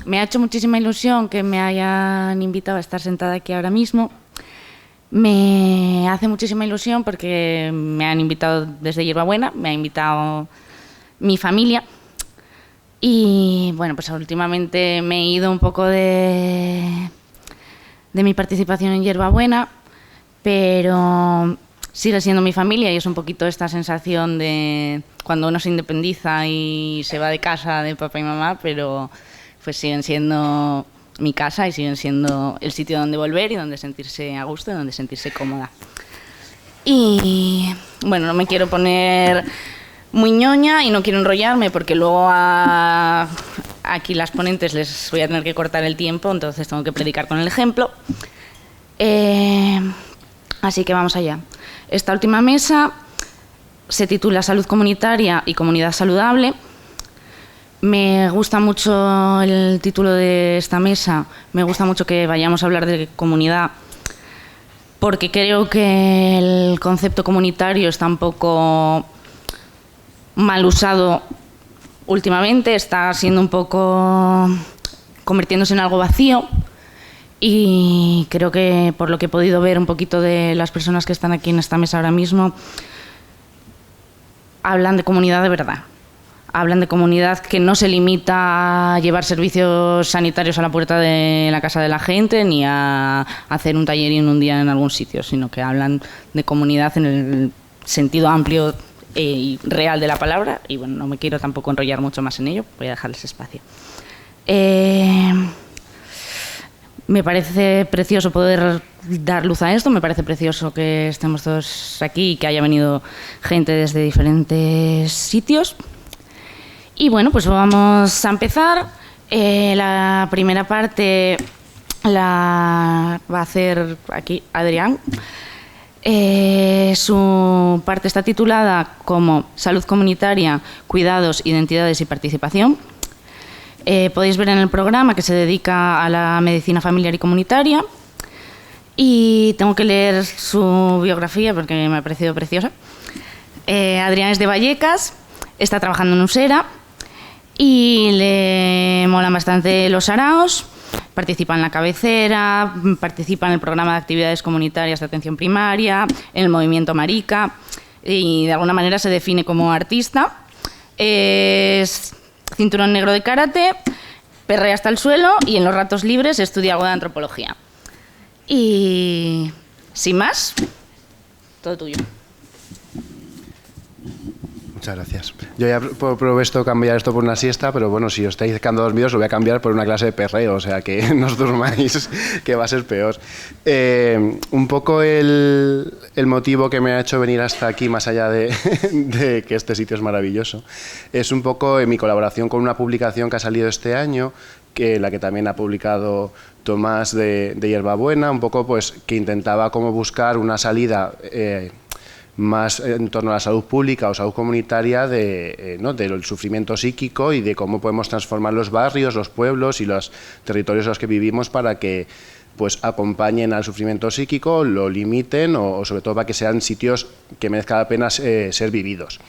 Me ha hecho muchísima ilusión que me hayan invitado a estar sentada aquí ahora mismo. Me hace muchísima ilusión porque me han invitado desde Hierbabuena, me ha invitado mi familia y bueno, pues últimamente me he ido un poco de mi participación en Hierbabuena, pero sigue siendo mi familia y es un poquito esta sensación de cuando uno se independiza y se va de casa de papá y mamá, pero pues siguen siendo mi casa y siguen siendo el sitio donde volver y donde sentirse a gusto y donde sentirse cómoda. Y bueno, no me quiero poner muy ñoña y no quiero enrollarme porque luego aquí las ponentes les voy a tener que cortar el tiempo, entonces tengo que predicar con el ejemplo. Así que vamos allá. Esta última mesa se titula Salud comunitaria y comunidad saludable. Me gusta mucho el título de esta mesa, me gusta mucho que vayamos a hablar de comunidad, porque creo que el concepto comunitario está un poco mal usado últimamente, está siendo un poco convirtiéndose en algo vacío y creo que por lo que he podido ver un poquito de las personas que están aquí en esta mesa ahora mismo, hablan de comunidad de verdad. Hablan de comunidad que no se limita a llevar servicios sanitarios a la puerta de la casa de la gente ni a hacer un taller en un día en algún sitio, sino que hablan de comunidad en el sentido amplio y real de la palabra. Y bueno, no me quiero tampoco enrollar mucho más en ello, voy a dejarles espacio. Me parece precioso poder dar luz a esto, me parece precioso que estemos todos aquí y que haya venido gente desde diferentes sitios. Y bueno, pues vamos a empezar. La primera parte la va a hacer aquí Adrián. Su parte está titulada como Salud comunitaria, cuidados, identidades y participación. Podéis ver en el programa que se dedica a la medicina familiar y comunitaria. Y tengo que leer su biografía porque me ha parecido preciosa. Adrián es de Vallecas, está trabajando en Usera y le molan bastante los saraos, participa en la cabecera, participa en el programa de actividades comunitarias de atención primaria, en el movimiento Marica y de alguna manera se define como artista. Es cinturón negro de karate, perrea hasta el suelo y en los ratos libres estudia algo de antropología. Y sin más, todo tuyo. Muchas gracias. Yo ya propuesto cambiar esto por una siesta, pero bueno, si os estáis quedando dormidos, lo voy a cambiar por una clase de perreo, o sea que no os durmáis, que va a ser peor. Un poco el motivo que me ha hecho venir hasta aquí, más allá de que este sitio es maravilloso, es un poco mi colaboración con una publicación que ha salido este año, la que también ha publicado Tomás de Hierbabuena, un poco pues que intentaba como buscar una salida más en torno a la salud pública o salud comunitaria del sufrimiento psíquico y de cómo podemos transformar los barrios, los pueblos y los territorios en los que vivimos para que pues acompañen al sufrimiento psíquico, lo limiten o sobre todo para que sean sitios que merezca la pena ser vividos.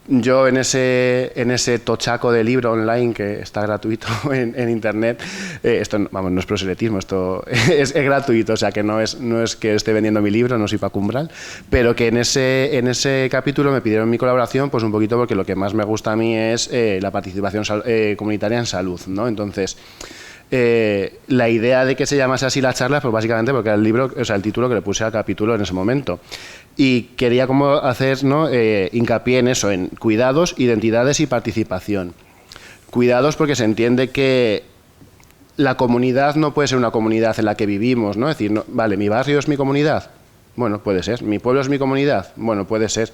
Yo en ese tochaco de libro online que está gratuito en internet, esto vamos, no es proselitismo, esto es gratuito, o sea que no es que esté vendiendo mi libro, no soy Paco Umbral, pero que en ese capítulo me pidieron mi colaboración pues un poquito porque lo que más me gusta a mí es la participación comunitaria en salud, ¿no? Entonces, la idea de que se llamase así la charla, pues básicamente porque era el título que le puse al capítulo en ese momento. Y quería como hacer, ¿no? Hincapié en eso, en cuidados, identidades y participación. Cuidados porque se entiende que la comunidad no puede ser una comunidad en la que vivimos, ¿no? Es decir, no, vale, ¿mi barrio es mi comunidad? Bueno, puede ser. ¿Mi pueblo es mi comunidad? Bueno, puede ser.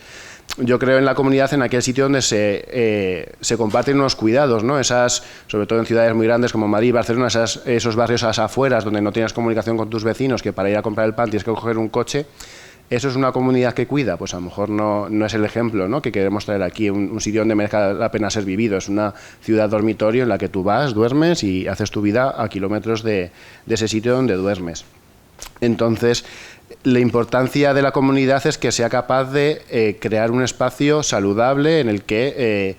Yo creo en la comunidad en aquel sitio donde se comparten unos cuidados, ¿no? Sobre todo en ciudades muy grandes como Madrid, Barcelona, esos barrios a las afueras donde no tienes comunicación con tus vecinos, que para ir a comprar el pan tienes que coger un coche. ¿Eso es una comunidad que cuida? Pues a lo mejor no es el ejemplo, ¿no? Que queremos traer aquí, un sitio donde merezca la pena ser vivido. Es una ciudad dormitorio en la que tú vas, duermes y haces tu vida a kilómetros de ese sitio donde duermes. Entonces, La importancia de la comunidad es que sea capaz de crear un espacio saludable en el que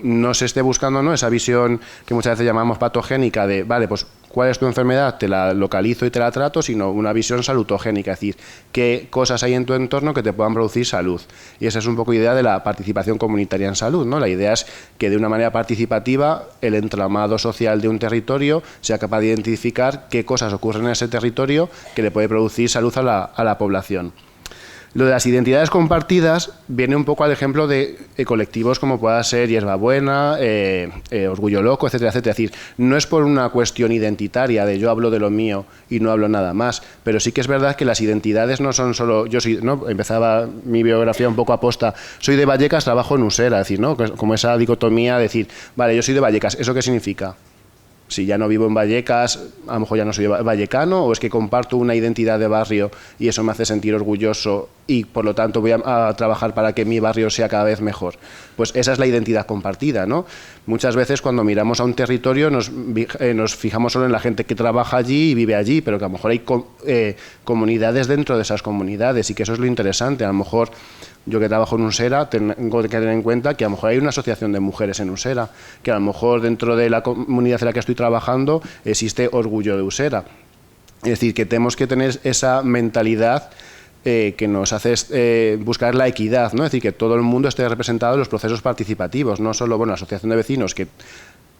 no se esté buscando, ¿no?, esa visión que muchas veces llamamos patogénica de, vale, pues cuál es tu enfermedad, te la localizo y te la trato, sino una visión salutogénica, es decir, qué cosas hay en tu entorno que te puedan producir salud. Y esa es un poco la idea de la participación comunitaria en salud, ¿no? La idea es que de una manera participativa el entramado social de un territorio sea capaz de identificar qué cosas ocurren en ese territorio que le puede producir salud a la población. Lo de las identidades compartidas viene un poco al ejemplo de colectivos como pueda ser Hierbabuena, Orgullo Loco, etcétera, etcétera. Es decir, no es por una cuestión identitaria de yo hablo de lo mío y no hablo nada más, pero sí que es verdad que las identidades no son solo... Yo soy, ¿no?, empezaba mi biografía un poco aposta, soy de Vallecas, trabajo en Usera, es decir, ¿no?, como esa dicotomía de decir, vale, yo soy de Vallecas, ¿eso qué significa? Si ya no vivo en Vallecas, a lo mejor ya no soy vallecano, o es que comparto una identidad de barrio y eso me hace sentir orgulloso y por lo tanto voy a trabajar para que mi barrio sea cada vez mejor. Pues esa es la identidad compartida, ¿no? Muchas veces cuando miramos a un territorio nos fijamos solo en la gente que trabaja allí y vive allí, pero que a lo mejor hay comunidades dentro de esas comunidades y que eso es lo interesante. A lo mejor yo que trabajo en Usera tengo que tener en cuenta que a lo mejor hay una asociación de mujeres en Usera, que a lo mejor dentro de la comunidad en la que estoy trabajando existe Orgullo de Usera. Es decir, que tenemos que tener esa mentalidad que nos hace buscar la equidad, ¿no? Es decir, que todo el mundo esté representado en los procesos participativos, no solo, bueno, la asociación de vecinos, que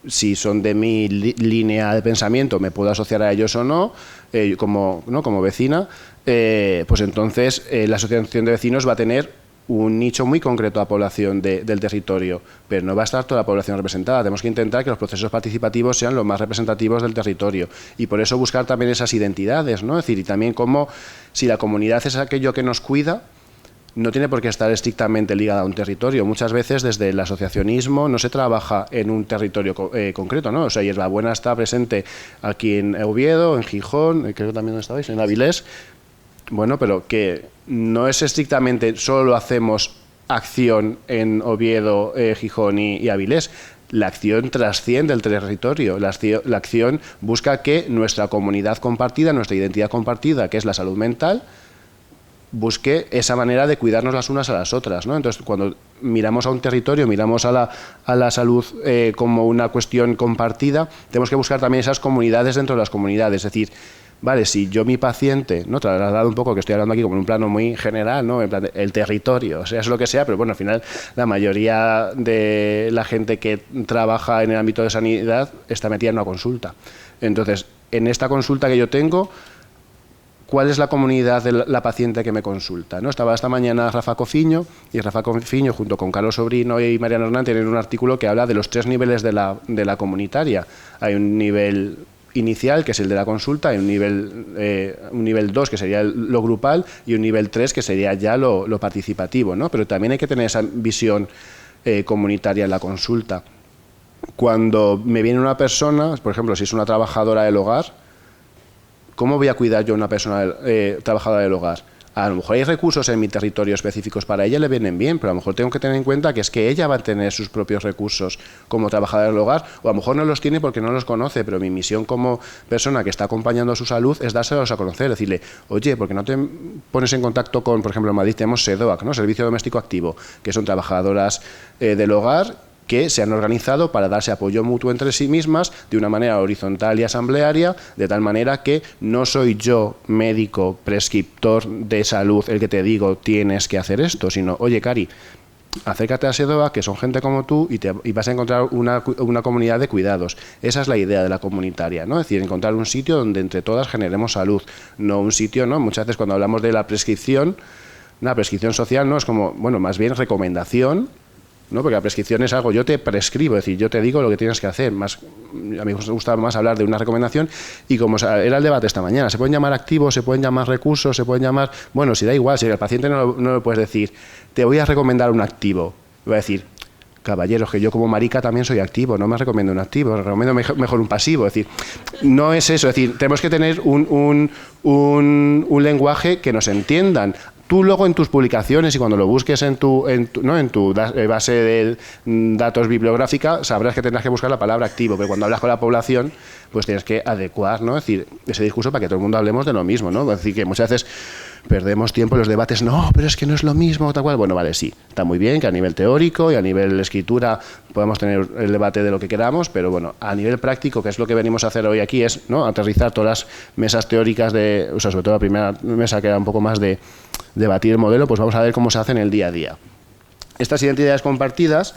si son de mi línea de pensamiento me puedo asociar a ellos o no, como vecina, pues entonces la asociación de vecinos va a tener un nicho muy concreto a población del territorio, pero no va a estar toda la población representada. Tenemos que intentar que los procesos participativos sean los más representativos del territorio y por eso buscar también esas identidades, ¿no? Es decir, y también como si la comunidad es aquello que nos cuida, no tiene por qué estar estrictamente ligada a un territorio. Muchas veces desde el asociacionismo no se trabaja en un territorio concreto, ¿no? O sea, Hierbabuena está presente aquí en Oviedo, en Gijón, creo que también estabais, en Avilés. Bueno, pero que no es estrictamente solo hacemos acción en Oviedo, Gijón y Avilés. La acción trasciende el territorio. La acción busca que nuestra comunidad compartida, nuestra identidad compartida, que es la salud mental, busque esa manera de cuidarnos las unas a las otras, ¿no? Entonces, cuando miramos a un territorio, miramos a la salud como una cuestión compartida, tenemos que buscar también esas comunidades dentro de las comunidades. Es decir, vale, si yo mi paciente, ¿no?, trasladado un poco, que estoy hablando aquí como en un plano muy general, ¿no?, en plan el territorio, o sea, es lo que sea, pero bueno, al final la mayoría de la gente que trabaja en el ámbito de sanidad está metida en una consulta. Entonces, en esta consulta que yo tengo, ¿cuál es la comunidad de la paciente que me consulta? ¿No? Estaba esta mañana Rafa Cofiño, y Rafa Cofiño junto con Carlos Sobrino y Mariano Hernán tienen un artículo que habla de los 3 niveles de la comunitaria. Hay un nivel inicial, que es el de la consulta, hay un nivel 2, que sería lo grupal, y un nivel 3, que sería ya lo participativo, ¿no? Pero también hay que tener esa visión comunitaria en la consulta. Cuando me viene una persona, por ejemplo, si es una trabajadora del hogar, ¿cómo voy a cuidar yo a una persona trabajadora del hogar? A lo mejor hay recursos en mi territorio específicos para ella, le vienen bien, pero a lo mejor tengo que tener en cuenta que es que ella va a tener sus propios recursos como trabajadora del hogar, o a lo mejor no los tiene porque no los conoce, pero mi misión como persona que está acompañando a su salud es dárselos a conocer, decirle, oye, ¿por qué no te pones en contacto con, por ejemplo, en Madrid tenemos SEDOAC, ¿no?, Servicio Doméstico Activo, que son trabajadoras del hogar que se han organizado para darse apoyo mutuo entre sí mismas de una manera horizontal y asamblearia, de tal manera que no soy yo, médico, prescriptor de salud, el que te digo tienes que hacer esto, sino, oye, Cari, acércate a SEDOA, que son gente como tú, y vas a encontrar una comunidad de cuidados. Esa es la idea de la comunitaria, ¿no? Es decir, encontrar un sitio donde entre todas generemos salud, no un sitio, ¿no? Muchas veces cuando hablamos de la prescripción, una prescripción social no es como, bueno, más bien recomendación, ¿no? Porque la prescripción es algo, yo te prescribo, es decir, yo te digo lo que tienes que hacer. Más, a mí me gusta más hablar de una recomendación, y como era el debate esta mañana, se pueden llamar activos, se pueden llamar recursos, se pueden llamar... Bueno, si da igual, si al paciente no le puedes decir, te voy a recomendar un activo, voy a decir, caballeros, que yo como marica también soy activo, no me recomiendo un activo, recomiendo mejor un pasivo. Es decir, no es eso, es decir, tenemos que tener un lenguaje que nos entiendan. Tú luego en tus publicaciones y cuando lo busques en tu base de datos bibliográfica, sabrás que tendrás que buscar la palabra activo, pero cuando hablas con la población, pues tienes que adecuar, ¿no? Es decir, ese discurso para que todo el mundo hablemos de lo mismo, ¿no? Es decir, que muchas veces perdemos tiempo en los debates, no, pero es que no es lo mismo, tal cual. Bueno, vale, sí, está muy bien que a nivel teórico y a nivel escritura podemos tener el debate de lo que queramos, pero bueno, a nivel práctico, que es lo que venimos a hacer hoy aquí, es, ¿no?, aterrizar todas las mesas teóricas o sea, sobre todo la primera mesa, que era un poco más de debatir el modelo, pues vamos a ver cómo se hace en el día a día. Estas identidades compartidas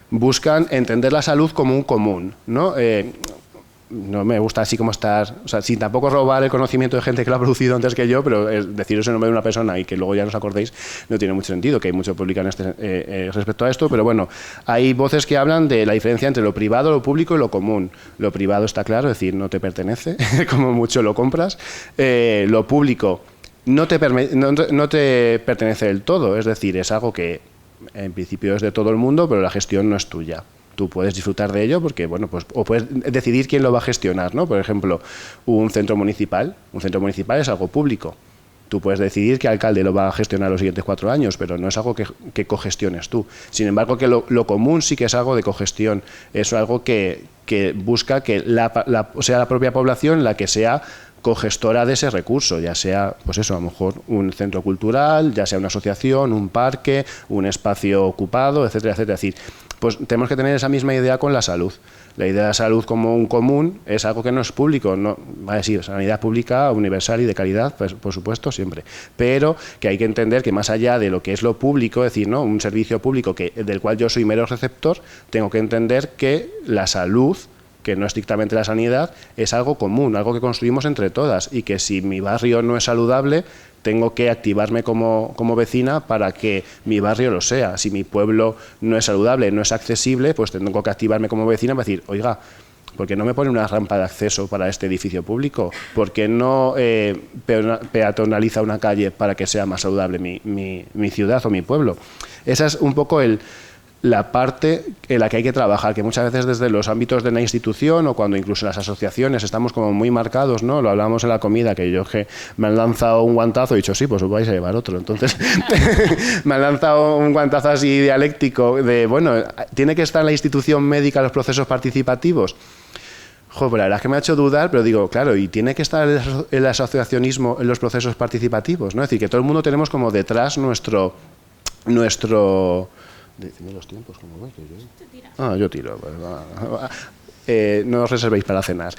buscan entender la salud como un común, ¿no? No me gusta así como estar, o sea, sin tampoco robar el conocimiento de gente que lo ha producido antes que yo, pero deciros el nombre de una persona y que luego ya no os acordéis no tiene mucho sentido, que hay mucho publicado respecto a esto, pero bueno, hay voces que hablan de la diferencia entre lo privado, lo público y lo común. Lo privado está claro, es decir, no te pertenece, como mucho lo compras. Lo público no te pertenece del todo, es decir, es algo que en principio es de todo el mundo, pero la gestión no es tuya. Tú puedes disfrutar de ello porque, bueno, pues, o puedes decidir quién lo va a gestionar, ¿no? Por ejemplo, un centro municipal es algo público. Tú puedes decidir qué alcalde lo va a gestionar los siguientes 4 años, pero no es algo que cogestiones tú. Sin embargo, que lo común sí que es algo de cogestión. Es algo que busca que sea la propia población la que sea cogestora de ese recurso, ya sea, pues eso, a lo mejor un centro cultural, ya sea una asociación, un parque, un espacio ocupado, etcétera, etcétera. Es decir, pues tenemos que tener esa misma idea con la salud. La idea de la salud como un común es algo que no es público, no va a decir sanidad pública, universal y de calidad, pues, por supuesto, siempre. Pero que hay que entender que más allá de lo que es lo público, es decir, ¿no?, un servicio público del cual yo soy mero receptor, tengo que entender que la salud, que no estrictamente la sanidad, es algo común, algo que construimos entre todas, y que si mi barrio no es saludable, tengo que activarme como vecina para que mi barrio lo sea. Si mi pueblo no es saludable, no es accesible, pues tengo que activarme como vecina para decir, oiga, ¿por qué no me pone una rampa de acceso para este edificio público? ¿Por qué no peatonaliza una calle para que sea más saludable mi ciudad o mi pueblo? Esa es un poco la parte en la que hay que trabajar, que muchas veces desde los ámbitos de la institución o cuando incluso en las asociaciones estamos como muy marcados, ¿no? Lo hablábamos en la comida, que me han lanzado un guantazo y he dicho, sí, pues os vais a llevar otro. Entonces, me han lanzado un guantazo así dialéctico de, bueno, ¿tiene que estar en la institución médica los procesos participativos? Joder, la verdad es que me ha hecho dudar, pero digo, claro, y tiene que estar el asociacionismo en los procesos participativos, ¿no? Es decir, que todo el mundo tenemos como detrás nuestro Decime los tiempos, ¿cómo voy? Yo tiro. Pues, no os reservéis para cenar.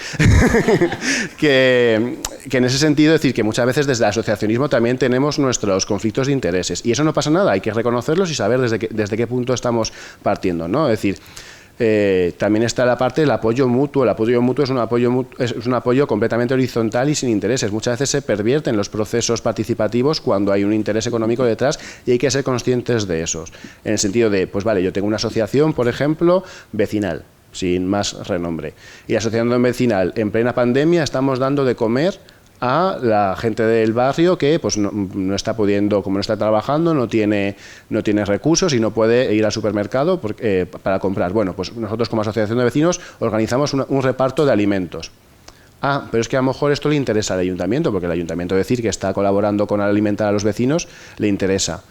que en ese sentido, decir que muchas veces desde el asociacionismo también tenemos nuestros conflictos de intereses. Y eso no pasa nada, hay que reconocerlos y saber desde qué punto estamos partiendo, ¿no? Es decir, también está la parte del apoyo mutuo. El apoyo mutuo es un apoyo completamente horizontal y sin intereses. Muchas veces se pervierten los procesos participativos cuando hay un interés económico detrás y hay que ser conscientes de esos. En el sentido de, pues vale, yo tengo una asociación, por ejemplo, vecinal, sin más renombre. Y la asociación vecinal, en plena pandemia, estamos dando de comer a la gente del barrio que pues no está pudiendo, como no está trabajando, no tiene recursos y no puede ir al supermercado para comprar. Bueno, pues nosotros como asociación de vecinos organizamos un reparto de alimentos. Pero es que a lo mejor esto le interesa al ayuntamiento, porque el ayuntamiento decir que está colaborando con alimentar a los vecinos le interesa.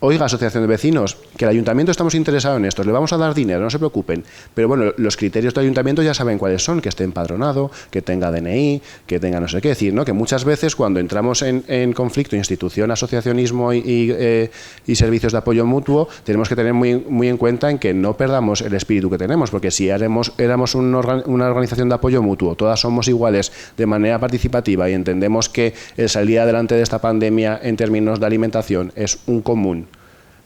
Oiga, asociación de vecinos, que el ayuntamiento estamos interesados en esto, le vamos a dar dinero, no se preocupen. Pero bueno, los criterios del ayuntamiento ya saben cuáles son, que esté empadronado, que tenga DNI, que tenga no sé qué. Decir, ¿no? Que muchas veces cuando entramos en conflicto institución, asociacionismo y servicios de apoyo mutuo, tenemos que tener muy en cuenta en que no perdamos el espíritu que tenemos, porque si éramos una organización de apoyo mutuo, todas somos iguales de manera participativa y entendemos que el salir adelante de esta pandemia en términos de alimentación es un común,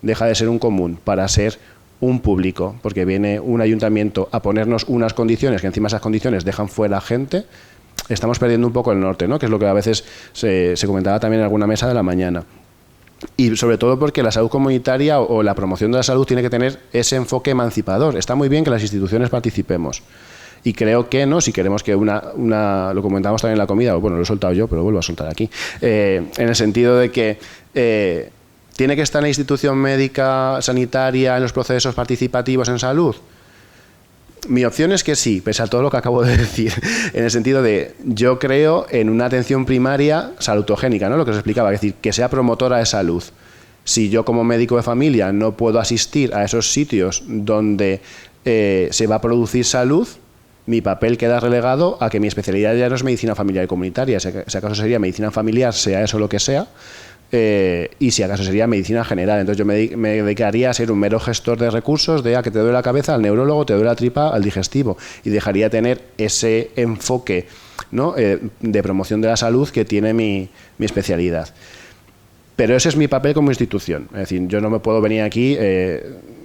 deja de ser un común para ser un público, porque viene un ayuntamiento a ponernos unas condiciones que encima esas condiciones dejan fuera a gente, estamos perdiendo un poco el norte, ¿no? Que es lo que a veces se comentaba también en alguna mesa de la mañana. Y sobre todo porque la salud comunitaria o la promoción de la salud tiene que tener ese enfoque emancipador. Está muy bien que las instituciones participemos. Y creo que no, si queremos que lo comentábamos también en la comida, bueno, lo he soltado yo, pero lo vuelvo a soltar aquí, en el sentido de que ¿tiene que estar en la institución médica, sanitaria, en los procesos participativos en salud? Mi opción es que sí, pese a todo lo que acabo de decir, en el sentido de yo creo en una atención primaria salutogénica, ¿no? Lo que os explicaba, es decir, que sea promotora de salud. Si yo como médico de familia no puedo asistir a esos sitios donde se va a producir salud, mi papel queda relegado a que mi especialidad ya no es medicina familiar y comunitaria, si acaso sería medicina familiar, sea eso lo que sea, y si acaso sería medicina general. Entonces yo me dedicaría a ser un mero gestor de recursos, de a que te duele la cabeza, al neurólogo, te duele la tripa, al digestivo, y dejaría tener ese enfoque, ¿no? De promoción de la salud que tiene mi especialidad. Pero ese es mi papel como institución. Es decir, yo no me puedo venir aquí,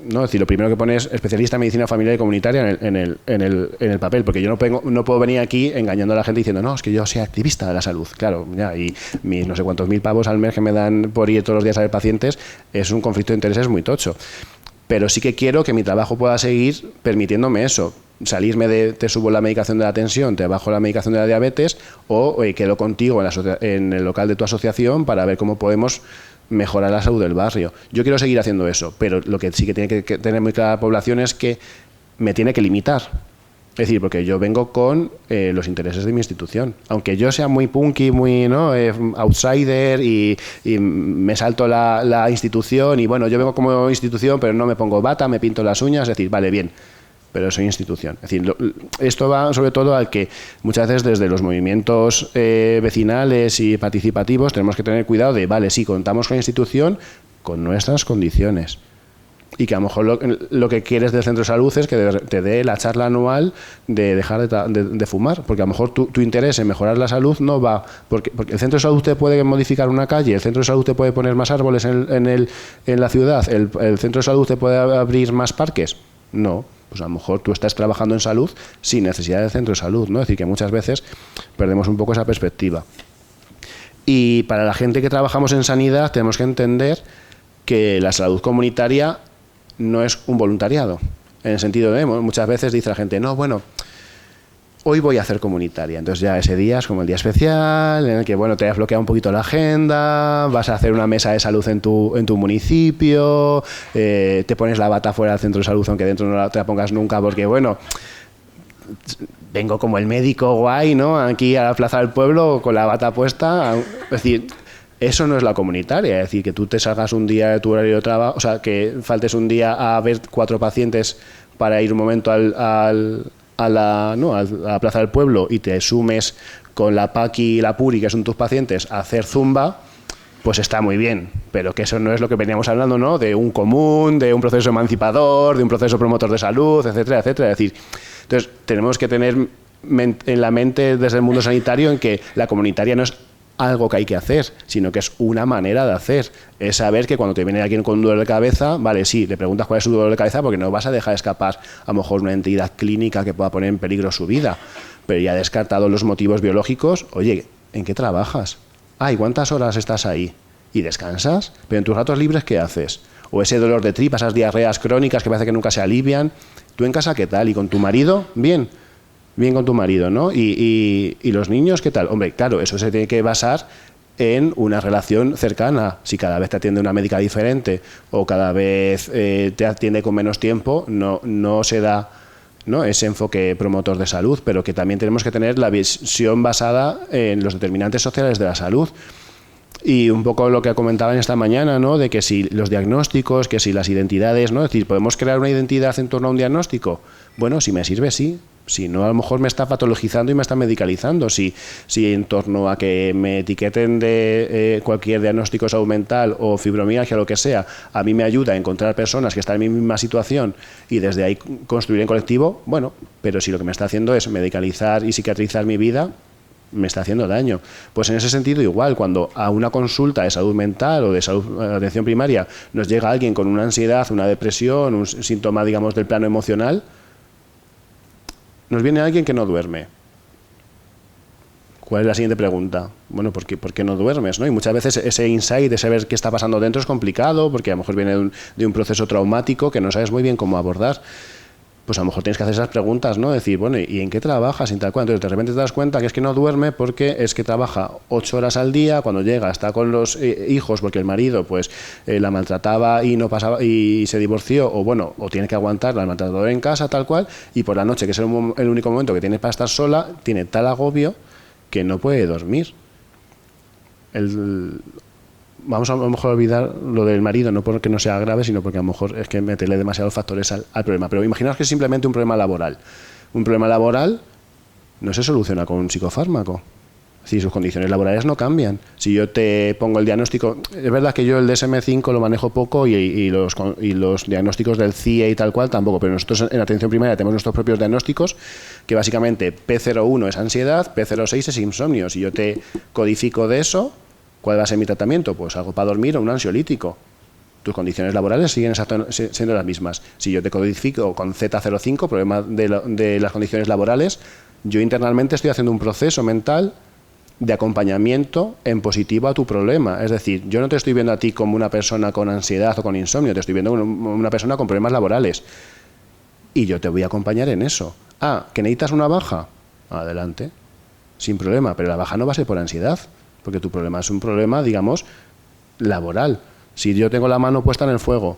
¿no? Es decir, lo primero que pone es especialista en medicina familiar y comunitaria en el papel, porque yo no puedo venir aquí engañando a la gente diciendo, no, es que yo soy activista de la salud. Claro, ya, y mis no sé cuántos mil pavos al mes que me dan por ir todos los días a ver pacientes es un conflicto de intereses muy tocho. Pero sí que quiero que mi trabajo pueda seguir permitiéndome eso. Salirme de te subo la medicación de la tensión, te bajo la medicación de la diabetes, o quedo contigo en el local de tu asociación para ver cómo podemos mejorar la salud del barrio. Yo quiero seguir haciendo eso, pero lo que sí que tiene que tener muy clara la población es que me tiene que limitar. Es decir, porque yo vengo con los intereses de mi institución. Aunque yo sea muy punky, muy, ¿no? Outsider y me salto la institución y bueno, yo vengo como institución, pero no me pongo bata, me pinto las uñas, es decir, vale, bien, pero soy institución. Es decir, esto va sobre todo al que muchas veces desde los movimientos vecinales y participativos tenemos que tener cuidado de, vale, sí, contamos con la institución con nuestras condiciones. Y que a lo mejor lo que quieres del centro de salud es que te dé la charla anual de dejar de fumar, porque a lo mejor tu interés en mejorar la salud no va, porque el centro de salud te puede modificar una calle, el centro de salud te puede poner más árboles en la ciudad, el centro de salud te puede abrir más parques. No, pues a lo mejor tú estás trabajando en salud sin necesidad del centro de salud, ¿no? Es decir, que muchas veces perdemos un poco esa perspectiva. Y para la gente que trabajamos en sanidad tenemos que entender que la salud comunitaria no es un voluntariado, en el sentido de, muchas veces dice la gente, no, bueno, hoy voy a hacer comunitaria, entonces ya ese día es como el día especial, en el que, bueno, te has bloqueado un poquito la agenda, vas a hacer una mesa de salud en tu municipio, te pones la bata fuera del centro de salud, aunque dentro no te la pongas nunca, porque, bueno, vengo como el médico guay, ¿no?, aquí a la Plaza del Pueblo con la bata puesta, es decir, eso no es la comunitaria, es decir, que tú te salgas un día de tu horario de trabajo, o sea, que faltes un día a ver 4 pacientes para ir un momento a la Plaza del Pueblo y te sumes con la Paqui y la Puri, que son tus pacientes, a hacer zumba, pues está muy bien, pero que eso no es lo que veníamos hablando, ¿no?, de un común, de un proceso emancipador, de un proceso promotor de salud, etcétera, etcétera. Es decir, entonces tenemos que tener en la mente desde el mundo sanitario en que la comunitaria no es algo que hay que hacer, sino que es una manera de hacer. Es saber que cuando te viene alguien con un dolor de cabeza, vale, sí, le preguntas cuál es su dolor de cabeza porque no vas a dejar escapar a lo mejor una entidad clínica que pueda poner en peligro su vida. Pero ya descartado los motivos biológicos, oye, ¿en qué trabajas? ¿Y cuántas horas estás ahí? ¿Y descansas? ¿Pero en tus ratos libres qué haces? O ese dolor de tripa, esas diarreas crónicas que parece que nunca se alivian. ¿Tú en casa qué tal? ¿Y con tu marido? Bien. Bien con tu marido, ¿no? ¿Y los niños qué tal? Hombre, claro, eso se tiene que basar en una relación cercana. Si cada vez te atiende una médica diferente o cada vez te atiende con menos tiempo, no se da, ¿no?, ese enfoque promotor de salud, pero que también tenemos que tener la visión basada en los determinantes sociales de la salud. Y un poco lo que comentaba en esta mañana, ¿no?, de que si los diagnósticos, que si las identidades, ¿no?, es decir, ¿podemos crear una identidad en torno a un diagnóstico? Bueno, si me sirve, sí. Si no, a lo mejor me está patologizando y me está medicalizando. Si en torno a que me etiqueten de cualquier diagnóstico de salud mental o fibromialgia o lo que sea, a mí me ayuda a encontrar personas que están en mi misma situación y desde ahí construir en colectivo, bueno, pero si lo que me está haciendo es medicalizar y psiquiatrizar mi vida, me está haciendo daño. Pues en ese sentido igual, cuando a una consulta de salud mental o de salud, atención primaria, nos llega alguien con una ansiedad, una depresión, un síntoma, digamos, del plano emocional, nos viene alguien que no duerme. ¿Cuál es la siguiente pregunta? Bueno, ¿por qué no duermes, ¿no? Y muchas veces ese insight de saber qué está pasando dentro es complicado, porque a lo mejor viene de un proceso traumático que no sabes muy bien cómo abordar. Pues a lo mejor tienes que hacer esas preguntas, ¿no? Decir, bueno, ¿y en qué trabajas? Y tal cual. Entonces de repente te das cuenta que es que no duerme porque es que trabaja 8 horas al día, cuando llega está con los hijos porque el marido pues la maltrataba y no pasaba y se divorció, o bueno, o tiene que aguantar al maltratador en casa, tal cual, y por la noche, que es el único momento que tiene para estar sola, tiene tal agobio que no puede dormir. Vamos a lo mejor a olvidar lo del marido, no porque no sea grave, sino porque a lo mejor es que meterle demasiados factores al problema. Pero imaginaos que es simplemente un problema laboral. Un problema laboral no se soluciona con un psicofármaco. Es Si sus condiciones laborales no cambian. Si yo te pongo el diagnóstico... Es verdad que yo el DSM-5 lo manejo poco y los diagnósticos del CIE y tal cual tampoco, pero nosotros en atención primaria tenemos nuestros propios diagnósticos, que básicamente P01 es ansiedad, P06 es insomnio. Si yo te codifico de eso, ¿cuál va a ser mi tratamiento? Pues algo para dormir o un ansiolítico. Tus condiciones laborales siguen siendo las mismas. Si yo te codifico con Z05, problema de las condiciones laborales, yo internamente estoy haciendo un proceso mental de acompañamiento en positivo a tu problema. Es decir, yo no te estoy viendo a ti como una persona con ansiedad o con insomnio, te estoy viendo como una persona con problemas laborales. Y yo te voy a acompañar en eso. Ah, ¿que necesitas una baja? Adelante, sin problema, pero la baja no va a ser por ansiedad, porque tu problema es un problema, digamos, laboral. Si yo tengo la mano puesta en el fuego,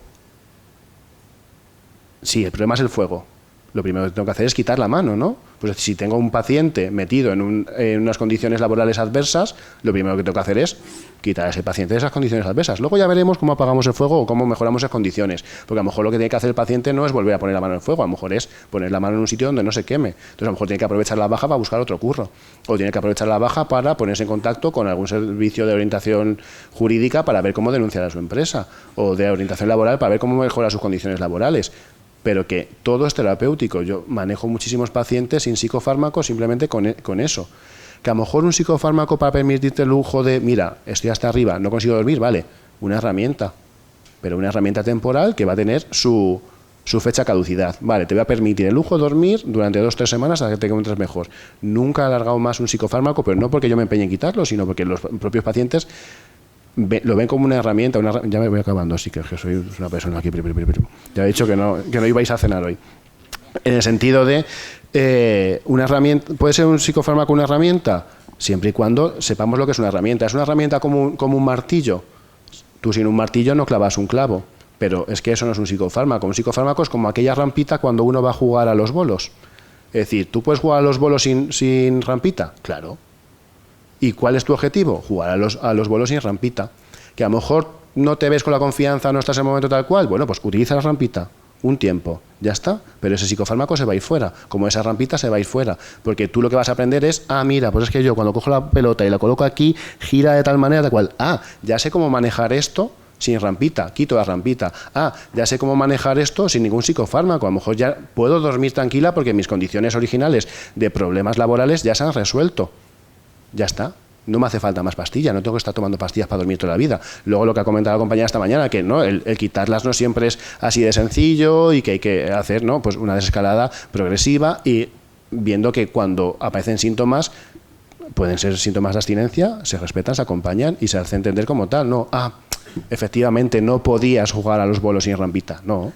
si el problema es el fuego, lo primero que tengo que hacer es quitar la mano, ¿no? Pues si tengo un paciente metido en unas condiciones laborales adversas, lo primero que tengo que hacer es quitar a ese paciente de esas condiciones adversas. Luego ya veremos cómo apagamos el fuego o cómo mejoramos esas condiciones. Porque a lo mejor lo que tiene que hacer el paciente no es volver a poner la mano en el fuego, a lo mejor es poner la mano en un sitio donde no se queme. Entonces a lo mejor tiene que aprovechar la baja para buscar otro curro. O tiene que aprovechar la baja para ponerse en contacto con algún servicio de orientación jurídica para ver cómo denunciar a su empresa. O de orientación laboral para ver cómo mejora sus condiciones laborales. Pero que todo es terapéutico. Yo manejo muchísimos pacientes sin psicofármacos simplemente con eso. Que a lo mejor un psicofármaco para permitirte el lujo de, mira, estoy hasta arriba, no consigo dormir, vale, una herramienta. Pero una herramienta temporal que va a tener su fecha caducidad. Vale, te voy a permitir el lujo de dormir durante 2 o 3 semanas hasta que te encuentres mejor. Nunca he alargado más un psicofármaco, pero no porque yo me empeñe en quitarlo, sino porque los propios pacientes lo ven como una herramienta, ya me voy acabando, sí que soy una persona aquí, ya he dicho que no ibais a cenar hoy. En el sentido de una herramienta, ¿puede ser un psicofármaco una herramienta? Siempre y cuando sepamos lo que es una herramienta. ¿Es una herramienta como un martillo? Tú sin un martillo no clavas un clavo, pero es que eso no es un psicofármaco. Un psicofármaco es como aquella rampita cuando uno va a jugar a los bolos. Es decir, ¿tú puedes jugar a los bolos sin rampita? Claro. ¿Y cuál es tu objetivo? Jugar a los bolos sin rampita. Que a lo mejor no te ves con la confianza, no estás en el momento tal cual. Bueno, pues utiliza la rampita un tiempo, ya está. Pero ese psicofármaco se va a ir fuera. Como esa rampita se va a ir fuera. Porque tú lo que vas a aprender es, mira, pues es que yo cuando cojo la pelota y la coloco aquí, gira de tal manera, tal cual. Ya sé cómo manejar esto sin rampita, quito la rampita. Ya sé cómo manejar esto sin ningún psicofármaco. A lo mejor ya puedo dormir tranquila porque mis condiciones originales de problemas laborales ya se han resuelto. Ya está, no me hace falta más pastilla, no tengo que estar tomando pastillas para dormir toda la vida. Luego lo que ha comentado la compañera esta mañana, que no, el quitarlas no siempre es así de sencillo y que hay que hacer pues una desescalada progresiva y viendo que cuando aparecen síntomas, pueden ser síntomas de abstinencia, se respetan, se acompañan y se hace entender como tal. No, efectivamente no podías jugar a los bolos sin rampita, no.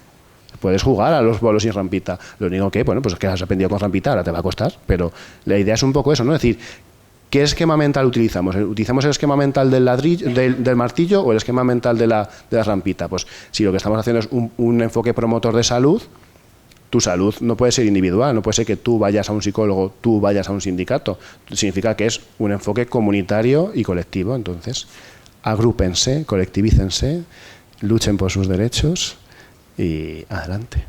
Puedes jugar a los bolos sin rampita. Lo único que, pues es que has aprendido con rampita, ahora te va a costar, pero la idea es un poco eso, ¿no? Es decir, ¿qué esquema mental utilizamos? ¿Utilizamos el esquema mental del ladrillo, del martillo o el esquema mental de la rampita? Pues si lo que estamos haciendo es un enfoque promotor de salud, tu salud no puede ser individual, no puede ser que tú vayas a un psicólogo, tú vayas a un sindicato. Significa que es un enfoque comunitario y colectivo. Entonces, agrúpense, colectivícense, luchen por sus derechos y adelante.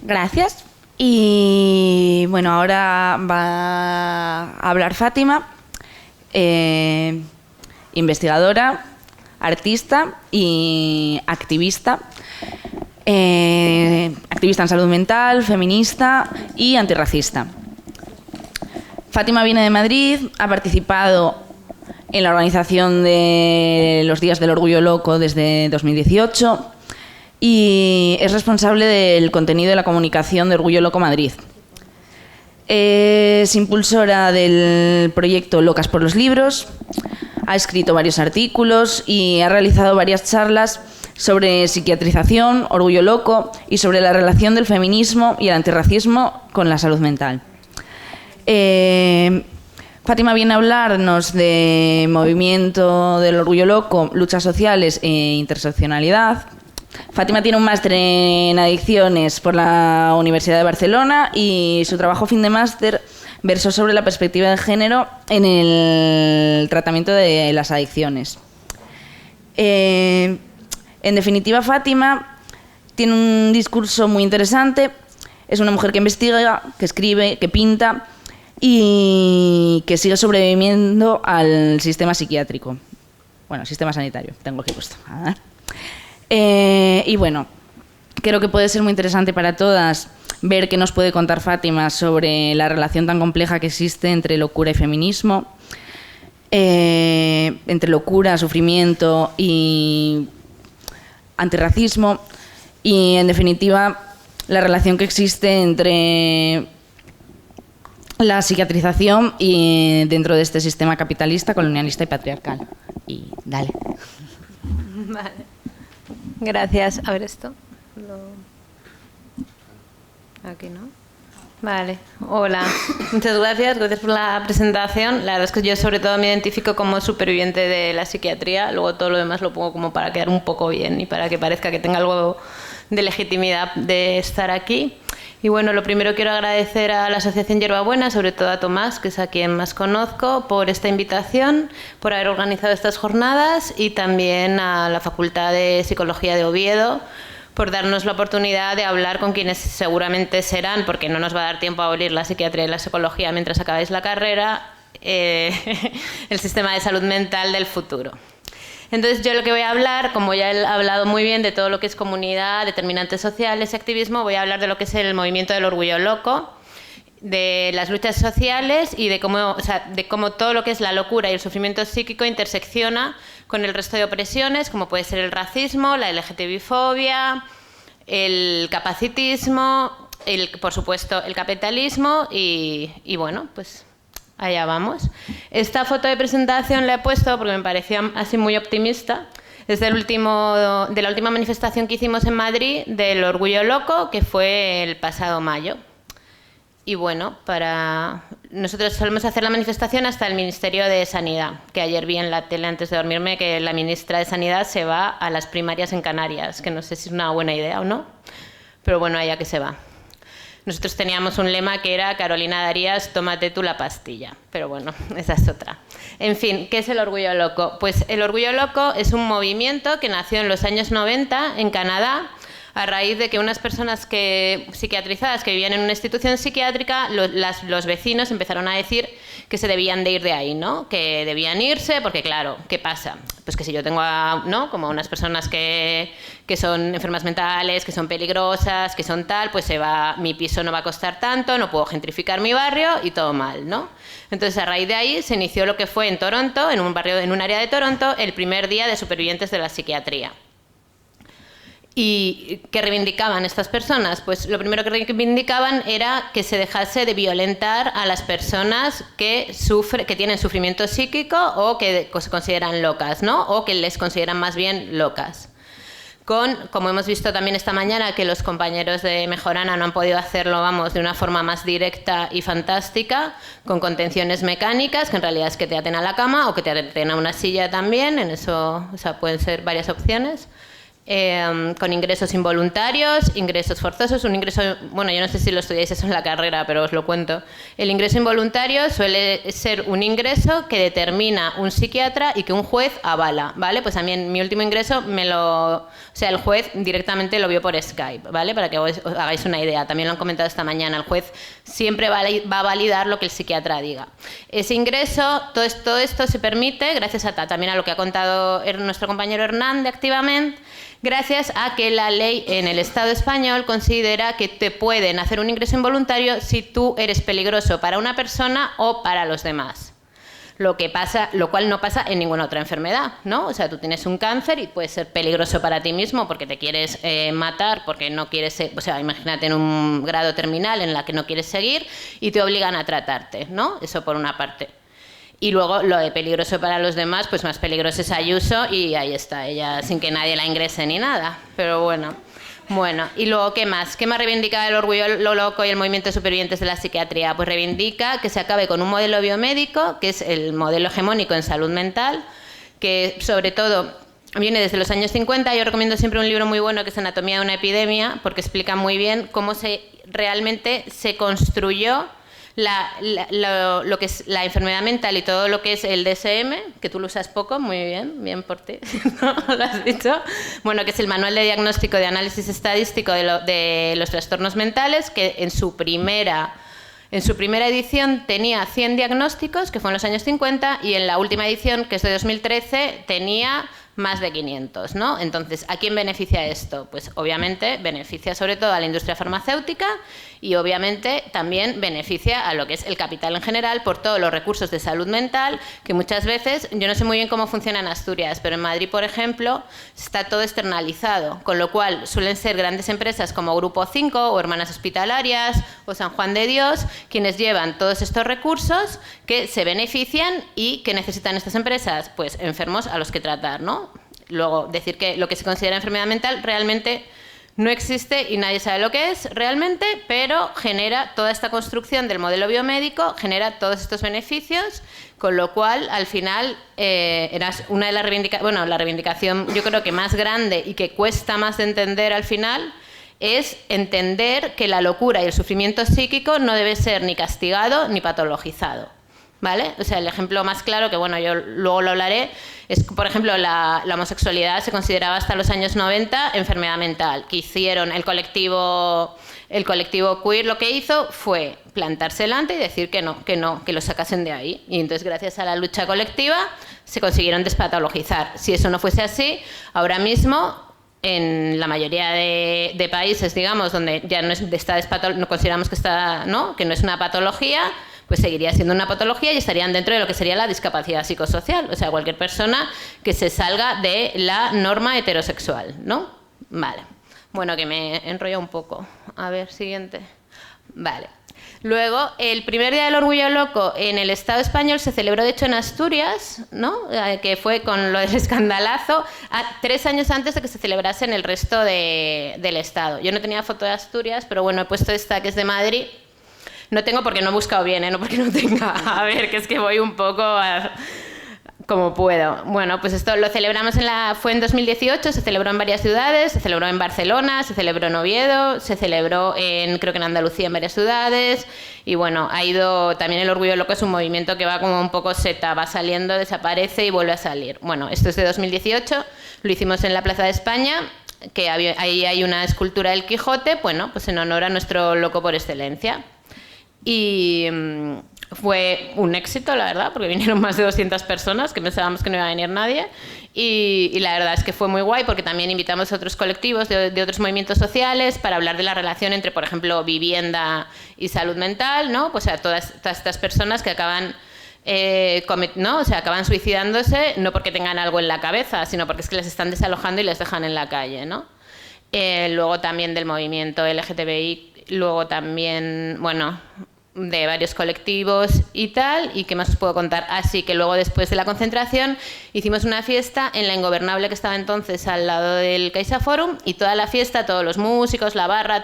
Gracias. Y bueno, ahora va a hablar Fátima, investigadora, artista y activista. Activista en salud mental, feminista y antirracista. Fátima viene de Madrid, ha participado en la organización de los Días del Orgullo Loco desde 2018 y es responsable del contenido de la comunicación de Orgullo Loco Madrid. Es impulsora del proyecto Locas por los Libros, ha escrito varios artículos y ha realizado varias charlas sobre psiquiatrización, orgullo loco y sobre la relación del feminismo y el antirracismo con la salud mental. Fátima viene a hablarnos de movimiento del orgullo loco, luchas sociales e interseccionalidad. Fátima tiene un máster en adicciones por la Universidad de Barcelona y su trabajo fin de máster versó sobre la perspectiva de género en el tratamiento de las adicciones. En definitiva, Fátima tiene un discurso muy interesante. Es una mujer que investiga, que escribe, que pinta y que sigue sobreviviendo al sistema psiquiátrico. Bueno, sistema sanitario, tengo aquí puesto. Y bueno, creo que puede ser muy interesante para todas ver qué nos puede contar Fátima sobre la relación tan compleja que existe entre locura y feminismo, entre locura, sufrimiento y antirracismo, y en definitiva la relación que existe entre la psiquiatrización y dentro de este sistema capitalista, colonialista y patriarcal. Y dale. Vale. Gracias. A ver esto. Aquí, ¿no? Vale. Hola. Muchas gracias. Gracias por la presentación. La verdad es que yo sobre todo me identifico como superviviente de la psiquiatría. Luego todo lo demás lo pongo como para quedar un poco bien y para que parezca que tenga algo de legitimidad de estar aquí. Y bueno, lo primero quiero agradecer a la Asociación Hierbabuena, sobre todo a Tomás, que es a quien más conozco, por esta invitación, por haber organizado estas jornadas, y también a la Facultad de Psicología de Oviedo, por darnos la oportunidad de hablar con quienes seguramente serán, porque no nos va a dar tiempo a abrir la psiquiatría y la psicología mientras acabáis la carrera, el sistema de salud mental del futuro. Entonces yo lo que voy a hablar, como ya he hablado muy bien de todo lo que es comunidad, determinantes sociales y activismo, voy a hablar de lo que es el movimiento del orgullo loco, de las luchas sociales y de cómo todo lo que es la locura y el sufrimiento psíquico intersecciona con el resto de opresiones, como puede ser el racismo, la LGTBI-fobia, el capacitismo, por supuesto el capitalismo y bueno, pues allá vamos. Esta foto de presentación la he puesto porque me parecía así muy optimista. Es de la última manifestación que hicimos en Madrid del Orgullo Loco, que fue el pasado mayo. Y bueno, nosotros solemos hacer la manifestación hasta el Ministerio de Sanidad, que ayer vi en la tele antes de dormirme que la ministra de Sanidad se va a las primarias en Canarias, que no sé si es una buena idea o no, pero bueno, allá que se va. Nosotros teníamos un lema que era Carolina Darías, tómate tú la pastilla. Pero bueno, esa es otra. En fin, ¿qué es el Orgullo Loco? Pues el Orgullo Loco es un movimiento que nació en los años 90 en Canadá, a raíz de que unas personas psiquiatrizadas que vivían en una institución psiquiátrica, los vecinos empezaron a decir que se debían de ir de ahí, ¿no? Que debían irse porque, claro, ¿qué pasa? Pues que si yo tengo como unas personas que son enfermas mentales, que son peligrosas, que son tal, pues mi piso no va a costar tanto, no puedo gentrificar mi barrio y todo mal, ¿no? Entonces, a raíz de ahí se inició lo que fue en Toronto, en un área de Toronto, el primer día de supervivientes de la psiquiatría. ¿Y qué reivindicaban estas personas? Pues lo primero que reivindicaban era que se dejase de violentar a las personas que tienen sufrimiento psíquico o que se consideran locas, ¿no? O que les consideran más bien locas. Como hemos visto también esta mañana, que los compañeros de Mejorana no han podido hacerlo, de una forma más directa y fantástica, con contenciones mecánicas, que en realidad es que te aten a la cama o que te aten a una silla también, en eso, pueden ser varias opciones. Con ingresos involuntarios, ingresos forzosos, un ingreso, bueno, yo no sé si lo estudiáis eso en la carrera, pero os lo cuento. El ingreso involuntario suele ser un ingreso que determina un psiquiatra y que un juez avala, ¿vale? Pues a mí en mi último ingreso el juez directamente lo vio por Skype, ¿vale? Para que os hagáis una idea, también lo han comentado esta mañana, el juez siempre va a validar lo que el psiquiatra diga. Ese ingreso, todo esto se permite, gracias también a lo que ha contado nuestro compañero Hernán de Activamente, gracias a que la ley en el Estado español considera que te pueden hacer un ingreso involuntario si tú eres peligroso para una persona o para los demás. Lo cual no pasa en ninguna otra enfermedad, ¿no? O sea, tú tienes un cáncer y puede ser peligroso para ti mismo porque te quieres matar, porque no quieres, imagínate en un grado terminal en la que no quieres seguir y te obligan a tratarte, ¿no? Eso por una parte. Y luego lo de peligroso para los demás, pues más peligroso es Ayuso y ahí está ella, sin que nadie la ingrese ni nada. Pero bueno, y luego, ¿qué más? ¿Qué más reivindica el Orgullo Loco y el movimiento de supervivientes de la psiquiatría? Pues reivindica que se acabe con un modelo biomédico, que es el modelo hegemónico en salud mental, que sobre todo viene desde los años 50. Yo recomiendo siempre un libro muy bueno que es Anatomía de una epidemia, porque explica muy bien cómo realmente se construyó lo que es la enfermedad mental y todo lo que es el DSM, que tú lo usas poco, muy bien, bien por ti, ¿no? Lo has dicho. Bueno, que es el Manual de Diagnóstico de Análisis Estadístico de los Trastornos Mentales, que en su primera edición tenía 100 diagnósticos, que fue en los años 50, y en la última edición, que es de 2013, tenía más de 500, ¿no? Entonces, ¿a quién beneficia esto? Pues obviamente beneficia sobre todo a la industria farmacéutica y obviamente también beneficia a lo que es el capital en general por todos los recursos de salud mental que muchas veces, yo no sé muy bien cómo funciona en Asturias, pero en Madrid, por ejemplo, está todo externalizado, con lo cual suelen ser grandes empresas como Grupo 5 o Hermanas Hospitalarias o San Juan de Dios quienes llevan todos estos recursos que se benefician y que necesitan estas empresas, pues enfermos a los que tratar, ¿no? Luego, decir que lo que se considera enfermedad mental realmente no existe y nadie sabe lo que es realmente, pero genera toda esta construcción del modelo biomédico, genera todos estos beneficios, con lo cual, al final, era una de las reivindicaciones, bueno, la reivindicación yo creo que más grande y que cuesta más de entender al final, es entender que la locura y el sufrimiento psíquico no debe ser ni castigado ni patologizado. ¿Vale? O sea, el ejemplo más claro, que bueno, yo luego lo hablaré, es, por ejemplo, la homosexualidad se consideraba hasta los años 90 enfermedad mental. Que hicieron el colectivo queer, lo que hizo fue plantarse delante y decir que no, que lo sacasen de ahí. Y entonces, gracias a la lucha colectiva, se consiguieron despatologizar. Si eso no fuese así, ahora mismo, en la mayoría de países, digamos, donde ya no consideramos que está, ¿no? Que no es una patología, pues seguiría siendo una patología y estarían dentro de lo que sería la discapacidad psicosocial, o sea, cualquier persona que se salga de la norma heterosexual, ¿no? Vale. Bueno, que me enrollo un poco. A ver, siguiente. Vale. Luego, el primer Día del Orgullo Loco en el Estado español se celebró, de hecho, en Asturias, ¿no? Que fue con lo del escandalazo, 3 años antes de que se celebrase en el resto del Estado. Yo no tenía foto de Asturias, pero bueno, he puesto esta que es de Madrid. No tengo porque no he buscado bien, no porque no tenga. A ver, que es que voy un poco como puedo. Bueno, pues esto lo celebramos fue en 2018, se celebró en varias ciudades, se celebró en Barcelona, se celebró en Oviedo, se celebró creo que en Andalucía, en varias ciudades. Y bueno, ha ido también el Orgullo Loco, es un movimiento que va como un poco seta, va saliendo, desaparece y vuelve a salir. Bueno, esto es de 2018, lo hicimos en la Plaza de España, que ahí hay una escultura del Quijote, bueno, pues en honor a nuestro loco por excelencia. Y fue un éxito, la verdad, porque vinieron más de 200 personas, que pensábamos que no iba a venir nadie. Y la verdad es que fue muy guay, porque también invitamos a otros colectivos de otros movimientos sociales para hablar de la relación entre, por ejemplo, vivienda y salud mental, ¿no? Pues a todas estas personas que acaban... ¿no? O sea, acaban suicidándose no porque tengan algo en la cabeza, sino porque es que les están desalojando y les dejan en la calle, ¿no? Luego también del movimiento LGTBI, luego también, bueno, de varios colectivos y tal, y qué más os puedo contar. Así que luego, después de la concentración, hicimos una fiesta en la Ingobernable, que estaba entonces al lado del Caixa Forum, y toda la fiesta, todos los músicos, la barra,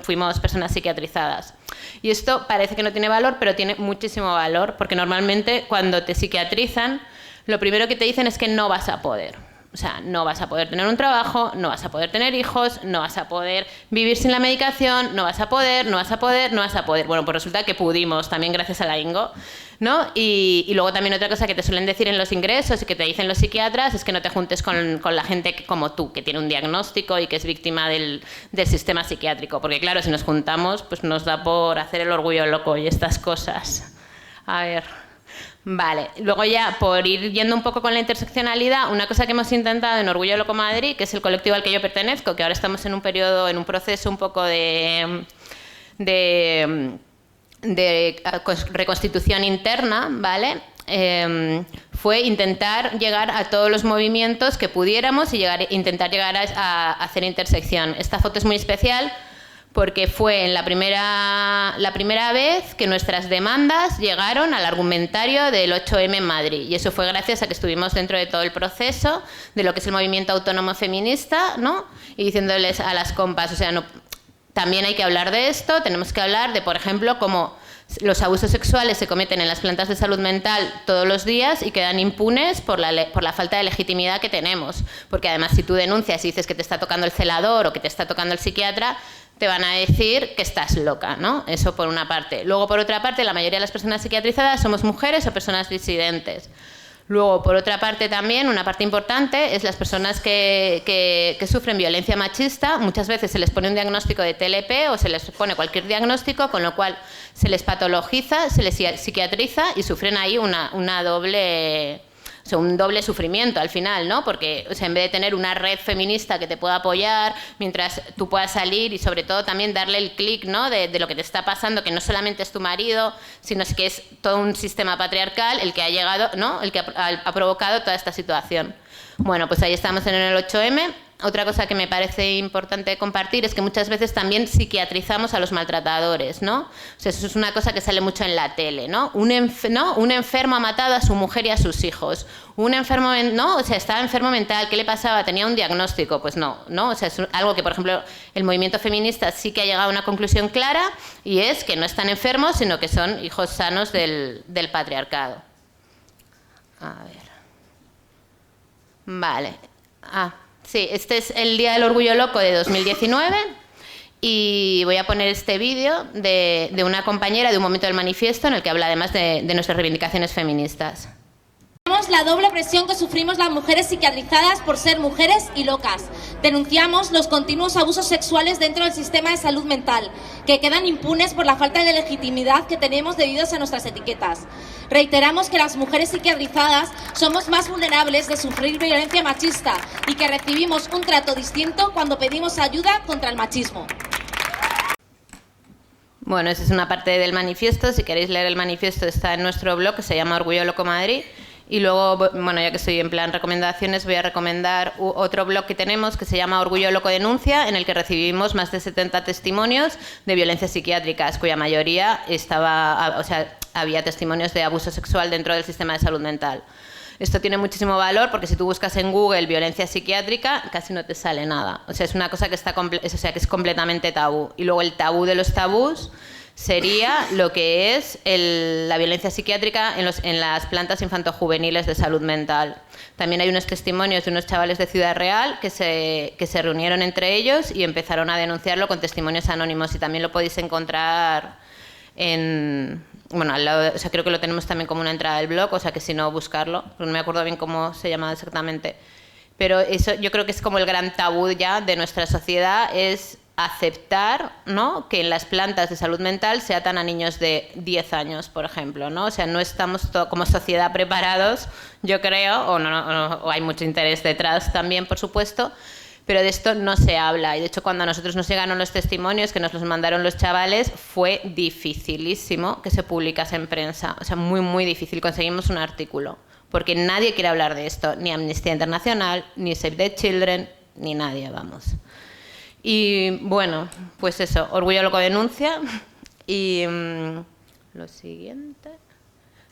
fuimos personas psiquiatrizadas. Y esto parece que no tiene valor, pero tiene muchísimo valor, porque normalmente cuando te psiquiatrizan, lo primero que te dicen es que no vas a poder. O sea, no vas a poder tener un trabajo, no vas a poder tener hijos, no vas a poder vivir sin la medicación, no vas a poder. Bueno, pues resulta que pudimos, también gracias a la Ingo, ¿no? Y luego también otra cosa que te suelen decir en los ingresos y que te dicen los psiquiatras es que no te juntes con la gente como tú, que tiene un diagnóstico y que es víctima del sistema psiquiátrico. Porque claro, si nos juntamos, pues nos da por hacer el orgullo loco y estas cosas. A ver... Vale, luego ya por ir yendo un poco con la interseccionalidad, una cosa que hemos intentado en Orgullo Loco Madrid, que es el colectivo al que yo pertenezco, que ahora estamos en un periodo, en un proceso un poco de reconstitución interna, ¿vale? Fue intentar llegar a todos los movimientos que pudiéramos y intentar llegar a hacer intersección. Esta foto es muy especial porque fue en la primera vez que nuestras demandas llegaron al argumentario del 8M en Madrid. Y eso fue gracias a que estuvimos dentro de todo el proceso de lo que es el movimiento autónomo feminista, ¿no? Y diciéndoles a las compas, o sea, no, también hay que hablar de esto, tenemos que hablar de, por ejemplo, cómo los abusos sexuales se cometen en las plantas de salud mental todos los días y quedan impunes por la falta de legitimidad que tenemos. Porque además, si tú denuncias y dices que te está tocando el celador o que te está tocando el psiquiatra, te van a decir que estás loca, ¿no? Eso por una parte. Luego, por otra parte, la mayoría de las personas psiquiatrizadas somos mujeres o personas disidentes. Luego, por otra parte también, una parte importante es las personas que sufren violencia machista. Muchas veces se les pone un diagnóstico de TLP o se les pone cualquier diagnóstico, con lo cual se les patologiza, se les psiquiatriza y sufren ahí una doble... O sea, un doble sufrimiento al final, ¿no? Porque, o sea, en vez de tener una red feminista que te pueda apoyar mientras tú puedas salir y sobre todo también darle el clic, ¿no? De lo que te está pasando, que no solamente es tu marido, sino que es todo un sistema patriarcal el que ha llegado, ¿no? El que ha provocado toda esta situación. Bueno, pues ahí estamos en el 8M. Otra cosa que me parece importante compartir es que muchas veces también psiquiatrizamos a los maltratadores, ¿no? O sea, eso es una cosa que sale mucho en la tele, ¿no? Un enfermo ha matado a su mujer y a sus hijos. Un enfermo, ¿no? O sea, estaba enfermo mental, ¿qué le pasaba? Tenía un diagnóstico. Pues no, ¿no? O sea, es algo que, por ejemplo, el movimiento feminista sí que ha llegado a una conclusión clara, y es que no están enfermos, sino que son hijos sanos del patriarcado. A ver. Vale. Sí, este es el Día del Orgullo Loco de 2019 y voy a poner este vídeo de una compañera de un momento del manifiesto en el que habla además de nuestras reivindicaciones feministas. La doble presión que sufrimos las mujeres psiquiatrizadas por ser mujeres y locas. Denunciamos los continuos abusos sexuales dentro del sistema de salud mental, que quedan impunes por la falta de legitimidad que tenemos debido a nuestras etiquetas. Reiteramos que las mujeres psiquiatrizadas somos más vulnerables de sufrir violencia machista y que recibimos un trato distinto cuando pedimos ayuda contra el machismo. Bueno, esa es una parte del manifiesto. Si queréis leer el manifiesto está en nuestro blog, que se llama Orgullo Loco Madrid. Y luego, bueno, ya que estoy en plan recomendaciones, voy a recomendar otro blog que tenemos que se llama Orgullo Loco Denuncia, en el que recibimos más de 70 testimonios de violencias psiquiátricas, cuya mayoría había testimonios de abuso sexual dentro del sistema de salud mental. Esto tiene muchísimo valor porque si tú buscas en Google violencia psiquiátrica, casi no te sale nada. O sea, es una cosa que que es completamente tabú. Y luego el tabú de los tabús sería lo que es la violencia psiquiátrica en las plantas infantojuveniles de salud mental. También hay unos testimonios de unos chavales de Ciudad Real que se reunieron entre ellos y empezaron a denunciarlo con testimonios anónimos, y también lo podéis encontrar al lado creo que lo tenemos también como una entrada del blog, o sea que si no, buscarlo, no me acuerdo bien cómo se llama exactamente. Pero eso yo creo que es como el gran tabú ya de nuestra sociedad, es aceptar, ¿no?, que en las plantas de salud mental se atan a niños de 10 años, por ejemplo, ¿no? O sea, no estamos como sociedad preparados, yo creo, o hay mucho interés detrás también, por supuesto, pero de esto no se habla. Y de hecho, cuando a nosotros nos llegaron los testimonios, que nos los mandaron los chavales, fue dificilísimo que se publicase en prensa. O sea, muy, muy difícil. Conseguimos un artículo, porque nadie quiere hablar de esto, ni Amnistía Internacional, ni Save the Children, ni nadie, vamos. Y bueno, pues eso, Orgullo Loco Denuncia. Y lo siguiente...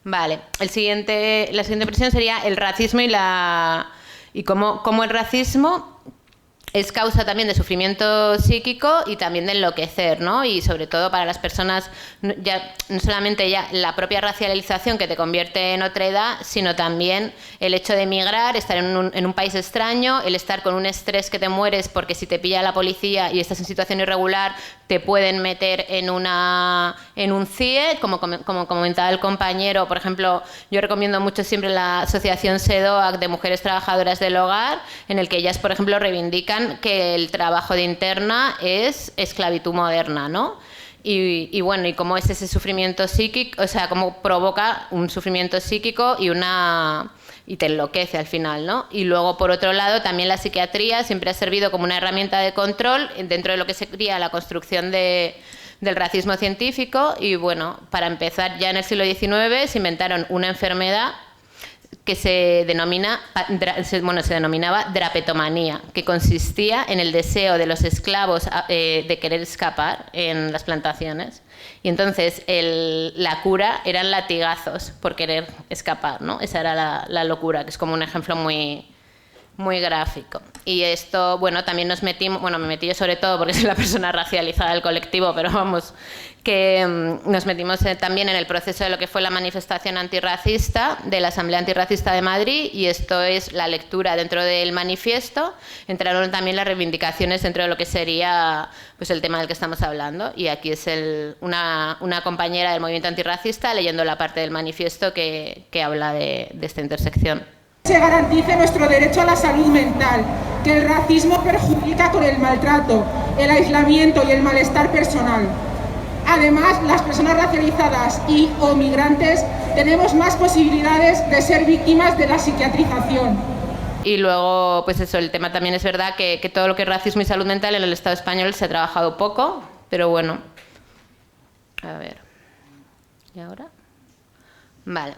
Vale, la siguiente presión sería el racismo y cómo el racismo es causa también de sufrimiento psíquico y también de enloquecer, ¿no? Y sobre todo para las personas, no solamente ya la propia racialización que te convierte en otra edad, sino también el hecho de emigrar, estar en un país extraño, el estar con un estrés que te mueres porque si te pilla la policía y estás en situación irregular, te pueden meter en un CIE, como comentaba el compañero. Por ejemplo, yo recomiendo mucho siempre la asociación SEDOAC de Mujeres Trabajadoras del Hogar, en el que ellas, por ejemplo, reivindican que el trabajo de interna es esclavitud moderna, ¿no? Y bueno, y cómo es ese sufrimiento psíquico, o sea, cómo provoca un sufrimiento psíquico y te enloquece al final, ¿no? Y luego, por otro lado, también la psiquiatría siempre ha servido como una herramienta de control dentro de lo que sería la construcción del racismo científico. Y bueno, para empezar, ya en el siglo XIX se inventaron una enfermedad que se denominaba drapetomanía, que consistía en el deseo de los esclavos de querer escapar en las plantaciones. Y entonces la cura eran latigazos por querer escapar, ¿no? Esa era la locura, que es como un ejemplo muy, muy gráfico. Y esto, bueno, también nos metimos, bueno, me metí yo sobre todo porque soy la persona racializada del colectivo, pero vamos, que nos metimos también en el proceso de lo que fue la manifestación antirracista de la Asamblea Antirracista de Madrid, y esto es la lectura dentro del manifiesto. Entraron también las reivindicaciones dentro de lo que sería pues el tema del que estamos hablando, y aquí es una compañera del movimiento antirracista leyendo la parte del manifiesto que habla de esta intersección. Se garantice nuestro derecho a la salud mental, que el racismo perjudica con el maltrato, el aislamiento y el malestar personal. Además, las personas racializadas y o migrantes tenemos más posibilidades de ser víctimas de la psiquiatrización. Y luego, pues eso, el tema también es verdad que todo lo que es racismo y salud mental en el Estado español se ha trabajado poco, pero bueno. A ver. ¿Y ahora? Vale.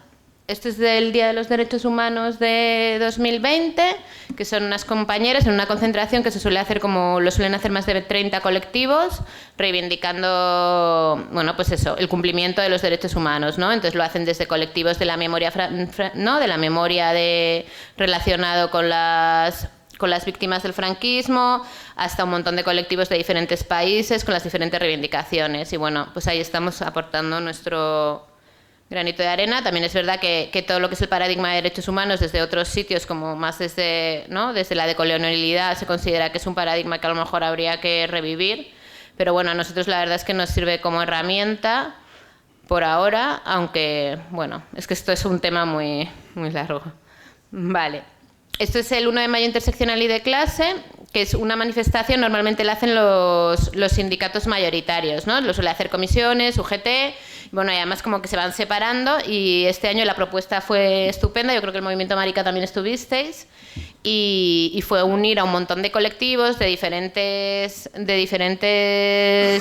Esto es del Día de los Derechos Humanos de 2020, que son unas compañeras en una concentración que se suele hacer, como lo suelen hacer más de 30 colectivos, reivindicando, bueno, pues eso, el cumplimiento de los derechos humanos, ¿no? Entonces lo hacen desde colectivos de la memoria, ¿no? De la memoria relacionado con las víctimas del franquismo, hasta un montón de colectivos de diferentes países con las diferentes reivindicaciones. Y bueno, pues ahí estamos aportando nuestro granito de arena. También es verdad que todo lo que es el paradigma de derechos humanos desde otros sitios, como más desde la decolonialidad, se considera que es un paradigma que a lo mejor habría que revivir. Pero bueno, a nosotros la verdad es que nos sirve como herramienta por ahora, aunque, bueno, es que esto es un tema muy, muy largo. Vale. Esto es el 1 de mayo interseccional y de clase, que es una manifestación, normalmente la hacen los sindicatos mayoritarios, ¿no? Lo suele hacer comisiones, UGT, bueno, y además como que se van separando, y este año la propuesta fue estupenda. Yo creo que el Movimiento Marica también estuvisteis, y fue unir a un montón de colectivos de diferentes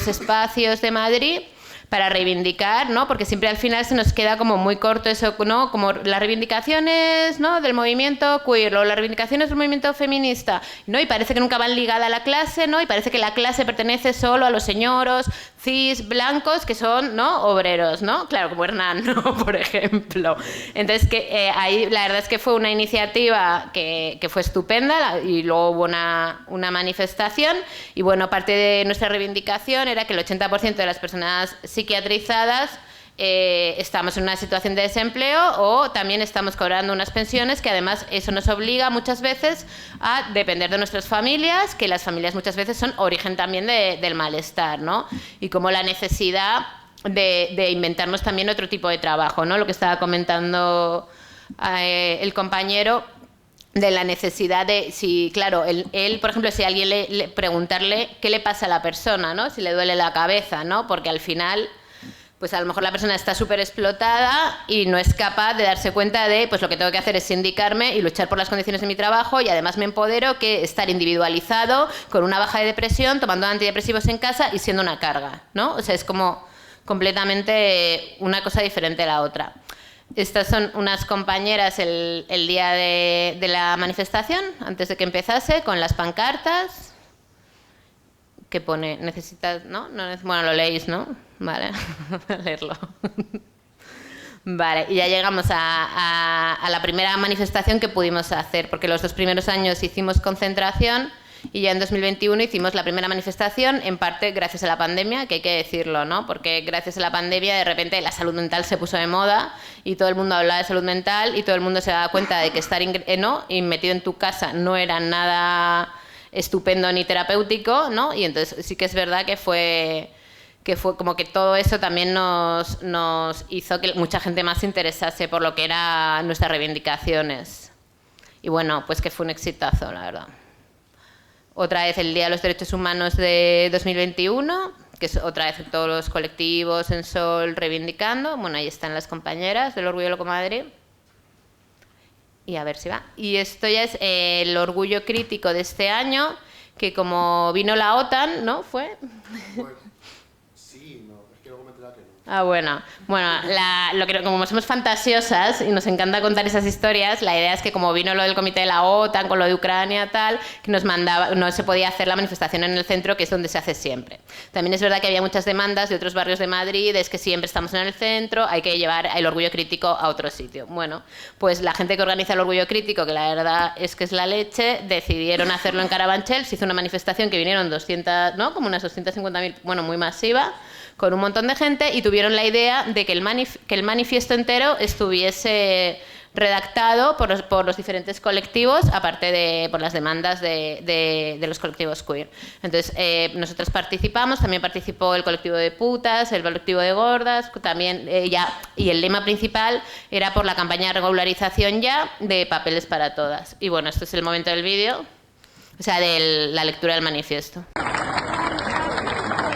espacios de Madrid, para reivindicar, ¿no? Porque siempre al final se nos queda como muy corto eso, ¿no? Como las reivindicaciones, ¿no? Del movimiento queer, o las reivindicaciones del movimiento feminista, ¿no? Y parece que nunca van ligadas a la clase, ¿no? Y parece que la clase pertenece solo a los señoros cis blancos que son, ¿no? Obreros, ¿no? Claro, como Hernán, ¿no? Por ejemplo. Entonces, ahí la verdad es que fue una iniciativa que fue estupenda, y luego hubo una manifestación, y bueno, parte de nuestra reivindicación era que el 80% de las personas psiquiatrizadas estamos en una situación de desempleo, o también estamos cobrando unas pensiones, que además eso nos obliga muchas veces a depender de nuestras familias, que las familias muchas veces son origen también del malestar, ¿no? Y como la necesidad de inventarnos también otro tipo de trabajo, ¿no? Lo que estaba comentando el compañero, de la necesidad de, si, claro, él, por ejemplo, si alguien le preguntarle qué le pasa a la persona, ¿no? Si le duele la cabeza, ¿no? Porque al final, pues a lo mejor la persona está súper explotada y no es capaz de darse cuenta de, pues lo que tengo que hacer es sindicarme y luchar por las condiciones de mi trabajo, y además me empodero, que estar individualizado, con una baja de depresión, tomando antidepresivos en casa y siendo una carga, ¿no? O sea, es como completamente una cosa diferente a la otra. Estas son unas compañeras el día de la manifestación, antes de que empezase, con las pancartas, que pone, necesitas, ¿no? Bueno, lo leéis, ¿no? Vale, leerlo. Vale, y ya llegamos a la primera manifestación que pudimos hacer, porque los 2 primeros años hicimos concentración, y ya en 2021 hicimos la primera manifestación, en parte gracias a la pandemia, que hay que decirlo, ¿no? Porque gracias a la pandemia de repente la salud mental se puso de moda, y todo el mundo hablaba de salud mental, y todo el mundo se daba cuenta de que estar y metido en tu casa no era nada estupendo ni terapéutico, ¿no? Y entonces sí que es verdad que fue como que todo eso también nos hizo que mucha gente más se interesase por lo que eran nuestras reivindicaciones. Y bueno, pues que fue un exitazo, la verdad. Otra vez el Día de los Derechos Humanos de 2021, que es otra vez todos los colectivos en Sol reivindicando. Bueno, ahí están las compañeras del Orgullo Loco Madrid. Y a ver si va. Y esto ya es el orgullo crítico de este año, que como vino la OTAN, ¿no? ¿Fue? Sí, no, es que luego me he enterado que no. Bueno, como somos fantasiosas y nos encanta contar esas historias, la idea es que como vino lo del comité de la OTAN con lo de Ucrania tal, que no se podía hacer la manifestación en el centro, que es donde se hace siempre. También es verdad que había muchas demandas de otros barrios de Madrid, es que siempre estamos en el centro, hay que llevar el orgullo crítico a otro sitio. Bueno, pues la gente que organiza el orgullo crítico, que la verdad es que es la leche, decidieron hacerlo en Carabanchel, se hizo una manifestación que vinieron 200, ¿no? Como unas 250.000, bueno, muy masiva, con un montón de gente, y tuvieron la idea de que el manifiesto entero estuviese redactado por los diferentes colectivos, aparte de por las demandas de los colectivos queer. Entonces, nosotros participamos, también participó el colectivo de putas, el colectivo de gordas, también y el lema principal era por la campaña de regularización ya de papeles para todas. Y bueno, este es el momento del vídeo, o sea, de la lectura del manifiesto.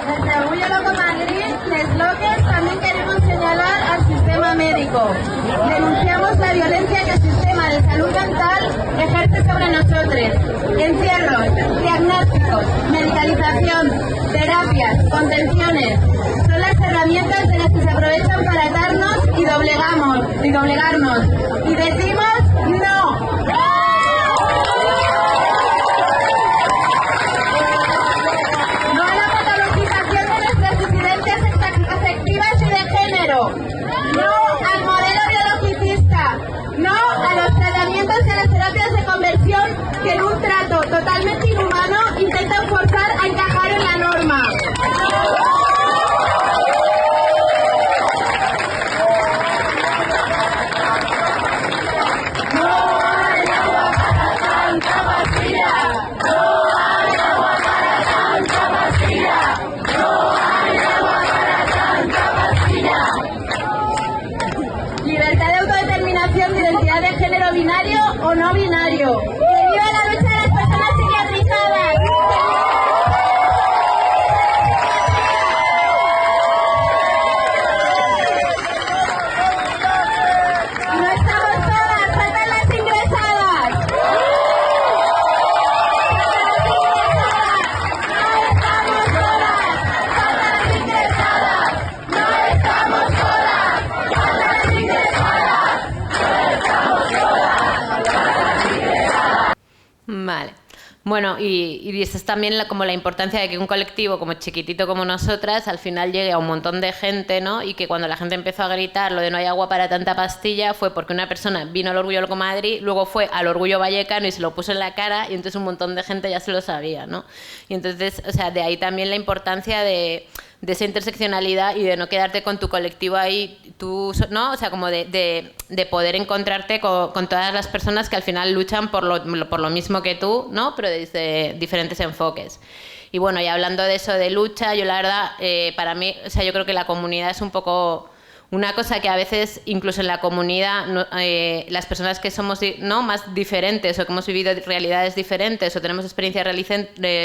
Desde Orgullo Loco Madrid, eslóganes, también queremos señalar al sistema médico. Denunciamos la violencia que el sistema de salud mental ejerce sobre nosotros. Encierros, diagnósticos, medicalización, terapias, contenciones, son las herramientas de las que se aprovechan para atarnos y doblegarnos. Y decimos no. No al modelo biologicista, no a los tratamientos y a las terapias de conversión que en un trato totalmente inhumano intentan forzar a encajar en la norma. Identidad de género binario o no binario. ¡Que viva la lucha de las personas psiquiatrizadas! No estamos solas, faltan las ingresadas. No estamos solas, faltan las ingresadas. No estamos solas, faltan las ingresadas. Vale. Bueno, y esta es también como la importancia de que un colectivo como chiquitito como nosotras al final llegue a un montón de gente, ¿no? Y que cuando la gente empezó a gritar lo de no hay agua para tanta pastilla fue porque una persona vino al Orgullo Loco Madrid, luego fue al Orgullo Vallecano y se lo puso en la cara, y entonces un montón de gente ya se lo sabía, ¿no? Y entonces, o sea, de ahí también la importancia de esa interseccionalidad y de no quedarte con tu colectivo ahí, tú, ¿no? O sea, como de poder encontrarte con todas las personas que al final luchan por lo mismo que tú, ¿no? Pero desde diferentes enfoques. Y bueno, y hablando de eso de lucha, yo la verdad, para mí, o sea, yo creo que la comunidad es un poco una cosa que a veces, incluso en la comunidad, las personas que somos más diferentes o que hemos vivido realidades diferentes o tenemos experiencias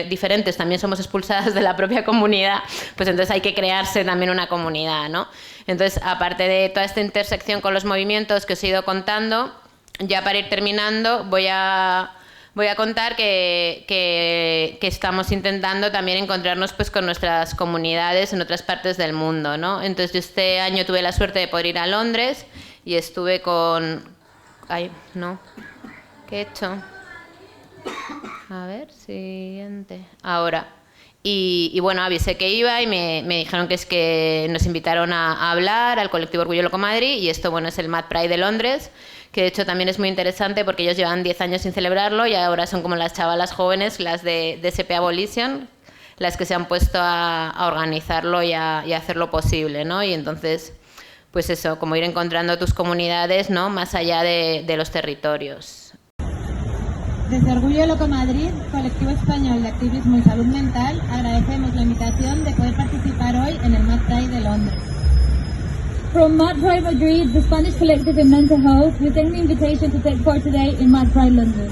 diferentes, también somos expulsadas de la propia comunidad, pues entonces hay que crearse también una comunidad, ¿no? Entonces, aparte de toda esta intersección con los movimientos que os he ido contando, ya para ir terminando, voy a contar que estamos intentando también encontrarnos pues con nuestras comunidades en otras partes del mundo, ¿no? Entonces yo este año tuve la suerte de poder ir a Londres y estuve con... Ay, no. ¿Qué he hecho? A ver, siguiente. Ahora. Y bueno, avisé que iba y me dijeron que es que nos invitaron a hablar al colectivo Orgullo Loco Madrid, y esto, bueno, es el Mad Pride de Londres, que de hecho también es muy interesante porque ellos llevan 10 años sin celebrarlo y ahora son como las chavalas jóvenes, las de SP Abolition, las que se han puesto a organizarlo y a hacerlo posible, ¿no? Y entonces, pues eso, como ir encontrando tus comunidades, ¿no? Más allá de los territorios. Desde Orgullo Loco Madrid, colectivo español de activismo y salud mental, agradecemos la invitación de poder participar hoy en el Mad Pride de Londres. From Mad Pride Madrid, the Spanish collective in mental health, we thank the invitation to take part today in Mad Pride London.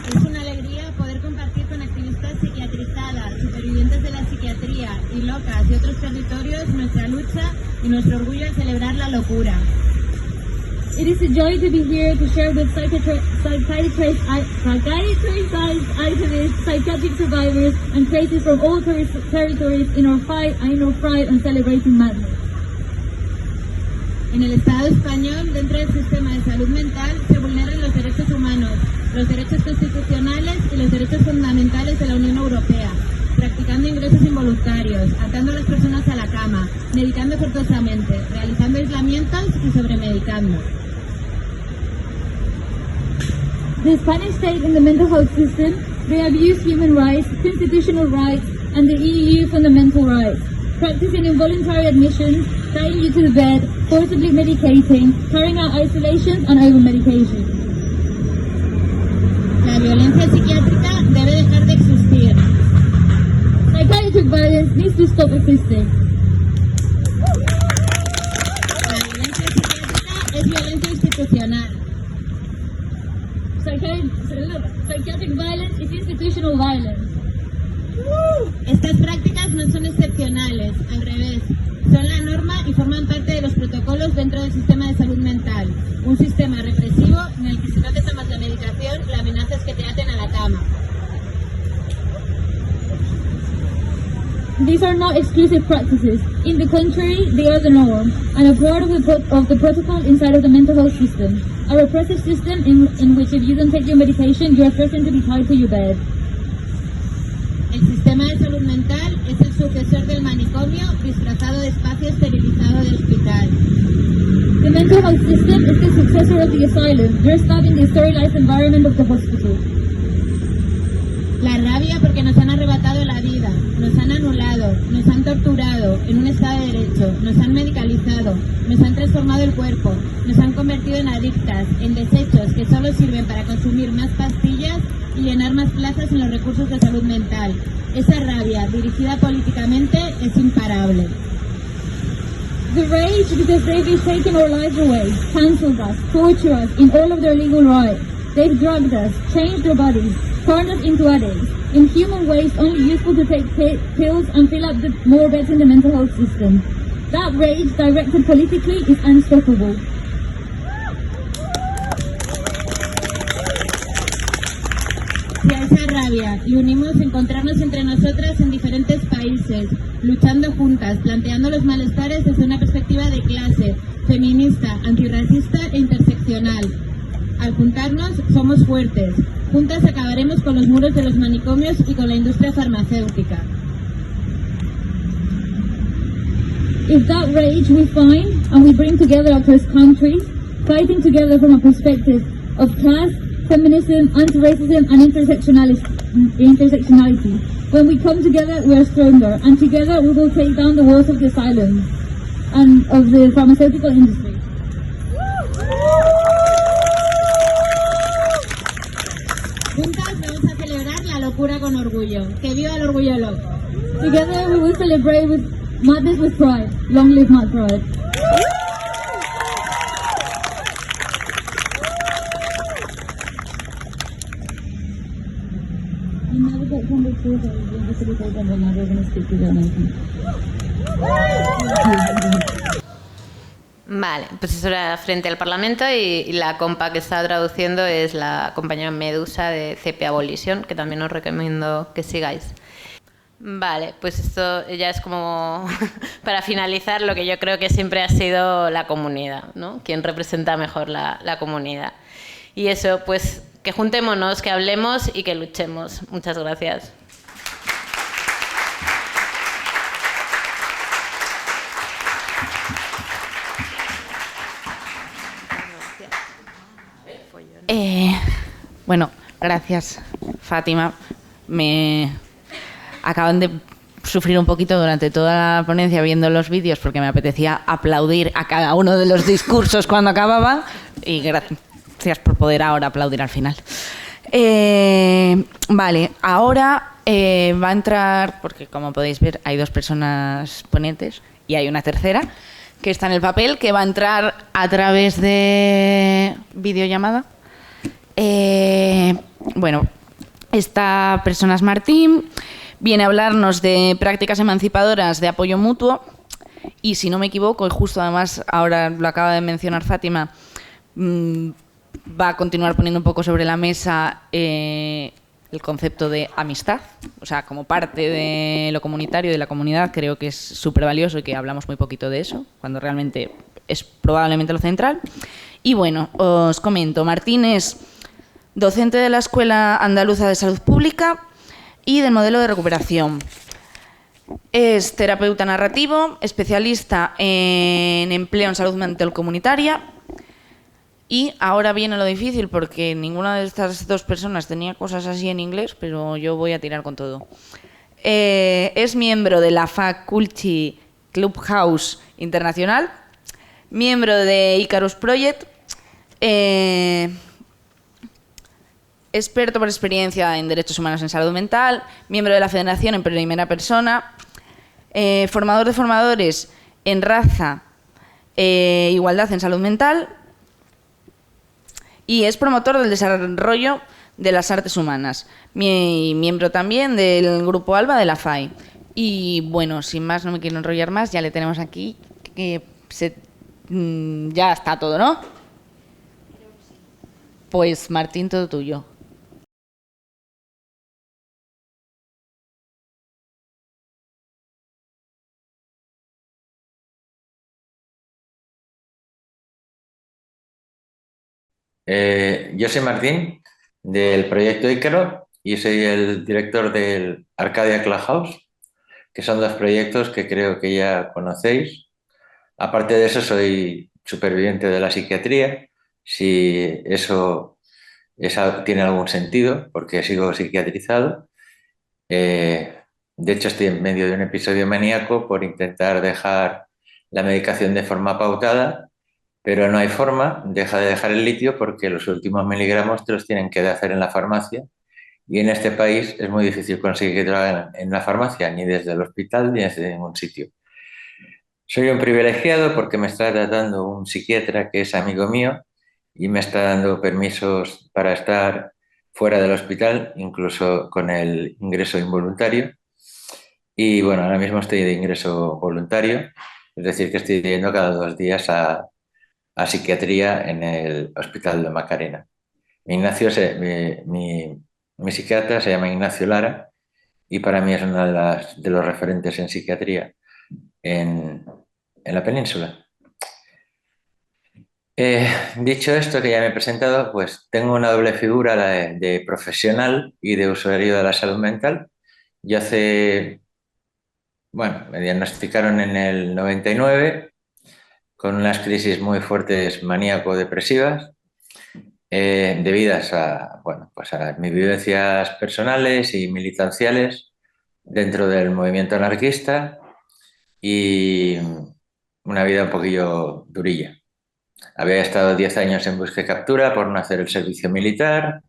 Es una alegría poder compartir con activistas psiquiatrizadas, supervivientes de la psiquiatría y locas de otros territorios nuestra lucha y nuestro orgullo de celebrar la locura. It is a joy to be here to share with psychiatrists, activists, psychiatric survivors, and cases from all territories in our fight on celebrating madness. En el Estado español, dentro del sistema de salud mental, se vulneran los derechos humanos, los derechos constitucionales y los derechos fundamentales de la Unión Europea, practicando ingresos involuntarios, atando a las personas a la cama, medicando forzosamente, realizando aislamientos y sobremedicando. The Spanish state in the mental health system, they abuse human rights, constitutional rights, and the EU fundamental rights, practicing involuntary admissions, tying you to the bed, forcibly medicating, carrying out isolations and over-medication. La violencia psiquiátrica debe dejar de existir. Psychiatric violence needs to stop existing. La violencia psiquiátrica es violencia institucional. Psychiatric violence is institutional violence. Estas prácticas no son excepcionales, al revés. Son la norma y forman parte de los protocolos dentro del sistema de salud mental. Un sistema represivo en el que si no te tomas la medicación, la amenaza es que te aten a la cama. These are not exclusive practices. In the contrary, they are the norm and a part of the protocol inside of the mental health system. A repressive system in which if you don't take your medication, you are threatened to be tied to your bed. El sistema de salud mental es el sucesor del manicomio disfrazado de espacio esterilizado de hospital. The mental health system is the successor of the asylum, dressed up in the sterilized environment of the hospital. La rabia porque nos han arrebatado la vida, nos han anulado, nos han torturado en un estado de derecho, nos han medicalizado, nos han transformado el cuerpo, nos han convertido en adictas, en desechos que solo sirven para consumir más pastillas y llenar más plazas en los recursos de salud mental. Esa rabia, dirigida políticamente, es imparable. The rage because they've taken our lives away, cancelled us, tortured us in all of their legal rights. They've drugged us, changed our bodies, turned us into addicts, inhuman ways only useful to take pills and fill up more beds in the mental health system. That rage, directed politically, is unstoppable. Si a esa rabia le unimos encontrarnos entre nosotras en diferentes países, luchando juntas, planteando los malestares desde una perspectiva de clase, feminista, antirracista e interseccional. Al juntarnos, somos fuertes. Juntas acabaremos con los muros de los manicomios y con la industria farmacéutica. If that rage we find and we bring together across countries, fighting together from a perspective of class, feminism, anti-racism and intersectionality. When we come together, we are stronger, and together we will take down the walls of the asylum and of the pharmaceutical industry. Juntas vamos a celebrar la locura con orgullo. ¡Que viva el orgullo loco! Together we will celebrate with madness with pride. Long live Mad Pride. Vale, pues eso era frente al Parlamento y la compa que está traduciendo es la compañera Medusa de CP Abolition, que también os recomiendo que sigáis. Vale, pues esto ya es como para finalizar lo que yo creo que siempre ha sido la comunidad, ¿no? Quien representa mejor la comunidad. Y eso, pues que juntémonos, que hablemos y que luchemos. Muchas gracias. Bueno, gracias, Fátima. Me acaban de sufrir un poquito durante toda la ponencia viendo los vídeos porque me apetecía aplaudir a cada uno de los discursos cuando acababa y gracias por poder ahora aplaudir al final. Vale, ahora va a entrar, porque como podéis ver hay dos personas ponentes y hay una tercera que está en el papel, que va a entrar a través de videollamada. Bueno, esta persona es Martín, viene a hablarnos de prácticas emancipadoras de apoyo mutuo y, si no me equivoco, y justo además ahora lo acaba de mencionar Fátima, va a continuar poniendo un poco sobre la mesa el concepto de amistad, o sea, como parte de lo comunitario, de la comunidad. Creo que es súper valioso y que hablamos muy poquito de eso, cuando realmente es probablemente lo central. Y bueno, os comento, Martín es docente de la Escuela Andaluza de Salud Pública y del modelo de recuperación. Es terapeuta narrativo, especialista en empleo en salud mental comunitaria. Y ahora viene lo difícil, porque ninguna de estas dos personas tenía cosas así en inglés, pero yo voy a tirar con todo. Es miembro de la Faculty Clubhouse Internacional, miembro de Icarus Project, experto por experiencia en derechos humanos en salud mental, miembro de la Federación en primera persona, formador de formadores en raza, igualdad en salud mental, y es promotor del desarrollo de las artes humanas. Miembro también del Grupo ALBA de la FAI. Y bueno, sin más, no me quiero enrollar más, ya le tenemos aquí, que ya está todo, ¿no? Pues Martín, todo tuyo. Yo soy Martín, del proyecto Ícaro, y soy el director del Arcadia Clubhouse, que son dos proyectos que creo que ya conocéis. Aparte de eso, soy superviviente de la psiquiatría, si eso tiene algún sentido, porque sigo psiquiatrizado. De hecho, estoy en medio de un episodio maníaco por intentar dejar la medicación de forma pautada, pero no hay forma. Deja de dejar el litio porque los últimos miligramos te los tienen que hacer en la farmacia, y en este país es muy difícil conseguir que te lo hagan en la farmacia, ni desde el hospital ni desde ningún sitio. Soy un privilegiado porque me está tratando un psiquiatra que es amigo mío y me está dando permisos para estar fuera del hospital, incluso con el ingreso involuntario. Y bueno, ahora mismo estoy de ingreso voluntario, es decir, que estoy yendo cada 2 días a psiquiatría en el Hospital de Macarena. Mi psiquiatra se llama Ignacio Lara, y para mí es uno de los referentes en psiquiatría en la península. Dicho esto, que ya me he presentado, pues tengo una doble figura de profesional y de usuario de la salud mental. Yo me diagnosticaron en el 99 con unas crisis muy fuertes maníaco-depresivas, debidas a mis vivencias personales y militanciales dentro del movimiento anarquista, y una vida un poquillo durilla. Había estado 10 años en búsqueda y captura por no hacer el servicio militar,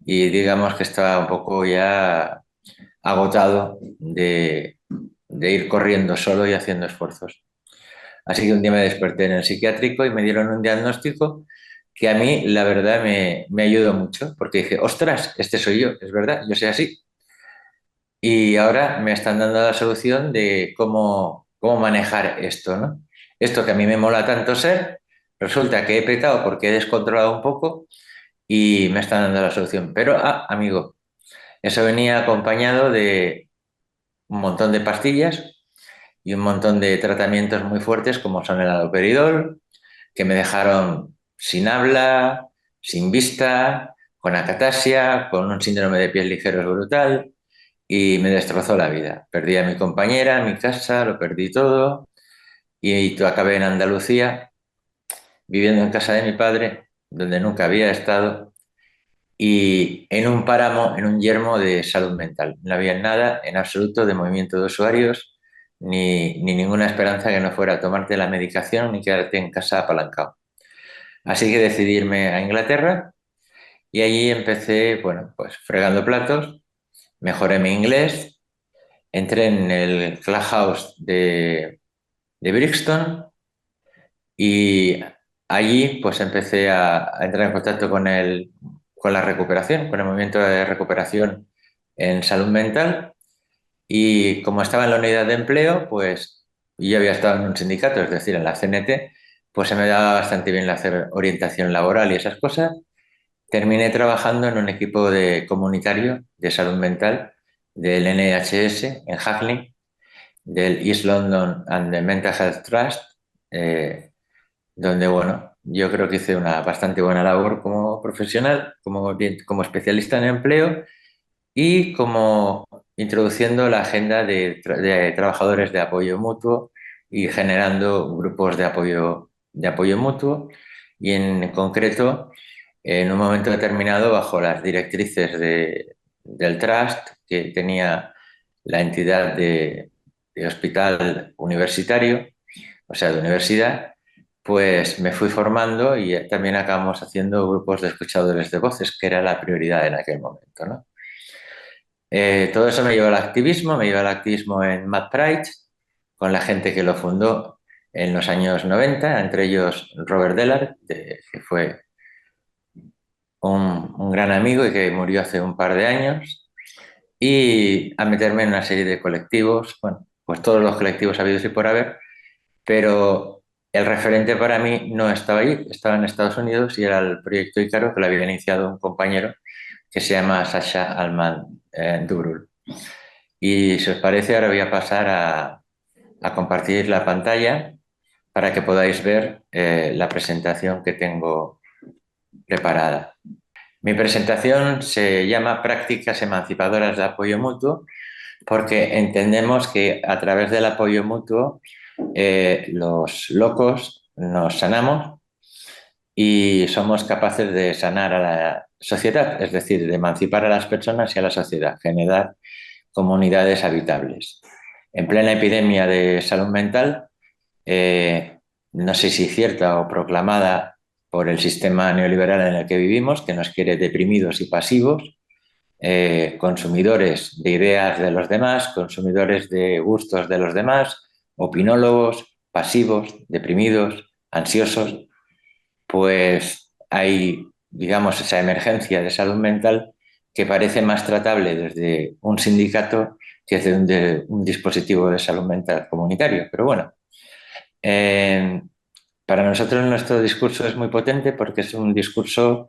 y digamos que estaba un poco ya agotado de ir corriendo solo y haciendo esfuerzos. Así que un día me desperté en el psiquiátrico y me dieron un diagnóstico que a mí, la verdad, me ayudó mucho, porque dije, ostras, este soy yo, es verdad, yo soy así. Y ahora me están dando la solución de cómo manejar esto, ¿no? Esto que a mí me mola tanto ser, resulta que he petado porque he descontrolado un poco, y me están dando la solución. Pero, amigo, eso venía acompañado de un montón de pastillas y un montón de tratamientos muy fuertes, como son el haloperidol, que me dejaron sin habla, sin vista, con acatasia, con un síndrome de piel ligero brutal, y me destrozó la vida. Perdí a mi compañera, mi casa, lo perdí todo, y acabé en Andalucía, viviendo en casa de mi padre, donde nunca había estado, y en un páramo, en un yermo de salud mental. No había nada en absoluto de movimiento de usuarios, ni ninguna esperanza que no fuera a tomarte la medicación ni quedarte en casa apalancado. Así que decidí irme a Inglaterra, y allí empecé, fregando platos, mejoré mi inglés, entré en el Clubhouse de Brixton, y allí pues empecé a entrar en contacto con la recuperación, con el movimiento de recuperación en salud mental. Y como estaba en la unidad de empleo, pues yo había estado en un sindicato, es decir, en la CNT, pues se me daba bastante bien hacer orientación laboral y esas cosas. Terminé trabajando en un equipo comunitario de salud mental del NHS en Hackney, del East London and the Mental Health Trust, donde, bueno, yo creo que hice una bastante buena labor como profesional, como especialista en empleo y como introduciendo la agenda de trabajadores de apoyo mutuo y generando grupos de apoyo mutuo y en concreto, en un momento determinado, bajo las directrices del Trust que tenía la entidad de hospital universitario, o sea, de universidad, pues me fui formando y también acabamos haciendo grupos de escuchadores de voces, que era la prioridad en aquel momento, ¿no? Todo eso me llevó al activismo en MadPride, con la gente que lo fundó en los años 90, entre ellos Robert Dellard, que fue un gran amigo y que murió hace un par de años, y a meterme en una serie de colectivos, bueno, pues todos los colectivos habidos y por haber, pero el referente para mí no estaba allí, estaba en Estados Unidos y era el proyecto Ícaro, que lo había iniciado un compañero que se llama Sasha Alman-Dubrul. Y si os parece, ahora voy a pasar a compartir la pantalla para que podáis ver la presentación que tengo preparada. Mi presentación se llama Prácticas emancipadoras de apoyo mutuo porque entendemos que a través del apoyo mutuo los locos nos sanamos y somos capaces de sanar a la sociedad, es decir, de emancipar a las personas y a la sociedad, generar comunidades habitables. En plena epidemia de salud mental, no sé si cierta o proclamada por el sistema neoliberal en el que vivimos, que nos quiere deprimidos y pasivos, consumidores de ideas de los demás, consumidores de gustos de los demás, opinólogos, pasivos, deprimidos, ansiosos, pues hay, digamos, esa emergencia de salud mental que parece más tratable desde un sindicato que desde un dispositivo de salud mental comunitario. Pero bueno, para nosotros nuestro discurso es muy potente porque es un discurso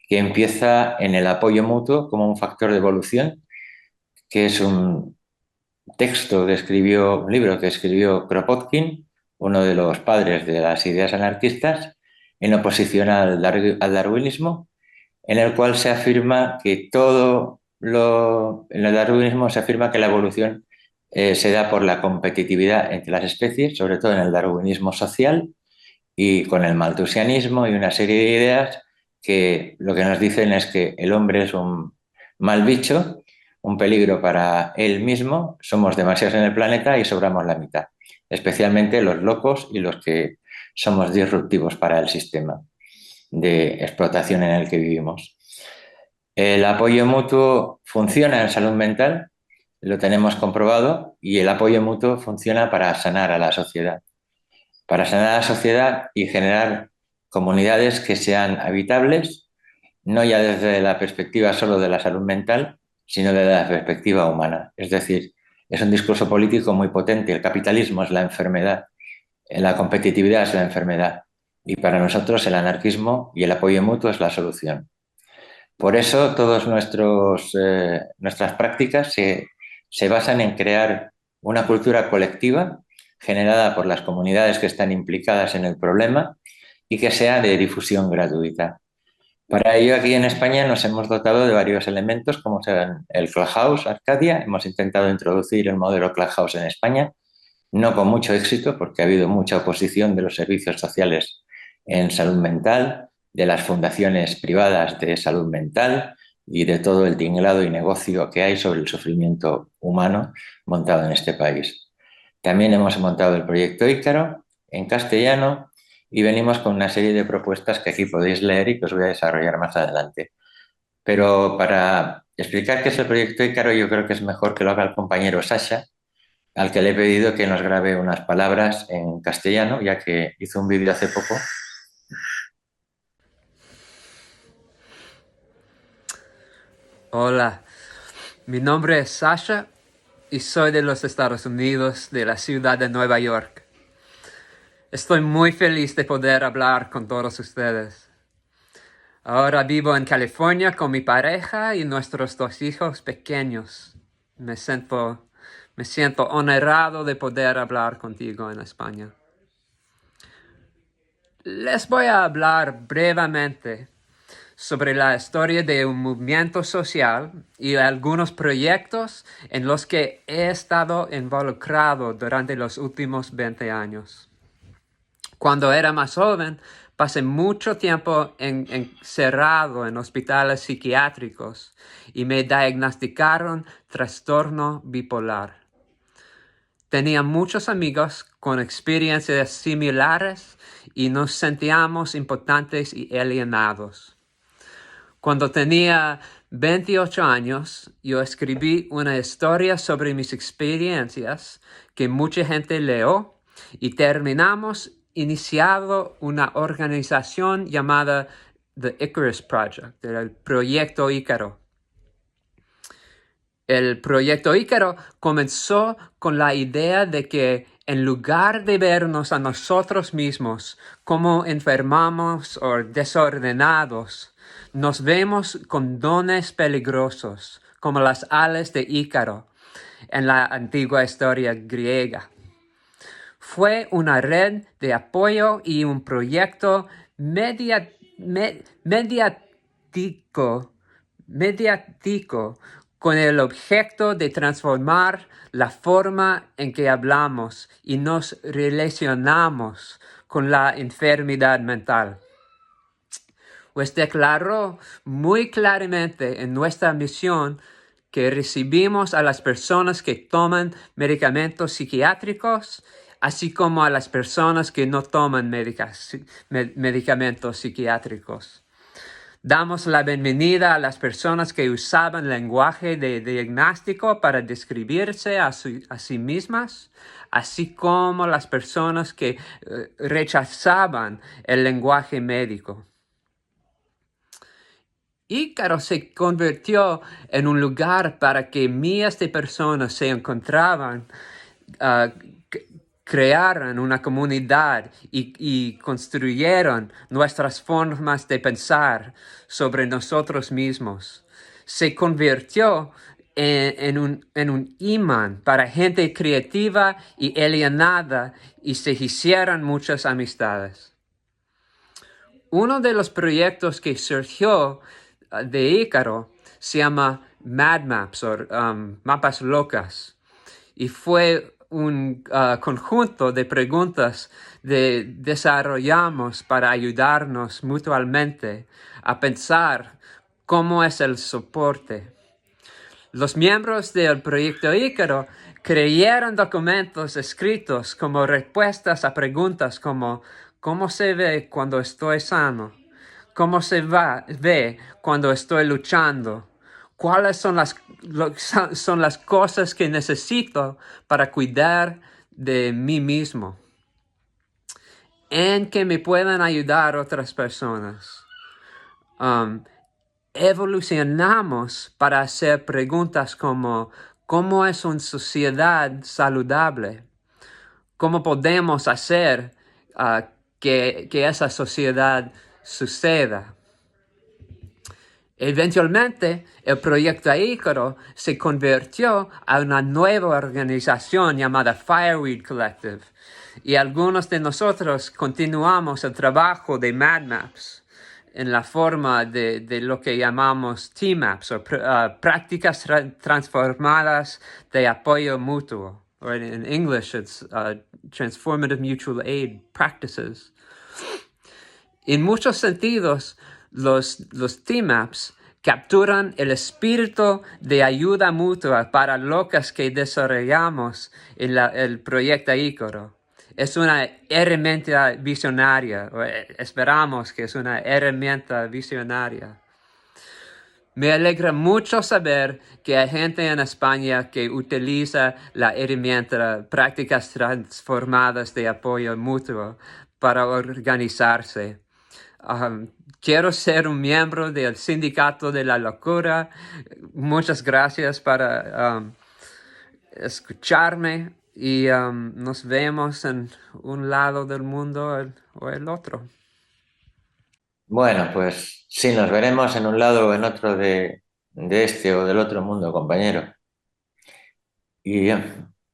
que empieza en el apoyo mutuo como un factor de evolución, que es un libro que escribió Kropotkin, uno de los padres de las ideas anarquistas, en oposición al darwinismo, en el cual se afirma que en el darwinismo se afirma que la evolución se da por la competitividad entre las especies, sobre todo en el darwinismo social, y con el malthusianismo y una serie de ideas que lo que nos dicen es que el hombre es un mal bicho, un peligro para él mismo, somos demasiados en el planeta y sobramos la mitad, especialmente los locos y los que somos disruptivos para el sistema de explotación en el que vivimos. El apoyo mutuo funciona en salud mental, lo tenemos comprobado, y el apoyo mutuo funciona para sanar a la sociedad. Para sanar a la sociedad y generar comunidades que sean habitables, no ya desde la perspectiva solo de la salud mental, sino desde la perspectiva humana. Es decir, es un discurso político muy potente. El capitalismo es la enfermedad, la competitividad es la enfermedad, y para nosotros el anarquismo y el apoyo mutuo es la solución. Por eso todas nuestras prácticas se basan en crear una cultura colectiva generada por las comunidades que están implicadas en el problema y que sea de difusión gratuita. Para ello, aquí en España nos hemos dotado de varios elementos, como serán el Clubhouse Arcadia. Hemos intentado introducir el modelo Clubhouse en España, no con mucho éxito, porque ha habido mucha oposición de los servicios sociales en salud mental, de las fundaciones privadas de salud mental y de todo el tinglado y negocio que hay sobre el sufrimiento humano montado en este país. También hemos montado el proyecto Ícaro en castellano y venimos con una serie de propuestas que aquí podéis leer y que os voy a desarrollar más adelante. Pero para explicar qué es el proyecto Ícaro, yo creo que es mejor que lo haga el compañero Sasha, al que le he pedido que nos grabe unas palabras en castellano, ya que hizo un vídeo hace poco. Hola, mi nombre es Sasha y soy de los Estados Unidos, de la ciudad de Nueva York. Estoy muy feliz de poder hablar con todos ustedes. Ahora vivo en California con mi pareja y nuestros 2 hijos pequeños. Me siento honrado de poder hablar contigo en España. Les voy a hablar brevemente sobre la historia de un movimiento social y algunos proyectos en los que he estado involucrado durante los últimos 20 años. Cuando era más joven, pasé mucho tiempo encerrado en hospitales psiquiátricos y me diagnosticaron trastorno bipolar. Tenía muchos amigos con experiencias similares y nos sentíamos impotentes y alienados. Cuando tenía 28 años, yo escribí una historia sobre mis experiencias que mucha gente leyó y terminamos iniciando una organización llamada The Icarus Project, el Proyecto Ícaro. El Proyecto Ícaro comenzó con la idea de que en lugar de vernos a nosotros mismos como enfermos o desordenados, nos vemos con dones peligrosos, como las alas de Ícaro en la antigua historia griega. Fue una red de apoyo y un proyecto mediático con el objeto de transformar la forma en que hablamos y nos relacionamos con la enfermedad mental. Pues declaró muy claramente en nuestra misión que recibimos a las personas que toman medicamentos psiquiátricos, así como a las personas que no toman medicamentos psiquiátricos. Damos la bienvenida a las personas que usaban lenguaje de diagnóstico para describirse a sí mismas, así como las personas que rechazaban el lenguaje médico. Ícaro se convirtió en un lugar para que miles de personas se encontraban, crearon una comunidad y construyeron nuestras formas de pensar sobre nosotros mismos. Se convirtió en un imán para gente creativa y alienada y se hicieron muchas amistades. Uno de los proyectos que surgió de Ícaro se llama Mad Maps o Mapas Locas y fue un conjunto de preguntas que desarrollamos para ayudarnos mutuamente a pensar cómo es el soporte. Los miembros del Proyecto Ícaro crearon documentos escritos como respuestas a preguntas como ¿cómo se ve cuando estoy sano? ¿Cómo se ve cuando estoy luchando? ¿Cuáles son las cosas que necesito para cuidar de mí mismo? En que me puedan ayudar otras personas. Evolucionamos para hacer preguntas como ¿cómo es una sociedad saludable? ¿Cómo podemos hacer que esa sociedad suceda? Eventualmente, el Proyecto Ícaro se convirtió a una nueva organización llamada Fireweed Collective y algunos de nosotros continuamos el trabajo de Mad Maps en la forma de lo que llamamos T-Maps o prácticas transformadas de apoyo mutuo. Or in English, it's Transformative Mutual Aid Practices. En muchos sentidos, los T-Maps capturan el espíritu de ayuda mutua para locas que desarrollamos en el Proyecto Ícaro. Es una herramienta visionaria, o esperamos que es una herramienta visionaria. Me alegra mucho saber que hay gente en España que utiliza la herramienta prácticas transformadas de apoyo mutuo para organizarse. Quiero ser un miembro del Sindicato de la Locura. Muchas gracias para escucharme y nos vemos en un lado del mundo o el otro. Bueno, pues sí, nos veremos en un lado o en otro de este o del otro mundo, compañero. Y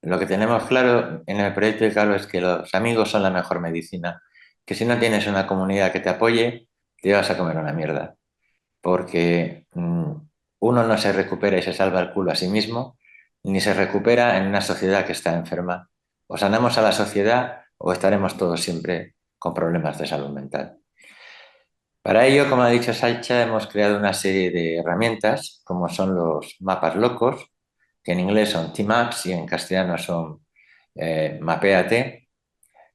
lo que tenemos claro en el proyecto de Calo es que los amigos son la mejor medicina, que si no tienes una comunidad que te apoye, te vas a comer una mierda, porque uno no se recupera y se salva el culo a sí mismo, ni se recupera en una sociedad que está enferma. O sanamos a la sociedad o estaremos todos siempre con problemas de salud mental. Para ello, como ha dicho Salcha, hemos creado una serie de herramientas, como son los mapas locos, que en inglés son T-Maps y en castellano son Mapéate,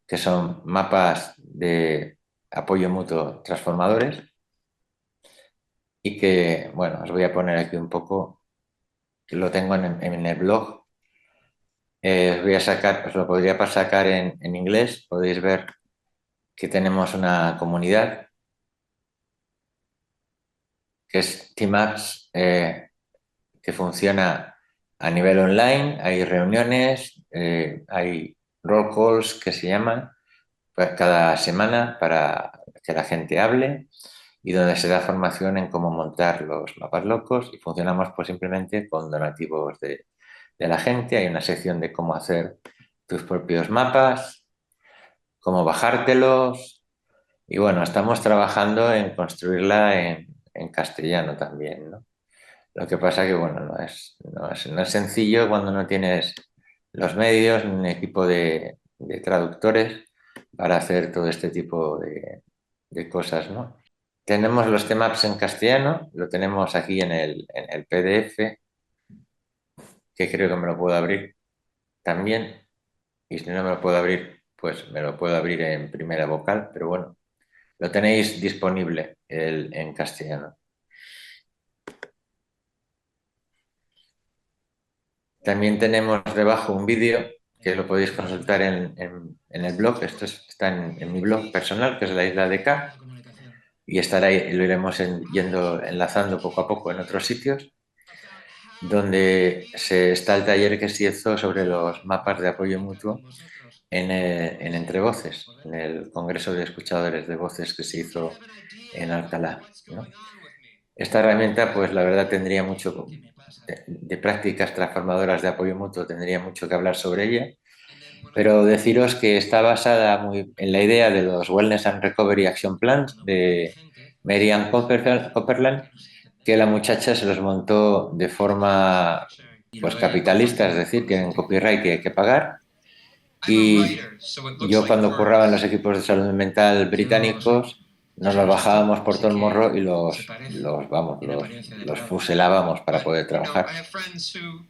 que son mapas de apoyo mutuo transformadores, y que, bueno, os voy a poner aquí un poco, que lo tengo en el blog. Os voy a sacar, os lo podría sacar en inglés, podéis ver que tenemos una comunidad que es T-Maps, que funciona a nivel online, hay reuniones, hay roll calls que se llaman cada semana para que la gente hable y donde se da formación en cómo montar los mapas locos, y funcionamos pues simplemente con donativos de la gente. Hay una sección de cómo hacer tus propios mapas, cómo bajártelos, y bueno, estamos trabajando en construirla en castellano también, ¿no? Lo que pasa que, bueno, no es sencillo cuando no tienes los medios ni un equipo de traductores para hacer todo este tipo de cosas, ¿no? Tenemos los T-Maps en castellano, lo tenemos aquí en el PDF, que creo que me lo puedo abrir también, y si no me lo puedo abrir, pues me lo puedo abrir en primera vocal, pero bueno, lo tenéis disponible en castellano. También tenemos debajo un vídeo que lo podéis consultar en el blog. Esto está en mi blog personal, que es La Isla de K, y estará ahí, lo iremos enlazando poco a poco en otros sitios, donde está el taller que se hizo sobre los mapas de apoyo mutuo en Entre Voces, en el Congreso de Escuchadores de Voces que se hizo en Alcalá, ¿no? Esta herramienta, pues la verdad, tendría mucho de prácticas transformadoras de apoyo mutuo, tendría mucho que hablar sobre ella, pero deciros que está basada muy en la idea de los Wellness and Recovery Action Plans de Mary Ann Copperland, que la muchacha se los montó de forma pues capitalista, es decir, tienen copyright que hay que pagar. Y yo, cuando curraba en los equipos de salud mental británicos, nos los bajábamos por todo el morro y los fusilábamos para poder trabajar,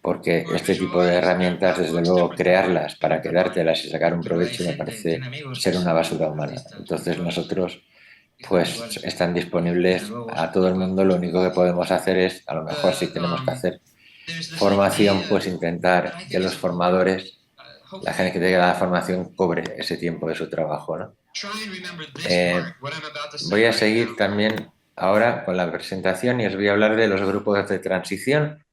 porque este tipo de herramientas, desde luego, crearlas para quedártelas y sacar un provecho me parece ser una basura humana. Entonces nosotros, pues, están disponibles a todo el mundo. Lo único que podemos hacer es, a lo mejor si tenemos que hacer formación, pues intentar que los formadores, la gente que tenga la formación, cobre ese tiempo de su trabajo, ¿no? Voy a seguir también ahora con la presentación y os voy a hablar de los grupos de transición,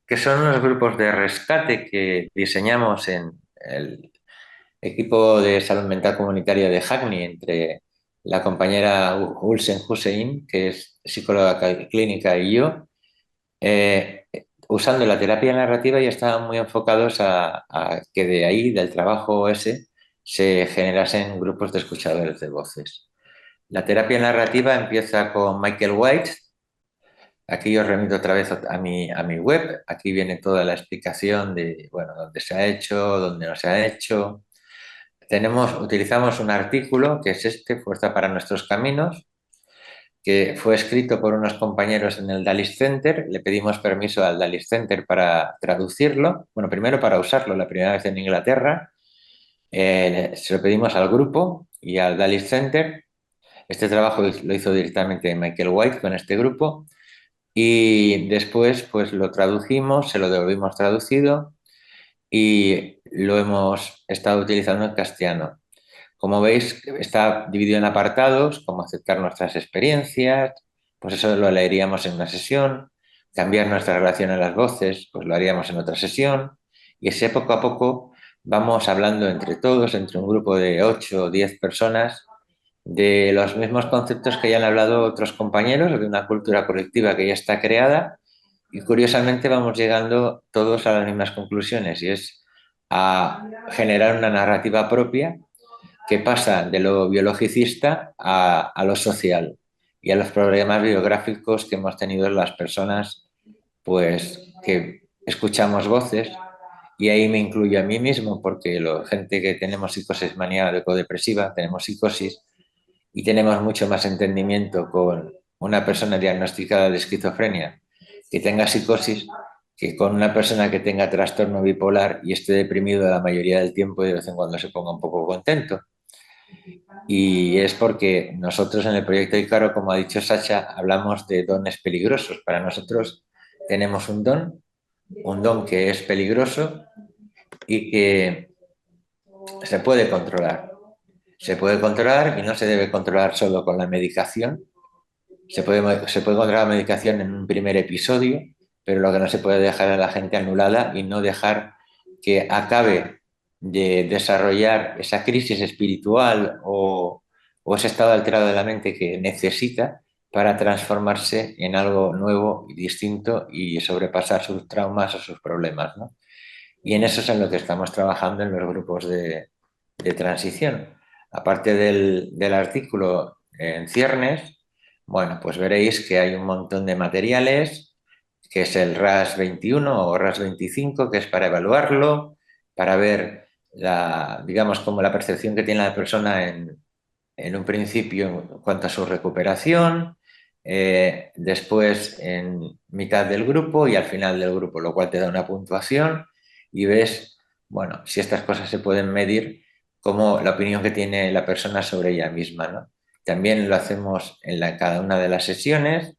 que son unos grupos de rescate que diseñamos en el equipo de salud mental comunitaria de Hackney, entre la compañera Ulsen Hussein, que es psicóloga clínica, y yo, usando la terapia narrativa, y estaban muy enfocados a que de ahí, del trabajo ese, se generasen grupos de escuchadores de voces. La terapia narrativa empieza con Michael White. Aquí os remito otra vez a mi web. Aquí viene toda la explicación de, bueno, dónde se ha hecho, dónde no se ha hecho. Utilizamos un artículo, que es Fuerza para nuestros caminos, que fue escrito por unos compañeros en el Dallas Center. Le pedimos permiso al Dallas Center para traducirlo. Bueno, primero para usarlo la primera vez en Inglaterra. Se lo pedimos al grupo y al Dallas Center. Este trabajo lo hizo directamente Michael White con este grupo, y después pues lo tradujimos, se lo devolvimos traducido y lo hemos estado utilizando en castellano. Como veis, está dividido en apartados, como aceptar nuestras experiencias, pues eso lo leeríamos en una sesión. Cambiar nuestra relación a las voces, pues lo haríamos en otra sesión. Y así, poco a poco, vamos hablando entre todos, entre un grupo de 8 o 10 personas, de los mismos conceptos que ya han hablado otros compañeros, de una cultura colectiva que ya está creada, y curiosamente vamos llegando todos a las mismas conclusiones, y es a generar una narrativa propia que pasa de lo biologicista a lo social y a los problemas biográficos que hemos tenido las personas, pues que escuchamos voces, y ahí me incluyo a mí mismo, porque la gente que tenemos psicosis maníaco-depresiva, tenemos psicosis y tenemos mucho más entendimiento con una persona diagnosticada de esquizofrenia que tenga psicosis que con una persona que tenga trastorno bipolar y esté deprimido la mayoría del tiempo y de vez en cuando se ponga un poco contento. Y es porque nosotros en el proyecto Ícaro, como ha dicho Sacha, hablamos de dones peligrosos. Para nosotros tenemos un don que es peligroso y que se puede controlar. Se puede controlar y no se debe controlar solo con la medicación. Se puede controlar la medicación en un primer episodio, pero lo que no se puede dejar a la gente anulada y no dejar que acabe de desarrollar esa crisis espiritual o ese estado alterado de la mente que necesita para transformarse en algo nuevo y distinto y sobrepasar sus traumas o sus problemas, ¿no? Y en eso es en lo que estamos trabajando en los grupos de transición. Aparte del artículo en ciernes, bueno, pues veréis que hay un montón de materiales, que es el RAS 21 o RAS 25, que es para evaluarlo, para ver digamos, como la percepción que tiene la persona en un principio en cuanto a su recuperación, después en mitad del grupo y al final del grupo, lo cual te da una puntuación y ves, bueno, si estas cosas se pueden medir, como la opinión que tiene la persona sobre ella misma, ¿no? También lo hacemos en cada una de las sesiones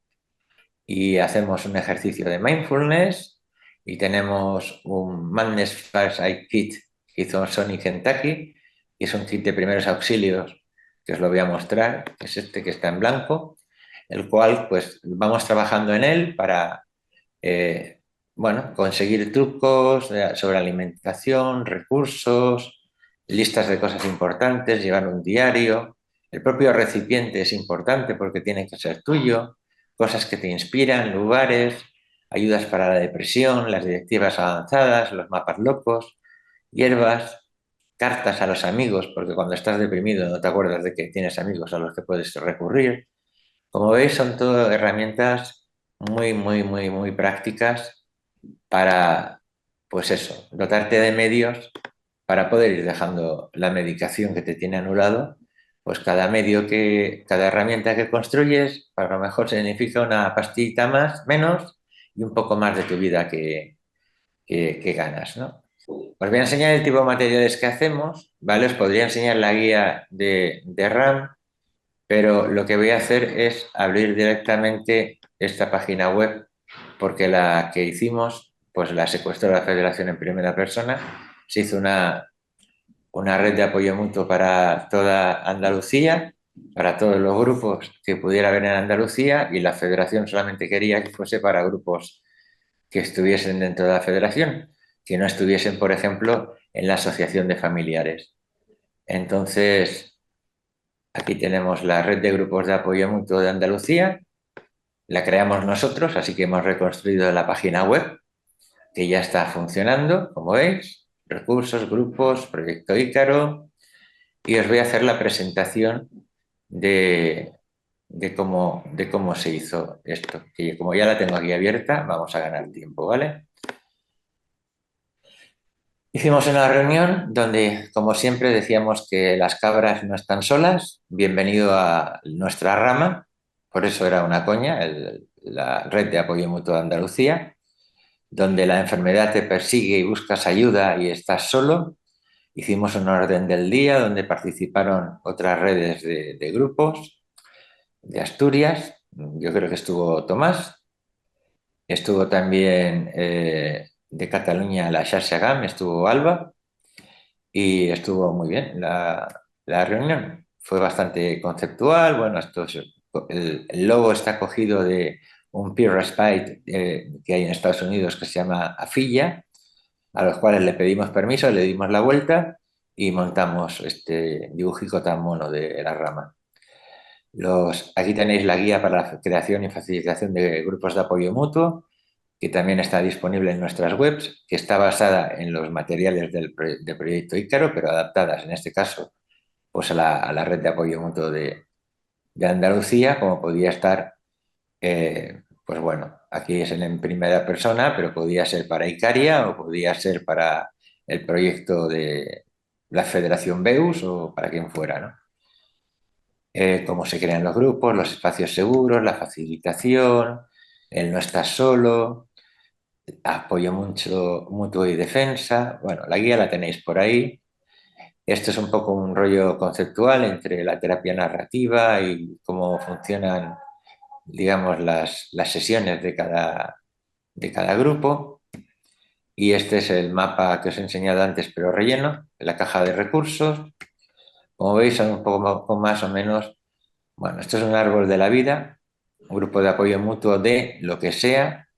y hacemos un ejercicio de mindfulness y tenemos un Madness First Aid Kit que hizo Sony Kentucky, que es un kit de primeros auxilios que os lo voy a mostrar, que es este que está en blanco, el cual pues vamos trabajando en él para bueno, conseguir trucos sobre alimentación, recursos, listas de cosas importantes, llevar un diario. El propio recipiente es importante porque tiene que ser tuyo, cosas que te inspiran, lugares, ayudas para la depresión, las directivas avanzadas, los mapas locos, hierbas, cartas a los amigos, porque cuando estás deprimido no te acuerdas de que tienes amigos a los que puedes recurrir. Como veis, son todo herramientas muy, muy, muy, muy prácticas para, pues eso, dotarte de medios para poder ir dejando la medicación que te tiene anulado. Pues cada herramienta que construyes, a lo mejor significa una pastillita menos y un poco más de tu vida que ganas, ¿no? Os voy a enseñar el tipo de materiales que hacemos, ¿vale? Os podría enseñar la guía de RAM, pero lo que voy a hacer es abrir directamente esta página web, porque la que hicimos, pues la secuestró la Federación en primera persona. Se hizo una red de apoyo mutuo para toda Andalucía, para todos los grupos que pudiera haber en Andalucía, y la Federación solamente quería que fuese para grupos que estuviesen dentro de la Federación, que no estuviesen, por ejemplo, en la asociación de familiares. Entonces, aquí tenemos la red de grupos de apoyo mutuo de Andalucía, la creamos nosotros, así que hemos reconstruido la página web, que ya está funcionando, como veis, recursos, grupos, proyecto Ícaro, y os voy a hacer la presentación de cómo se hizo esto, que como ya la tengo aquí abierta, vamos a ganar tiempo, ¿vale? Hicimos una reunión donde, como siempre, decíamos que las cabras no están solas, bienvenido a nuestra rama, por eso era una coña, la Red de Apoyo Mutuo de Andalucía, donde la enfermedad te persigue y buscas ayuda y estás solo. Hicimos un orden del día donde participaron otras redes de grupos de Asturias, yo creo que estuvo Tomás, estuvo también de Cataluña la Xarxa GAM, estuvo Alba, y estuvo muy bien la reunión. Fue bastante conceptual. Bueno, el logo está cogido de un peer respite que hay en Estados Unidos que se llama AFILLA, a los cuales le pedimos permiso, le dimos la vuelta y montamos este dibujico tan mono de la rama. Aquí tenéis la guía para la creación y facilitación de grupos de apoyo mutuo, que también está disponible en nuestras webs, que está basada en los materiales del proyecto Ícaro, pero adaptadas en este caso pues a la red de apoyo mutuo de Andalucía, como podía estar, pues bueno, aquí es en primera persona, pero podía ser para Icaria o podía ser para el proyecto de la Federación BEUS o para quien fuera, ¿no? Cómo se crean los grupos, los espacios seguros, la facilitación, el no estás solo, apoyo mutuo y defensa. Bueno, la guía la tenéis por ahí. Esto es un poco un rollo conceptual entre la terapia narrativa y cómo funcionan, digamos, las sesiones de cada grupo. Y este es el mapa que os he enseñado antes, pero relleno, la caja de recursos. Como veis, son un poco más o menos, bueno, esto es un árbol de la vida, un grupo de apoyo mutuo de lo que sea.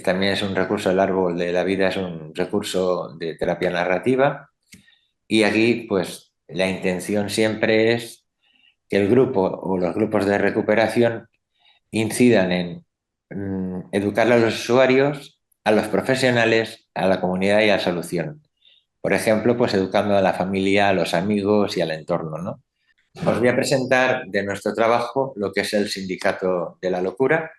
También es un recurso, el árbol de la vida es un recurso de terapia narrativa. Y aquí, pues, la intención siempre es que el grupo o los grupos de recuperación incidan en educar a los usuarios, a los profesionales, a la comunidad y a la solución. Por ejemplo, pues educando a la familia, a los amigos y al entorno, ¿no? Os voy a presentar de nuestro trabajo lo que es el Sindicato de la Locura,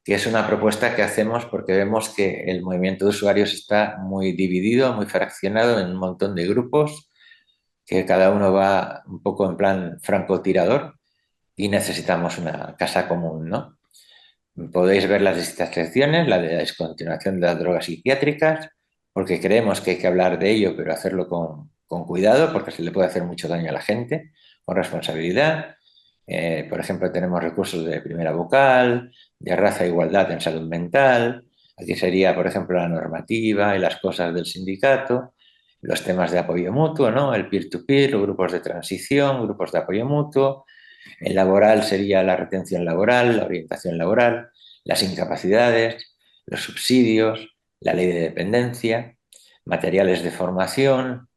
que es una propuesta que hacemos porque vemos que el movimiento de usuarios está muy dividido, muy fraccionado en un montón de grupos, que cada uno va un poco en plan francotirador y necesitamos una casa común, ¿no? Podéis ver las distintas secciones, la de la descontinuación de las drogas psiquiátricas, porque creemos que hay que hablar de ello, pero hacerlo con cuidado, porque se le puede hacer mucho daño a la gente, con responsabilidad. Por ejemplo, tenemos recursos de primera vocal, de raza e igualdad en salud mental. Aquí sería, por ejemplo, la normativa y las cosas del sindicato, los temas de apoyo mutuo, ¿no? El peer-to-peer, los grupos de transición, grupos de apoyo mutuo. El laboral sería la retención laboral, la orientación laboral, las incapacidades, los subsidios, la ley de dependencia, materiales de formación,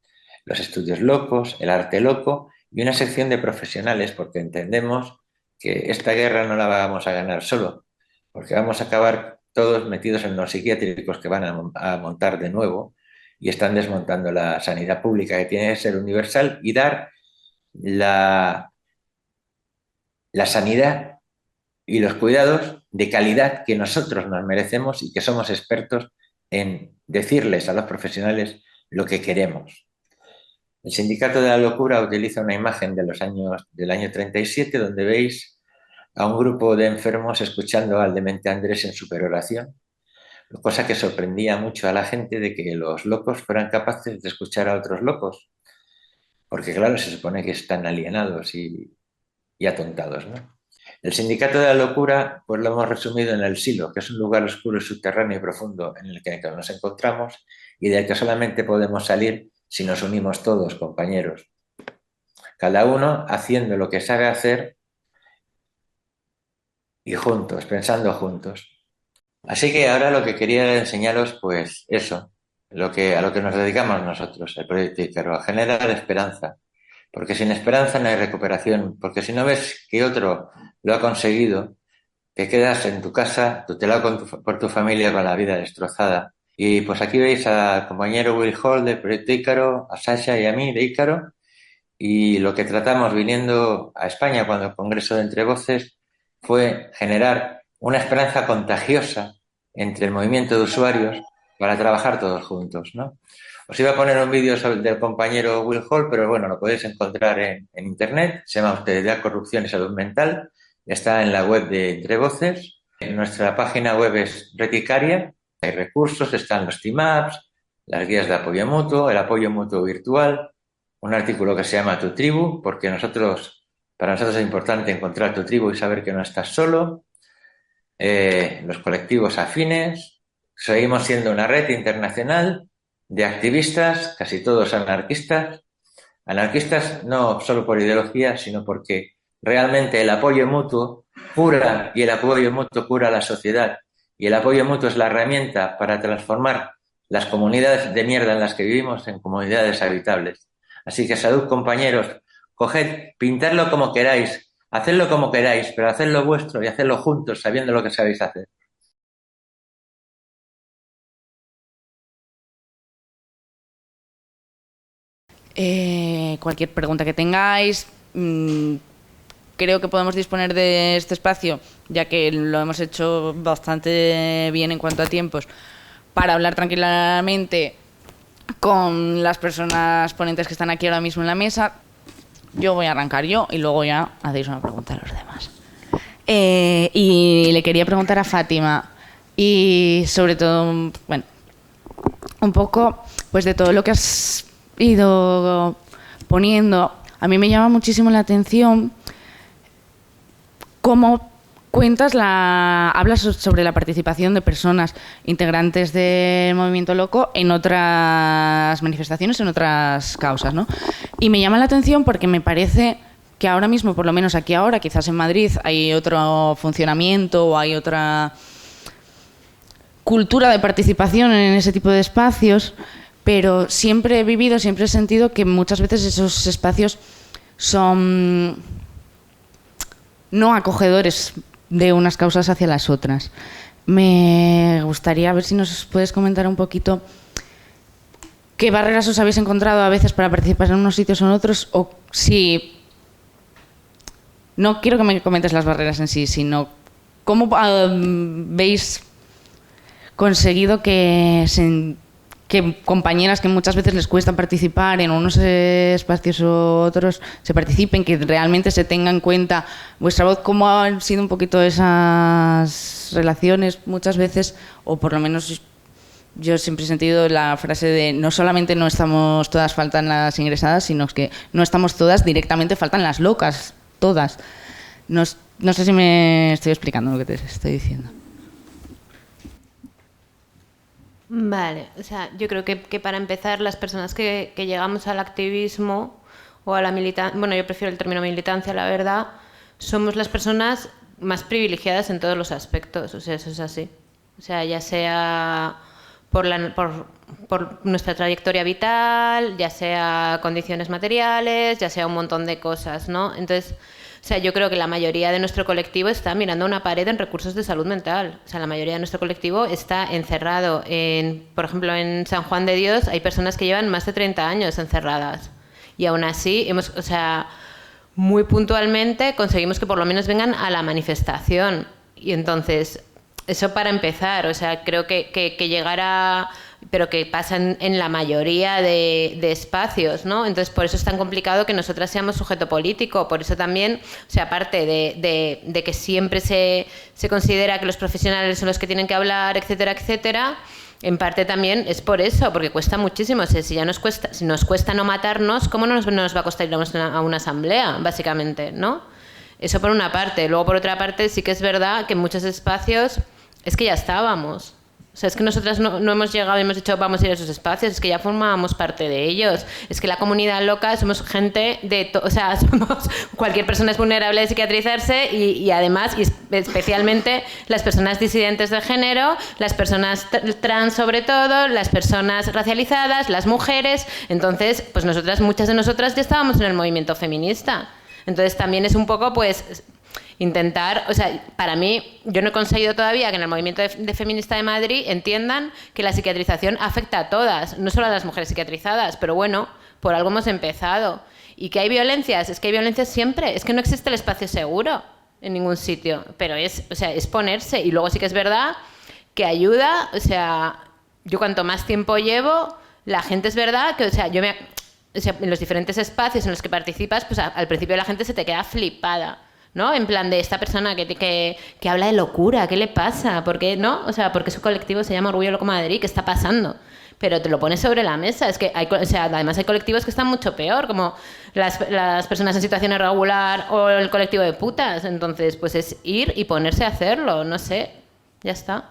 los estudios locos, el arte loco y una sección de profesionales, porque entendemos que esta guerra no la vamos a ganar solo, porque vamos a acabar todos metidos en los psiquiátricos que van a montar de nuevo y están desmontando la sanidad pública, que tiene que ser universal y dar la sanidad y los cuidados de calidad que nosotros nos merecemos y que somos expertos en decirles a los profesionales lo que queremos. El Sindicato de la Locura utiliza una imagen del año 37 donde veis a un grupo de enfermos escuchando al demente Andrés en superoración, cosa que sorprendía mucho a la gente de que los locos fueran capaces de escuchar a otros locos, porque claro, se supone que están alienados y atontados, ¿no? El Sindicato de la Locura, pues lo hemos resumido en el silo, que es un lugar oscuro, subterráneo y profundo en el que nos encontramos y del que solamente podemos salir si nos unimos todos, compañeros. Cada uno haciendo lo que sabe hacer y juntos, pensando juntos. Así que ahora lo que quería enseñaros, pues eso, a lo que nos dedicamos nosotros, el proyecto Ícaro, a generar esperanza. Porque sin esperanza no hay recuperación, porque si no ves que otro lo ha conseguido, te quedas en tu casa, tutelado por tu familia con la vida destrozada. Y pues aquí veis al compañero Will Hall del proyecto Ícaro, a Sasha y a mí de Ícaro, y lo que tratamos viniendo a España cuando el Congreso de Entre Voces fue generar una esperanza contagiosa entre el movimiento de usuarios para trabajar todos juntos, ¿no? Os iba a poner un vídeo del compañero Will Hall, pero bueno, lo podéis encontrar en internet. Se llama Austeridad, Corrupción y Salud Mental. Está en la web de Entre Voces. En nuestra página web es Red Icaria. Hay recursos, están los team-ups, las guías de apoyo mutuo, el apoyo mutuo virtual, un artículo que se llama Tu Tribu, porque para nosotros es importante encontrar tu tribu y saber que no estás solo. Los colectivos afines. Seguimos siendo una red internacional de activistas, casi todos anarquistas no solo por ideología, sino porque realmente el apoyo mutuo cura y el apoyo mutuo cura a la sociedad y el apoyo mutuo es la herramienta para transformar las comunidades de mierda en las que vivimos en comunidades habitables. Así que salud, compañeros, coged, pintadlo como queráis, hacedlo como queráis, pero hacedlo vuestro y hacedlo juntos, sabiendo lo que sabéis hacer. Cualquier pregunta que tengáis, creo que podemos disponer de este espacio, ya que lo hemos hecho bastante bien en cuanto a tiempos, para hablar tranquilamente con las personas ponentes que están aquí ahora mismo en la mesa. Yo voy a arrancar yo y luego ya hacéis una pregunta a los demás. Y le quería preguntar a Fátima, y sobre todo, bueno, un poco pues de todo lo que has ido poniendo, a mí me llama muchísimo la atención cómo hablas sobre la participación de personas integrantes del movimiento loco en otras manifestaciones, en otras causas, ¿no? Y me llama la atención porque me parece que ahora mismo, por lo menos aquí ahora, quizás en Madrid, hay otro funcionamiento o hay otra cultura de participación en ese tipo de espacios, pero siempre he vivido, siempre he sentido que muchas veces esos espacios son no acogedores de unas causas hacia las otras. Me gustaría ver si nos puedes comentar un poquito qué barreras os habéis encontrado a veces para participar en unos sitios o en otros, o si... No quiero que me comentes las barreras en sí, sino cómo veis conseguido que compañeras que muchas veces les cuesta participar en unos espacios u otros se participen, que realmente se tenga en cuenta vuestra voz. ¿Cómo han sido un poquito esas relaciones muchas veces? O por lo menos yo siempre he sentido la frase de no solamente no estamos todas, faltan las ingresadas, sino que no estamos todas, directamente faltan las locas, todas. No sé si me estoy explicando lo que te estoy diciendo. Vale, o sea, yo creo que para empezar, las personas que llegamos al activismo o a la militancia, bueno, yo prefiero el término militancia, la verdad, somos las personas más privilegiadas en todos los aspectos, o sea, eso es así. O sea, ya sea por nuestra trayectoria vital, ya sea condiciones materiales, ya sea un montón de cosas, ¿no? Entonces, o sea, yo creo que la mayoría de nuestro colectivo está mirando a una pared en recursos de salud mental. O sea, la mayoría de nuestro colectivo está encerrado por ejemplo, en San Juan de Dios hay personas que llevan más de 30 años encerradas. Y aún así, o sea, muy puntualmente conseguimos que por lo menos vengan a la manifestación. Y entonces, eso para empezar. O sea, creo que llegar a... pero que pasa en la mayoría de espacios, ¿no? Entonces, por eso es tan complicado que nosotras seamos sujeto político. Por eso también, o sea, aparte de que siempre se considera que los profesionales son los que tienen que hablar, etcétera, etcétera, en parte también es por eso, porque cuesta muchísimo. O sea, si nos cuesta no matarnos, ¿cómo no nos va a costar ir a una asamblea, básicamente, ¿no? Eso por una parte. Luego, por otra parte, sí que es verdad que en muchos espacios es que ya estábamos. O sea, es que nosotras no hemos llegado y hemos dicho vamos a ir a esos espacios, es que ya formábamos parte de ellos. Es que la comunidad loca somos gente o sea, cualquier persona es vulnerable de psiquiatrizarse y además, y especialmente las personas disidentes de género, las personas trans sobre todo, las personas racializadas, las mujeres. Entonces, pues muchas de nosotras ya estábamos en el movimiento feminista. Entonces también es un poco, pues... intentar, o sea, para mí, yo no he conseguido todavía que en el movimiento de feminista de Madrid entiendan que la psiquiatrización afecta a todas, no solo a las mujeres psiquiatrizadas, pero bueno, por algo hemos empezado. ¿Y que hay violencias? Es que hay violencias siempre, es que no existe el espacio seguro en ningún sitio, pero es ponerse. Y luego sí que es verdad que ayuda, o sea, yo cuanto más tiempo llevo, la gente es verdad que, o sea, en los diferentes espacios en los que participas, pues al principio la gente se te queda flipada, ¿no? En plan de esta persona que habla de locura, ¿qué le pasa? ¿Por qué no? O sea, porque su colectivo se llama Orgullo Loco Madrid, ¿qué está pasando? Pero te lo pones sobre la mesa. Es que además hay colectivos que están mucho peor, como las personas en situación irregular o el colectivo de putas. Entonces, pues es ir y ponerse a hacerlo, no sé, ya está.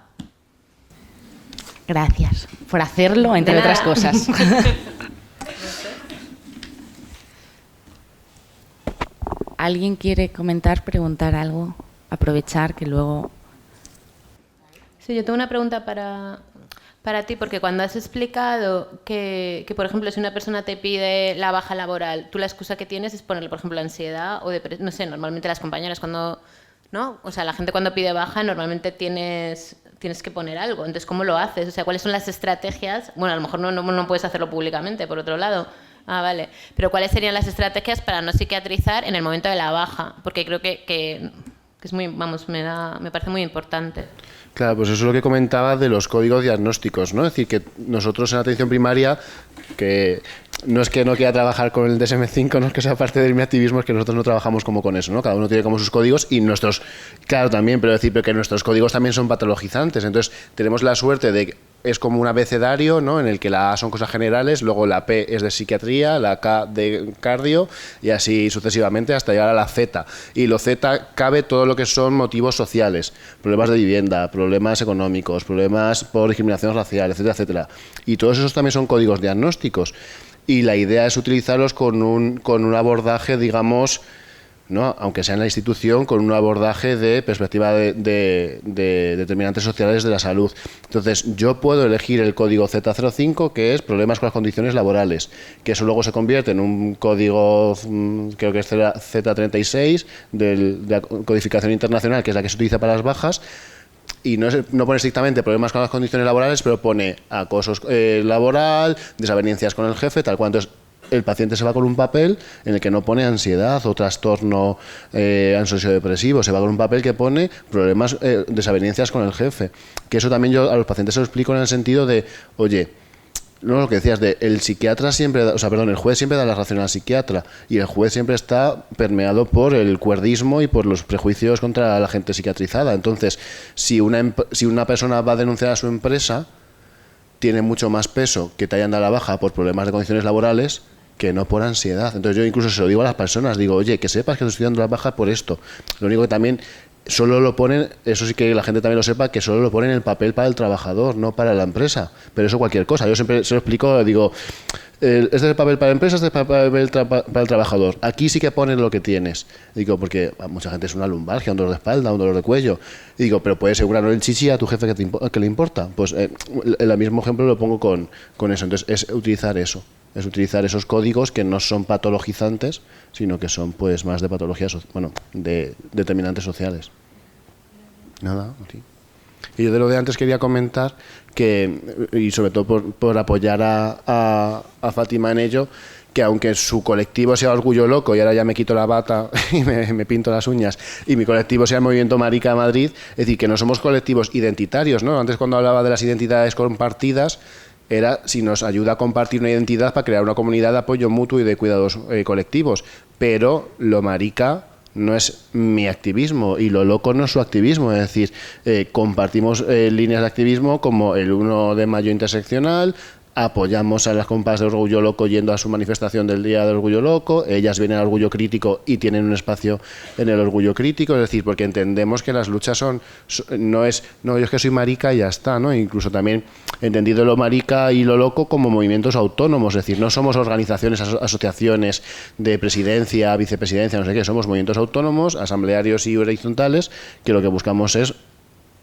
Gracias por hacerlo, entre otras cosas. ¿Alguien quiere comentar, preguntar algo? Aprovechar que luego... Sí, yo tengo una pregunta para para ti, porque cuando has explicado que, por ejemplo, si una persona te pide la baja laboral, tú la excusa que tienes es ponerle, por ejemplo, ansiedad o depresión, no sé, normalmente las compañeras cuando, ¿no? O sea, la gente cuando pide baja normalmente tienes que poner algo. Entonces, ¿cómo lo haces? O sea, ¿cuáles son las estrategias? Bueno, a lo mejor no puedes hacerlo públicamente, por otro lado. Ah, vale. Pero ¿cuáles serían las estrategias para no psiquiatrizar en el momento de la baja? Porque creo que es muy, vamos, me parece muy importante. Claro, pues eso es lo que comentaba de los códigos diagnósticos, ¿no? Es decir, que nosotros en atención primaria, que no es que no quiera trabajar con el DSM-5, no es que sea parte de mi activismo, es que nosotros no trabajamos como con eso, ¿no? Cada uno tiene como sus códigos y nuestros, claro, también, pero decir, pero que nuestros códigos también son patologizantes. Entonces, tenemos la suerte de que es como un abecedario, ¿no? En el que la A son cosas generales, luego la P es de psiquiatría, la K de cardio y así sucesivamente hasta llegar a la Z. Y lo Z cabe todo lo que son motivos sociales, problemas de vivienda, problemas económicos, problemas por discriminación racial, etcétera, etcétera. Y todos esos también son códigos diagnósticos. Y la idea es utilizarlos con un abordaje, digamos, ¿no? Aunque sea en la institución, con un abordaje de perspectiva de determinantes sociales de la salud. Entonces, yo puedo elegir el código Z05, que es problemas con las condiciones laborales, que eso luego se convierte en un código, creo que es Z36, de la codificación internacional, que es la que se utiliza para las bajas, y no pone estrictamente problemas con las condiciones laborales, pero pone acoso laboral, desavenencias con el jefe, tal cual. Entonces, el paciente se va con un papel en el que no pone ansiedad o trastorno ansioso-depresivo, se va con un papel que pone problemas, desavenencias con el jefe. Que eso también yo a los pacientes se lo explico en el sentido de, oye, no lo que decías, el psiquiatra siempre, el juez siempre da la razón al psiquiatra y el juez siempre está permeado por el cuerdismo y por los prejuicios contra la gente psiquiatrizada. Entonces, si una persona va a denunciar a su empresa, tiene mucho más peso que te hayan dado la baja por problemas de condiciones laborales que no por ansiedad. Entonces yo incluso se lo digo a las personas, digo, oye, que sepas que te estoy dando la baja por esto. Lo único que también solo lo ponen, eso sí que la gente también lo sepa, que solo lo ponen en el papel para el trabajador, no para la empresa. Pero eso cualquier cosa. Yo siempre se lo explico, digo, este es el papel para la empresa, este es el papel para el trabajador. Aquí sí que pones lo que tienes. Digo, porque a mucha gente es una lumbalgia, un dolor de espalda, un dolor de cuello. Y digo, pero puedes asegurarlo el chichi a tu jefe que le importa. Pues el mismo ejemplo lo pongo con eso. Entonces es utilizar eso. Es utilizar esos códigos que no son patologizantes, sino que son pues más de patologías, de determinantes sociales. Nada, aquí. Y yo de lo de antes quería comentar que, y sobre todo por apoyar a Fátima en ello, que aunque su colectivo sea Orgullo Loco, y ahora ya me quito la bata y me pinto las uñas, y mi colectivo sea el Movimiento Marica Madrid, es decir, que no somos colectivos identitarios, ¿no? Antes cuando hablaba de las identidades compartidas, era si nos ayuda a compartir una identidad para crear una comunidad de apoyo mutuo y de cuidados colectivos. Pero lo marica no es mi activismo y lo loco no es su activismo. Es decir, compartimos líneas de activismo como el 1 de mayo interseccional, apoyamos a las compas de Orgullo Loco yendo a su manifestación del Día del Orgullo Loco, ellas vienen al Orgullo Crítico y tienen un espacio en el Orgullo Crítico, es decir, porque entendemos que las luchas no es yo es que soy marica y ya está, ¿no? Incluso también entendido lo marica y lo loco como movimientos autónomos, es decir, no somos organizaciones, asociaciones de presidencia, vicepresidencia, no sé qué, somos movimientos autónomos, asamblearios y horizontales, que lo que buscamos es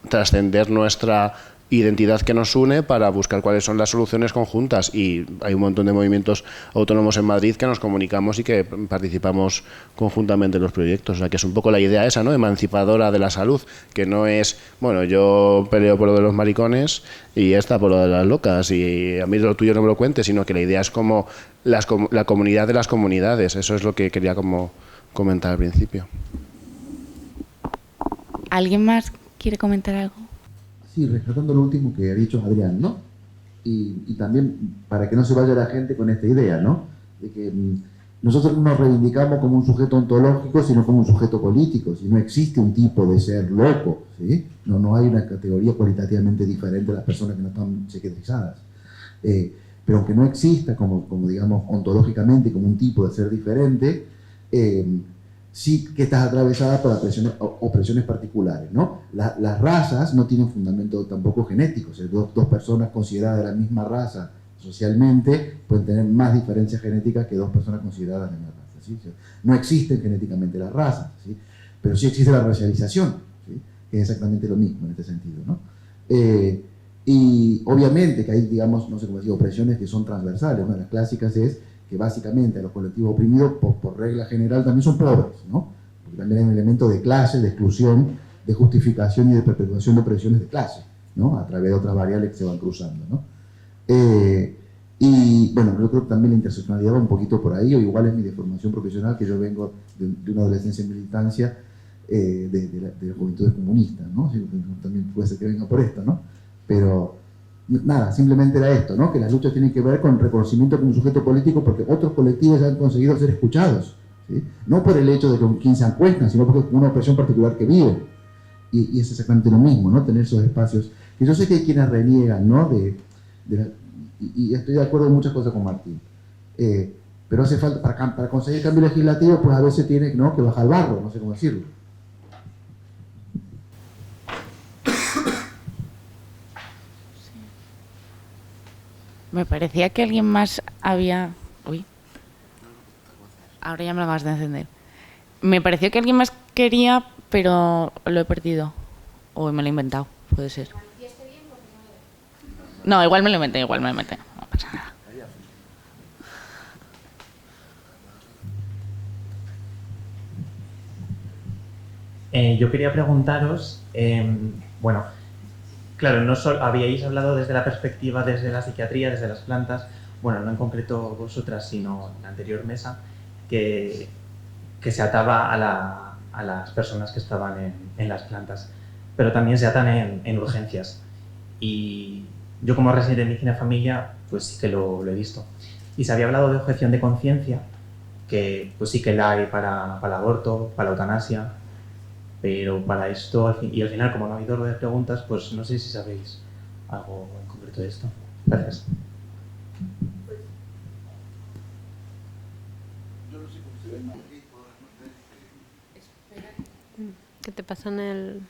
trascender nuestra identidad que nos une para buscar cuáles son las soluciones conjuntas, y hay un montón de movimientos autónomos en Madrid que nos comunicamos y que participamos conjuntamente en los proyectos. O sea, que es un poco la idea esa, ¿no? Emancipadora de la salud, que no es, bueno, yo peleo por lo de los maricones y esta por lo de las locas y a mí lo tuyo no me lo cuentes, sino que la idea es como la comunidad de las comunidades. Eso es lo que quería como comentar al principio. ¿Alguien más quiere comentar algo? Sí, rescatando lo último que ha dicho Adrián, ¿no? Y también para que no se vaya la gente con esta idea, ¿no? De que nosotros no nos reivindicamos como un sujeto ontológico, sino como un sujeto político. Si no existe un tipo de ser loco, ¿sí? No hay una categoría cualitativamente diferente de las personas que no están psiquiatrizadas. Pero aunque no exista como digamos, ontológicamente, como un tipo de ser diferente, sí que estás atravesada por opresiones particulares, ¿no? Las razas no tienen fundamento tampoco genético. O sea, dos personas consideradas de la misma raza socialmente pueden tener más diferencias genéticas que dos personas consideradas de la misma raza, ¿sí? O sea, no existen genéticamente las razas, ¿sí? Pero sí existe la racialización, ¿sí? Que es exactamente lo mismo en este sentido, ¿no? Y obviamente que hay, digamos, no sé cómo decir, opresiones que son transversales. Una de las clásicas es que básicamente los colectivos oprimidos, por regla general, también son pobres, ¿no? Porque también hay un elemento de clase, de exclusión, de justificación y de perpetuación de opresiones de clase, ¿no? A través de otras variables que se van cruzando, ¿no? Y bueno, yo creo que también la interseccionalidad va un poquito por ahí, o igual es mi deformación profesional, que yo vengo de una adolescencia en militancia de juventudes comunistas, ¿no? También puede ser que venga por esto, ¿no? Pero nada, simplemente era esto, ¿no? Que las luchas tienen que ver con reconocimiento como un sujeto político porque otros colectivos ya han conseguido ser escuchados, ¿sí? No por el hecho de que con quién se acuestan, sino porque es una opresión particular que viven. Y es exactamente lo mismo, ¿no? Tener esos espacios. Y yo sé que hay quienes reniegan, ¿no? Y estoy de acuerdo en muchas cosas con Martín. Pero hace falta, para conseguir cambio legislativo, pues a veces tiene, ¿no?, que bajar el barro, no sé cómo decirlo. Me parecía que alguien más había... Uy. Ahora ya me lo acabas de encender. Me pareció que alguien más quería, pero lo he perdido. O me lo he inventado, puede ser. No, igual me lo inventé, No pasa nada. Yo quería preguntaros, bueno, claro, no solo habíais hablado desde la perspectiva, desde la psiquiatría, desde las plantas, bueno, no en concreto vosotras, sino en la anterior mesa, que se ataba a las personas que estaban en las plantas, pero también se atan en urgencias. Y yo como residente de medicina de familia, pues sí que lo he visto. Y se había hablado de objeción de conciencia, que pues sí que la hay para el aborto, para la eutanasia, pero para esto, y al final, como no ha habido rueda de preguntas, pues no sé si sabéis algo en concreto de esto. Gracias. ¿Qué te pasa en el...?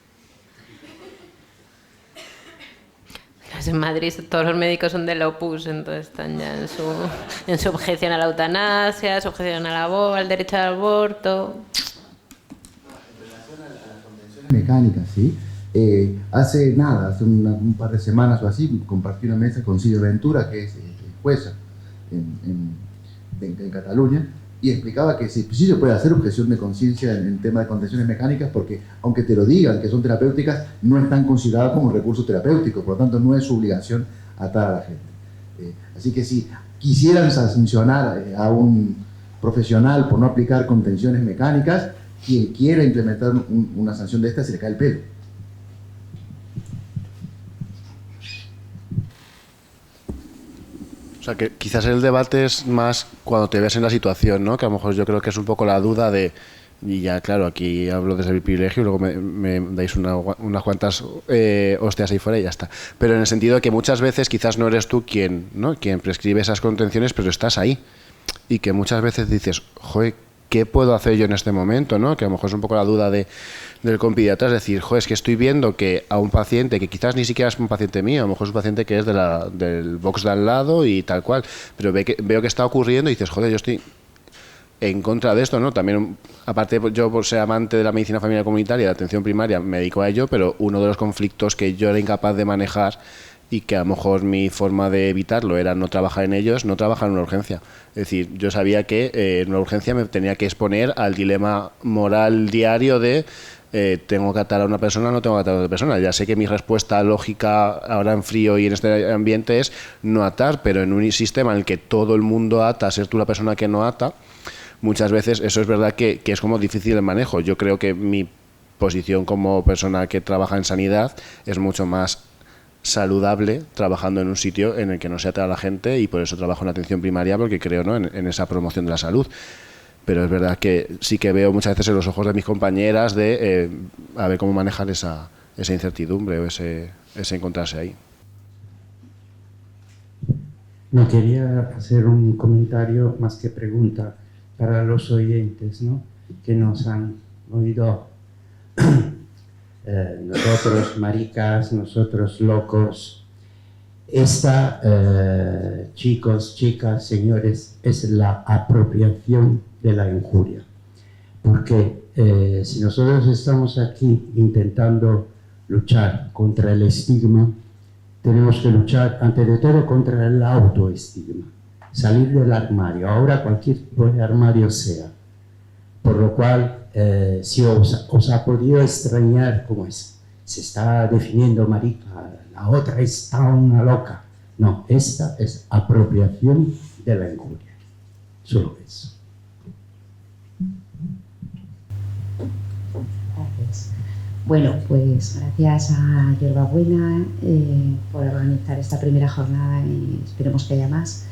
En Madrid todos los médicos son del Opus, entonces están ya en su objeción a la eutanasia, su objeción al derecho al aborto. Mecánicas, ¿sí? Hace un par de semanas o así, compartí una mesa con Silvia Ventura, que es jueza en Cataluña, y explicaba que sí se puede hacer objeción de conciencia en tema de contenciones mecánicas porque, aunque te lo digan que son terapéuticas, no están consideradas como recursos terapéuticos, por lo tanto no es su obligación atar a la gente. Así que si quisieran sancionar a un profesional por no aplicar contenciones mecánicas, quien quiera implementar una sanción de esta se le cae el pelo. O sea, que quizás el debate es más cuando te ves en la situación, ¿no? Que a lo mejor yo creo que es un poco la duda de... Y ya, claro, aquí hablo desde mi privilegio y luego me dais unas cuantas hostias ahí fuera y ya está. Pero en el sentido de que muchas veces quizás no eres tú quien prescribe esas contenciones, pero estás ahí. Y que muchas veces dices, joder, ¿qué puedo hacer yo en este momento? ¿No? Que a lo mejor es un poco la duda del compidiatra, es decir, joder, es que estoy viendo que a un paciente, que quizás ni siquiera es un paciente mío, a lo mejor es un paciente que es del box de al lado y tal cual, pero veo que está ocurriendo y dices, joder, yo estoy en contra de esto, ¿no? También, aparte, yo por ser amante de la medicina familiar comunitaria, de la atención primaria, me dedico a ello, pero uno de los conflictos que yo era incapaz de manejar y que a lo mejor mi forma de evitarlo era no trabajar en ellos, no trabajar en una urgencia. Es decir, yo sabía que en una urgencia me tenía que exponer al dilema moral diario de tengo que atar a una persona, no tengo que atar a otra persona. Ya sé que mi respuesta lógica ahora en frío y en este ambiente es no atar, pero en un sistema en el que todo el mundo ata, ser tú la persona que no ata, muchas veces eso es verdad que es como difícil el manejo. Yo creo que mi posición como persona que trabaja en sanidad es mucho más saludable trabajando en un sitio en el que no se ata a la gente, y por eso trabajo en atención primaria, porque creo, ¿no?, en esa promoción de la salud. Pero es verdad que sí que veo muchas veces en los ojos de mis compañeras de a ver cómo manejar esa incertidumbre o ese encontrarse ahí. No, quería hacer un comentario más que pregunta para los oyentes, ¿no?, que nos han oído. Nosotros maricas, nosotros locos. Esta, chicos, chicas, señores, es la apropiación de la injuria. Porque si nosotros estamos aquí intentando luchar contra el estigma, tenemos que luchar ante de todo contra el autoestigma, salir del armario, ahora cualquier tipo de armario sea. Por lo cual, si os ha podido extrañar cómo es, se está definiendo marica, la otra está una loca. No, esta es apropiación de la injuria. Solo eso. Gracias. Bueno, pues gracias a Hierbabuena por organizar esta primera jornada y esperemos que haya más.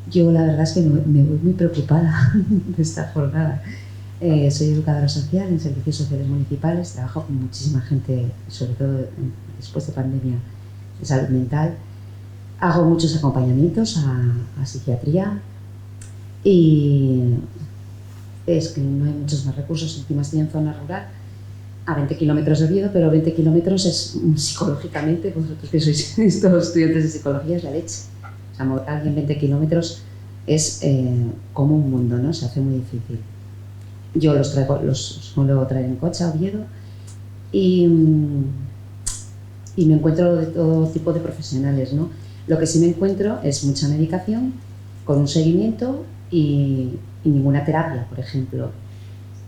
Yo la verdad es que me voy muy preocupada de esta jornada. Soy educadora social en servicios sociales municipales, trabajo con muchísima gente, sobre todo después de pandemia, de salud mental. Hago muchos acompañamientos a psiquiatría y es que no hay muchos más recursos. Encima estoy en zona rural, a 20 kilómetros de Oviedo, pero 20 kilómetros es psicológicamente, vosotros que sois todos estudiantes de psicología, es la leche. O sea, mover a alguien 20 kilómetros es como un mundo, ¿no? Se hace muy difícil. Yo los suelo traer en coche a Oviedo y me encuentro de todo tipo de profesionales, ¿no? Lo que sí me encuentro es mucha medicación, con un seguimiento y ninguna terapia, por ejemplo,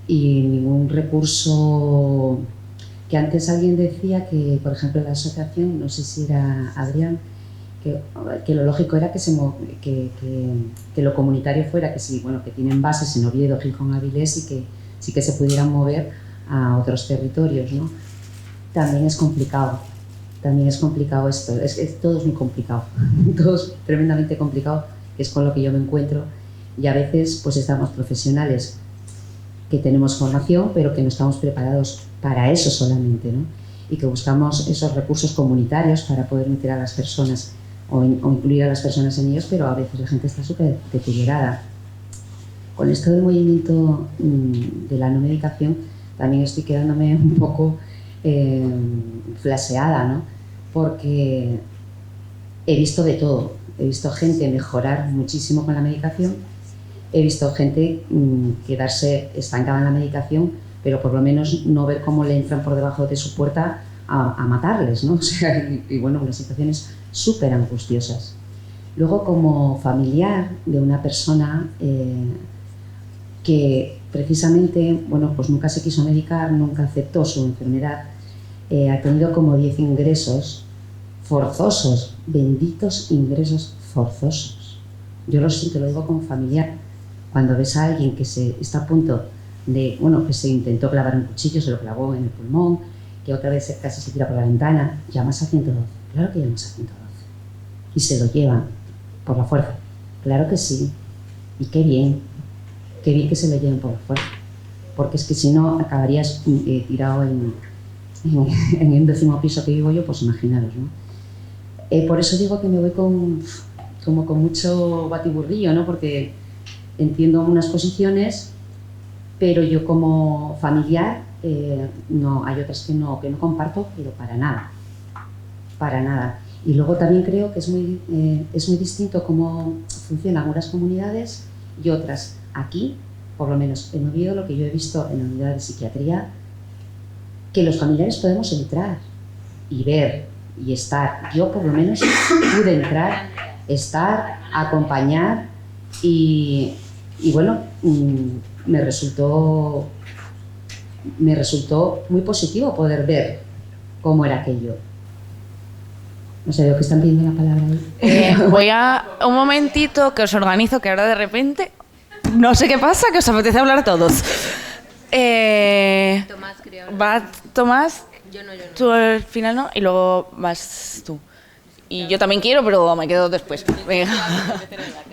y ningún recurso. Que antes alguien decía que, por ejemplo, la asociación, no sé si era Adrián, que lo lógico era que lo comunitario fuera, que sí, bueno, que tienen bases en Oviedo, Gijón, Avilés y que sí que se pudieran mover a otros territorios, ¿no? También es complicado esto, todo es muy complicado, todo es tremendamente complicado, que es con lo que yo me encuentro, y a veces pues estamos profesionales que tenemos formación pero que no estamos preparados para eso solamente, ¿no? Y que buscamos esos recursos comunitarios para poder meter a las personas o incluir a las personas en ellos, pero a veces la gente está súper deteriorada. Con esto del movimiento de la no medicación también estoy quedándome un poco flaseada, ¿no? Porque he visto de todo. He visto gente mejorar muchísimo con la medicación, he visto gente quedarse estancada en la medicación, pero por lo menos no ver cómo le entran por debajo de su puerta a matarles, ¿no? O sea, y bueno, unas situaciones súper angustiosas. Luego, como familiar de una persona que precisamente, bueno, pues nunca se quiso medicar, nunca aceptó su enfermedad, ha tenido como 10 ingresos forzosos, benditos ingresos forzosos. Yo lo siento, lo digo como familiar. Cuando ves a alguien que está a punto de, bueno, que se intentó clavar un cuchillo, se lo clavó en el pulmón, que otra vez casi se tira por la ventana, llamas a 112. Claro que llamas a 112. Y se lo llevan por la fuerza. Claro que sí. Y qué bien que se lo lleven por la fuerza. Porque es que si no, acabarías tirado en el 10º piso que vivo yo, pues imaginaros, ¿no? Por eso digo que me voy con mucho batiburrillo, ¿no? Porque entiendo unas posiciones, pero yo como familiar, no, hay otras que no comparto, pero para nada. Para nada. Y luego también creo que es muy distinto cómo funcionan algunas comunidades y otras. Aquí, por lo menos en Oviedo, lo que yo he visto en la unidad de psiquiatría, que los familiares podemos entrar y ver y estar. Yo por lo menos pude entrar, estar, acompañar y bueno, me resultó muy positivo poder ver cómo era aquello. No sé, veo que están pidiendo la palabra ahí. Voy a un momentito que os organizo, que ahora de repente no sé qué pasa, que os apetece hablar a todos. Tomás, creo. Va Tomás, Yo no. tú al final no, y luego vas tú. Y yo también quiero, pero me quedo después. Venga.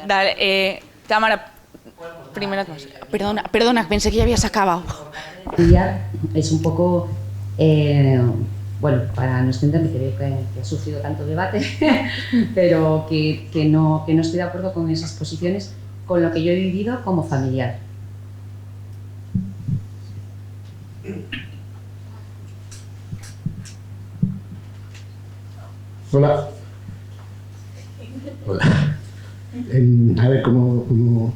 Dale, Tamara, primera cosa. Perdona, pensé que ya habías acabado. Es un poco, bueno, para no extenderme, que veo que ha sufrido tanto debate, pero que no estoy de acuerdo con esas posiciones, con lo que yo he vivido como familiar. Hola. A ver cómo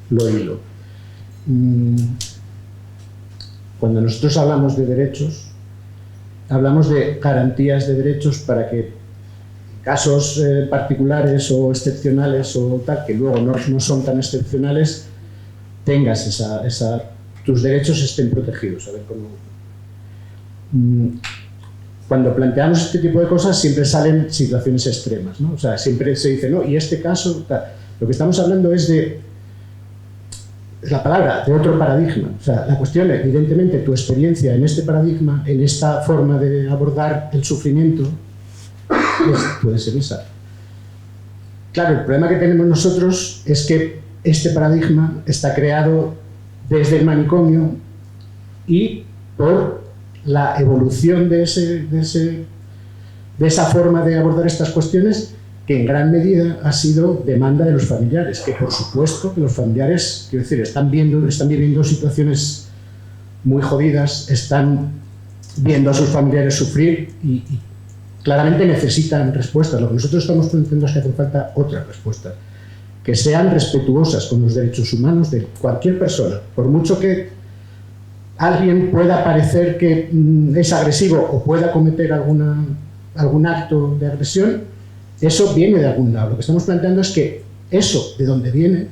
lo hilo. Cuando nosotros hablamos de derechos, hablamos de garantías de derechos para que casos particulares o excepcionales o tal, que luego no son tan excepcionales, tengas tus derechos estén protegidos. A ver cómo... Cuando planteamos este tipo de cosas siempre salen situaciones extremas, ¿no? O sea, siempre se dice, no, y este caso, tal. Lo que estamos hablando es de la palabra, de otro paradigma. O sea, la cuestión, evidentemente, tu experiencia en este paradigma, en esta forma de abordar el sufrimiento, puede ser esa. Claro, el problema que tenemos nosotros es que este paradigma está creado desde el manicomio y por la evolución de esa forma de abordar estas cuestiones, que en gran medida ha sido demanda de los familiares, que por supuesto que los familiares, quiero decir, están viviendo situaciones muy jodidas, están viendo a sus familiares sufrir y claramente necesitan respuestas. Lo que nosotros estamos planteando es que hace falta otras respuestas, que sean respetuosas con los derechos humanos de cualquier persona, por mucho que alguien pueda parecer que es agresivo o pueda cometer algún acto de agresión. Eso viene de algún lado. Lo que estamos planteando es que eso, de donde viene,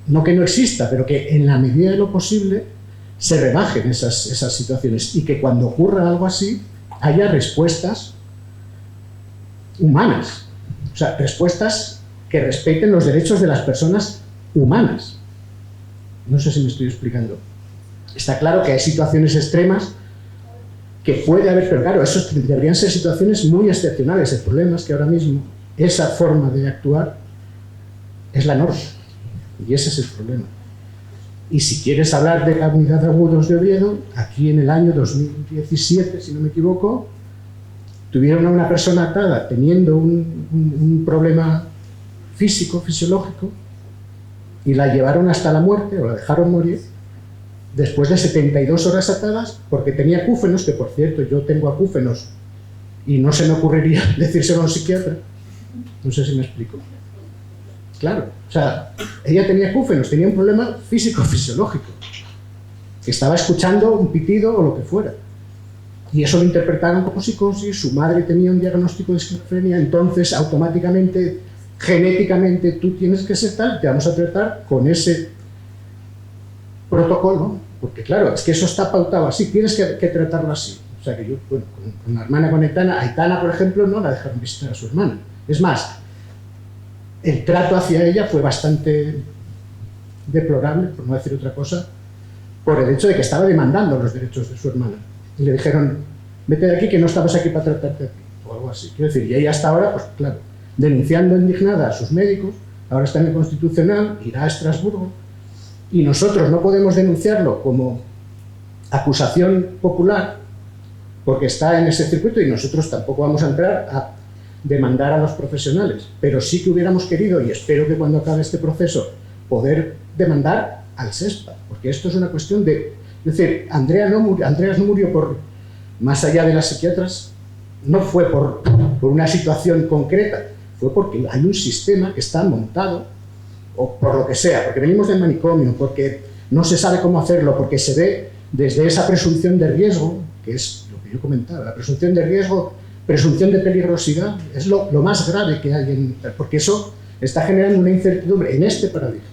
no que no exista, pero que en la medida de lo posible se rebajen esas situaciones y que cuando ocurra algo así haya respuestas humanas. O sea, respuestas que respeten los derechos de las personas humanas. No sé si me estoy explicando. Está claro que hay situaciones extremas que puede haber, pero claro, esos deberían ser situaciones muy excepcionales. El problema es que ahora mismo esa forma de actuar es la norma, y ese es el problema. Y si quieres hablar de la unidad de agudos de Oviedo, aquí en el año 2017, si no me equivoco, tuvieron a una persona atada teniendo un problema físico, fisiológico, y la llevaron hasta la muerte, o la dejaron morir, después de 72 horas atadas, porque tenía acúfenos, que por cierto yo tengo acúfenos y no se me ocurriría decírselo a un psiquiatra. No sé si me explico. Claro, o sea, ella tenía acúfenos, tenía un problema físico-fisiológico, que estaba escuchando un pitido o lo que fuera. Y eso lo interpretaron como psicosis, su madre tenía un diagnóstico de esquizofrenia, entonces automáticamente, genéticamente, tú tienes que ser tal, te vamos a tratar con ese protocolo, porque claro, es que eso está pautado así, tienes que tratarlo así. O sea que yo, bueno, con la hermana, con Aitana, por ejemplo, no la dejaron visitar a su hermana. Es más, el trato hacia ella fue bastante deplorable, por no decir otra cosa, por el hecho de que estaba demandando los derechos de su hermana. Y le dijeron, vete de aquí que no estabas aquí para tratarte a ti, o algo así. Quiero decir, y ella hasta ahora, pues claro, denunciando indignada a sus médicos, ahora está en el Constitucional, irá a Estrasburgo, y nosotros no podemos denunciarlo como acusación popular porque está en ese circuito y nosotros tampoco vamos a entrar a demandar a los profesionales, pero sí que hubiéramos querido, y espero que cuando acabe este proceso, poder demandar al SESPA, porque esto es una cuestión de... Es decir, Andreas no murió por, más allá de las psiquiatras, no fue por una situación concreta, fue porque hay un sistema que está montado, o por lo que sea, porque venimos del manicomio, porque no se sabe cómo hacerlo, porque se ve desde esa presunción de riesgo, que es lo que yo comentaba, la presunción de riesgo, presunción de peligrosidad, es lo más grave que hay, porque eso está generando una incertidumbre en este paradigma.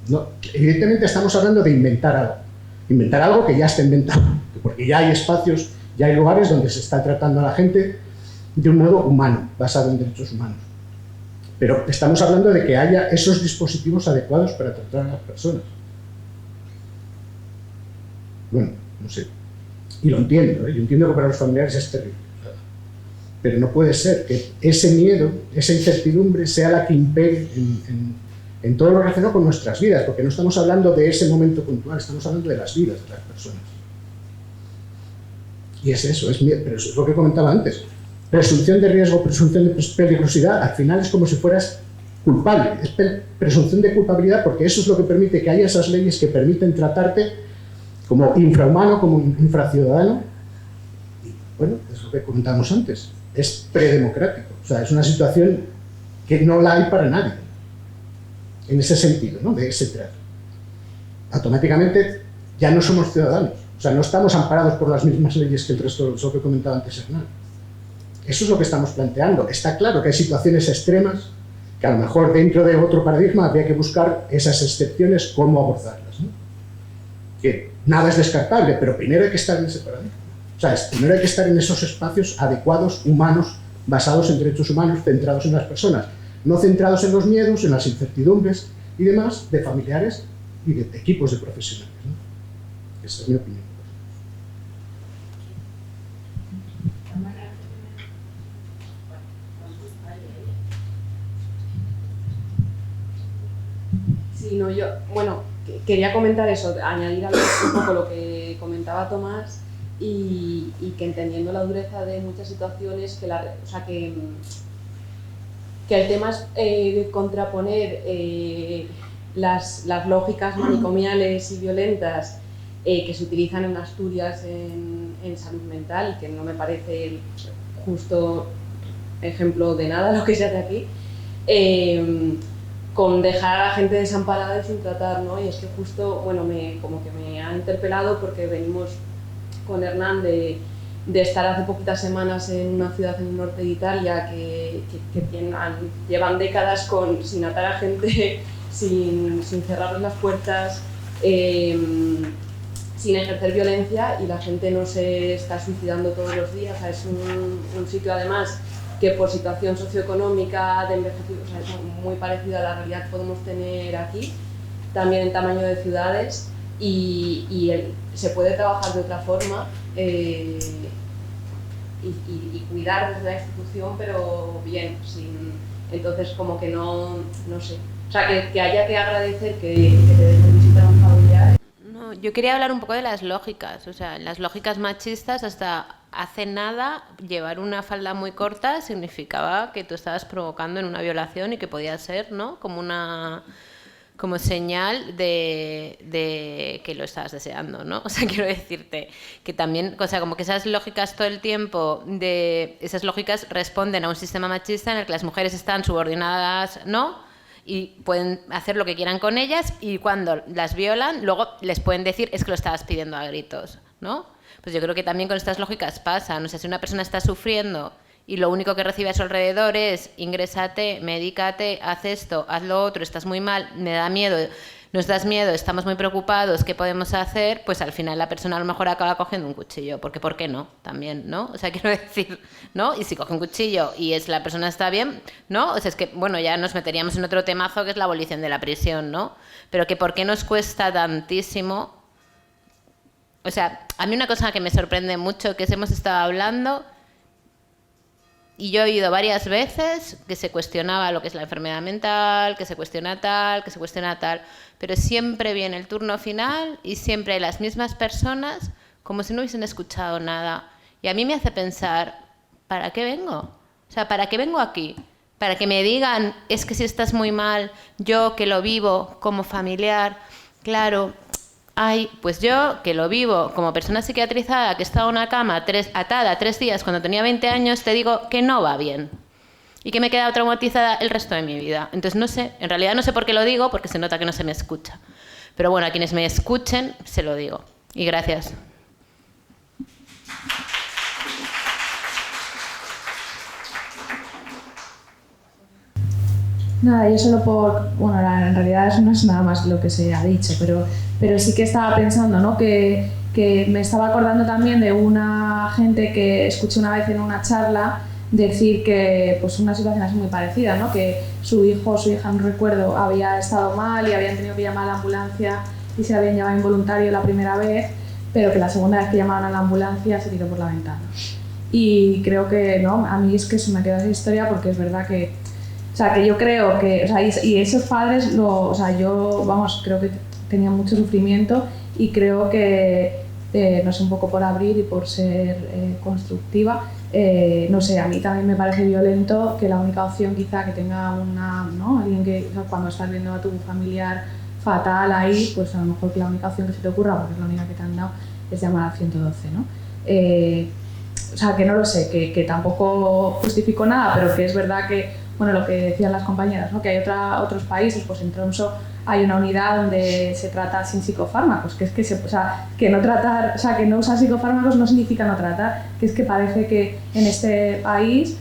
No, evidentemente estamos hablando de inventar algo que ya está inventado, porque ya hay espacios, ya hay lugares donde se está tratando a la gente de un modo humano, basado en derechos humanos. Pero estamos hablando de que haya esos dispositivos adecuados para tratar a las personas. Bueno, no sé. Y lo entiendo, ¿eh? Yo entiendo que para los familiares es terrible. Pero no puede ser que ese miedo, esa incertidumbre sea la que impere en todo lo relacionado con nuestras vidas, porque no estamos hablando de ese momento puntual, estamos hablando de las vidas de las personas. Y es eso, pero eso es lo que comentaba antes. Presunción de riesgo, presunción de peligrosidad, al final es como si fueras culpable, es presunción de culpabilidad, porque eso es lo que permite que haya esas leyes que permiten tratarte como infrahumano, como infraciudadano. Y bueno, es lo que comentamos antes, es predemocrático, o sea, es una situación que no la hay para nadie, en ese sentido, ¿no? De ese trato. Automáticamente ya no somos ciudadanos, o sea, no estamos amparados por las mismas leyes que el resto, lo que comentaba antes Hernán. Eso es lo que estamos planteando. Está claro que hay situaciones extremas que a lo mejor dentro de otro paradigma habría que buscar esas excepciones, cómo abordarlas, ¿no? Que nada es descartable, pero primero hay que estar en ese paradigma. O sea, primero hay que estar en esos espacios adecuados, humanos, basados en derechos humanos, centrados en las personas, no centrados en los miedos, en las incertidumbres y demás de familiares y de equipos de profesionales, ¿no? Esa es mi opinión. Sí, no, yo, bueno, quería comentar eso, añadir un poco lo que comentaba Tomás y que entendiendo la dureza de muchas situaciones, que el tema es de contraponer las lógicas manicomiales y violentas que se utilizan en Asturias en salud mental, que no me parece el justo ejemplo de nada lo que se hace aquí, con dejar a la gente desamparada y sin tratar, ¿no? Y es que justo, bueno, como que me ha interpelado porque venimos con Hernán de estar hace poquitas semanas en una ciudad en el norte de Italia que llevan décadas sin atar a gente, sin cerrarles las puertas, sin ejercer violencia, y la gente no se está suicidando todos los días. O sea, es un sitio además que por situación socioeconómica de envejecido, o sea, es muy parecido a la realidad que podemos tener aquí, también en tamaño de ciudades, y se puede trabajar de otra forma y cuidar desde la institución, pero bien, entonces como que no sé, o sea, que haya que agradecer que te dejen visitar a un familiar. No, yo quería hablar un poco de las lógicas, o sea, las lógicas machistas. Hasta hace nada llevar una falda muy corta significaba que tú estabas provocando en una violación y que podía ser, ¿no?, como señal de que lo estabas deseando, ¿no? O sea, quiero decirte que también, o sea, como que esas lógicas todo el tiempo, esas lógicas responden a un sistema machista en el que las mujeres están subordinadas, ¿no?, y pueden hacer lo que quieran con ellas, y cuando las violan, luego les pueden decir es que lo estabas pidiendo a gritos, ¿no? Pues yo creo que también con estas lógicas pasa, no sé, si una persona está sufriendo y lo único que recibe a su alrededor es ingrésate, medícate, haz esto, haz lo otro, estás muy mal, me da miedo, nos das miedo, estamos muy preocupados, ¿qué podemos hacer? Pues al final la persona a lo mejor acaba cogiendo un cuchillo, porque ¿por qué no? También, ¿no? O sea, quiero decir, ¿no? Y si coge un cuchillo y la persona está bien, ¿no? O sea, es que, bueno, ya nos meteríamos en otro temazo que es la abolición de la prisión, ¿no? Pero que ¿por qué nos cuesta tantísimo? O sea, a mí una cosa que me sorprende mucho, que hemos estado hablando, y yo he oído varias veces que se cuestionaba lo que es la enfermedad mental, que se cuestiona tal, pero siempre viene el turno final y siempre hay las mismas personas como si no hubiesen escuchado nada. Y a mí me hace pensar, ¿para qué vengo? O sea, ¿para qué vengo aquí? Para que me digan, es que si estás muy mal, yo que lo vivo como familiar, claro, pues yo que lo vivo como persona psiquiatrizada, que he estado en una cama atada 3 días cuando tenía 20 años, te digo que no va bien y que me he quedado traumatizada el resto de mi vida. Entonces no sé, en realidad no sé por qué lo digo, porque se nota que no se me escucha. Pero bueno, a quienes me escuchen se lo digo. Y gracias. Nada, yo solo bueno, en realidad eso no es nada más lo que se ha dicho, pero sí que estaba pensando, ¿no?, que me estaba acordando también de una gente que escuché una vez en una charla decir que, pues, una situación así muy parecida, ¿no?, que su hijo o su hija, no recuerdo, había estado mal y habían tenido que llamar a la ambulancia y se habían llevado involuntario la primera vez, pero que la segunda vez que llamaron a la ambulancia se tiró por la ventana. Y creo que, ¿no?, a mí es que se me ha quedado esa historia, porque es verdad que, o sea, que yo creo que, o sea, y esos padres, o sea, yo, vamos, creo que tenían mucho sufrimiento, y creo que, no sé, un poco por abrir y por ser constructiva, no sé, a mí también me parece violento que la única opción quizá que tenga ¿no?, alguien que, o sea, cuando estás viendo a tu familiar fatal ahí, pues a lo mejor que la única opción que se te ocurra, porque es la única que te han dado, es llamar al 112, ¿no? O sea, que no lo sé, que tampoco justifico nada, pero que es verdad que, bueno, lo que decían las compañeras, ¿no?, que hay otros países, pues en Tromsø hay una unidad donde se trata sin psicofármacos, que es que que no tratar, o sea, que no usar psicofármacos no significa no tratar, que es que parece que en este país,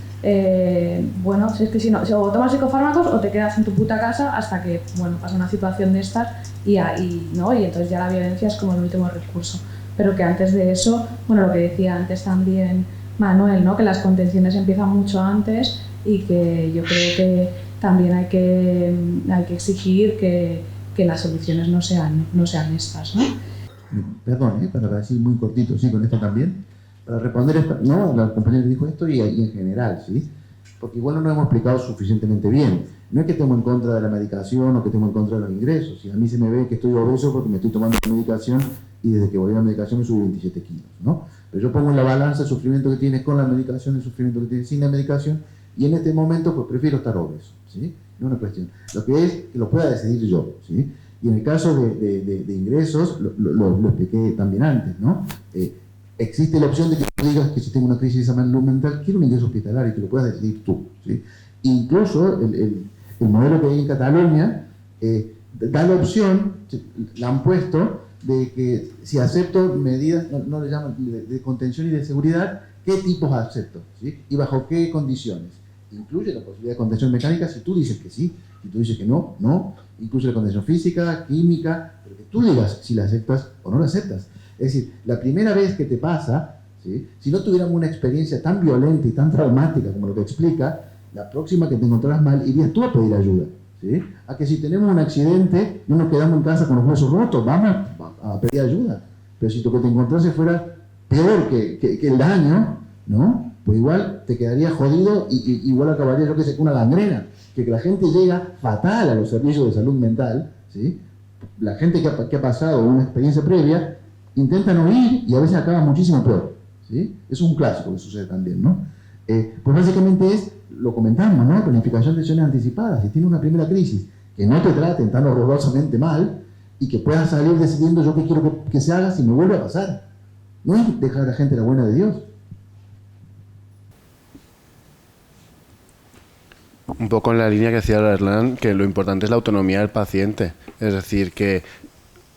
bueno, es que si no, o tomas psicofármacos o te quedas en tu puta casa hasta que, bueno, pasa una situación de estas y entonces ya la violencia es como el último recurso. Pero que antes de eso, bueno, lo que decía antes también Manuel, ¿no? Que las contenciones empiezan mucho antes y que yo creo que también hay que exigir que las soluciones no sean estas, ¿no? Perdón, para decir muy cortito, sí, con esto también, para responder ¿no? La compañera dijo esto y en general, ¿sí? Porque igual no nos hemos explicado suficientemente bien. No es que estemos en contra de la medicación o que estemos en contra de los ingresos. Si a mí se me ve que estoy obeso porque me estoy tomando medicación y desde que volví a la medicación me subí 27 kilos, ¿no? Pero yo pongo en la balanza el sufrimiento que tienes con la medicación, el sufrimiento que tienes sin la medicación, y en este momento pues prefiero estar obeso, ¿sí? No es una cuestión. Lo que es que lo pueda decidir yo, ¿sí? Y en el caso de ingresos, lo expliqué también antes, ¿no? Existe la opción de que tú digas que si tengo una crisis de salud mental, quiero un ingreso hospitalario y que lo puedas decidir tú, ¿sí? Incluso el modelo que hay en Cataluña da la opción, la han puesto, de que si acepto medidas, no le llaman de contención y de seguridad, ¿qué tipos acepto? ¿Sí? ¿Y bajo qué condiciones? Incluye la posibilidad de contención mecánica si tú dices que sí, si tú dices que no, no. Incluye la contención física, química, pero que tú digas si la aceptas o no la aceptas. Es decir, la primera vez que te pasa, ¿sí? Si no tuviéramos una experiencia tan violenta y tan traumática como lo que explica, la próxima que te encontrarás mal, irías tú a pedir ayuda, ¿sí? A que si tenemos un accidente, no nos quedamos en casa con los huesos rotos, vamos a pedir ayuda. Pero si lo que te encontrase fuera peor que el daño, ¿no? Pues igual te quedarías jodido y igual acabaría, yo que sé, con una gangrena. Que la gente llega fatal a los servicios de salud mental, ¿sí? La gente que ha pasado una experiencia previa intentan huir y a veces acaba muchísimo peor, ¿sí? Eso es un clásico que sucede también, ¿no? Pues básicamente lo comentamos, ¿no? Planificación de acciones anticipadas. Si tienes una primera crisis, que no te traten tan horrorosamente mal y que puedas salir decidiendo yo qué quiero que se haga si me vuelve a pasar. No es dejar a la gente la buena de Dios. Un poco en la línea que decía Hernán, que lo importante es la autonomía del paciente. Es decir, que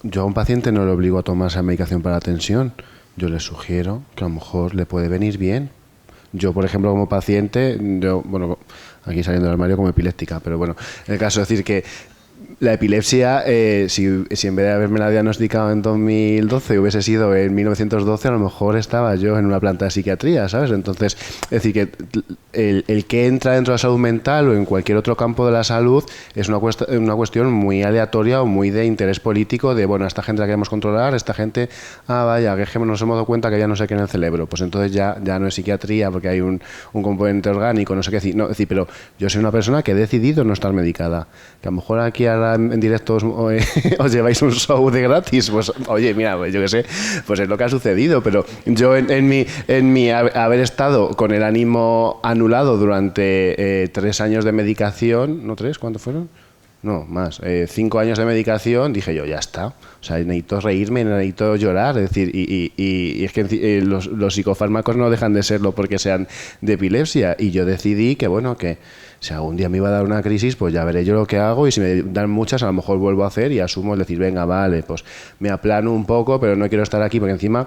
yo a un paciente no le obligo a tomarse medicación para la tensión. Yo le sugiero que a lo mejor le puede venir bien. Yo, por ejemplo, como paciente, bueno, aquí saliendo del armario como epiléptica, pero bueno, en el caso de decir que la epilepsia, si en vez de haberme la diagnosticado en 2012 hubiese sido en 1912, a lo mejor estaba yo en una planta de psiquiatría, ¿sabes? Entonces, es decir, que el que entra dentro de la salud mental o en cualquier otro campo de la salud es una cuestión muy aleatoria o muy de interés político, de, bueno, esta gente la queremos controlar, esta gente, vaya, que es que nos hemos dado cuenta que ya no sé qué en el cerebro, pues entonces ya no es psiquiatría porque hay un componente orgánico, no sé qué decir. No, es decir, pero yo soy una persona que he decidido no estar medicada, que a lo mejor aquí ahora en directo os lleváis un show de gratis, pues oye, mira, pues yo qué sé, pues es lo que ha sucedido, pero yo en mi haber estado con el ánimo anulado durante 3 años de medicación, ¿no 3? ¿Cuántos fueron? No, más, 5 años de medicación, dije yo, ya está, o sea, necesito reírme, necesito llorar, es decir, y es que los psicofármacos no dejan de serlo porque sean de epilepsia, y yo decidí que, bueno, que si algún día me iba a dar una crisis, pues ya veré yo lo que hago, y si me dan muchas, a lo mejor vuelvo a hacer y asumo, es decir, venga, vale, pues me aplano un poco, pero no quiero estar aquí, porque encima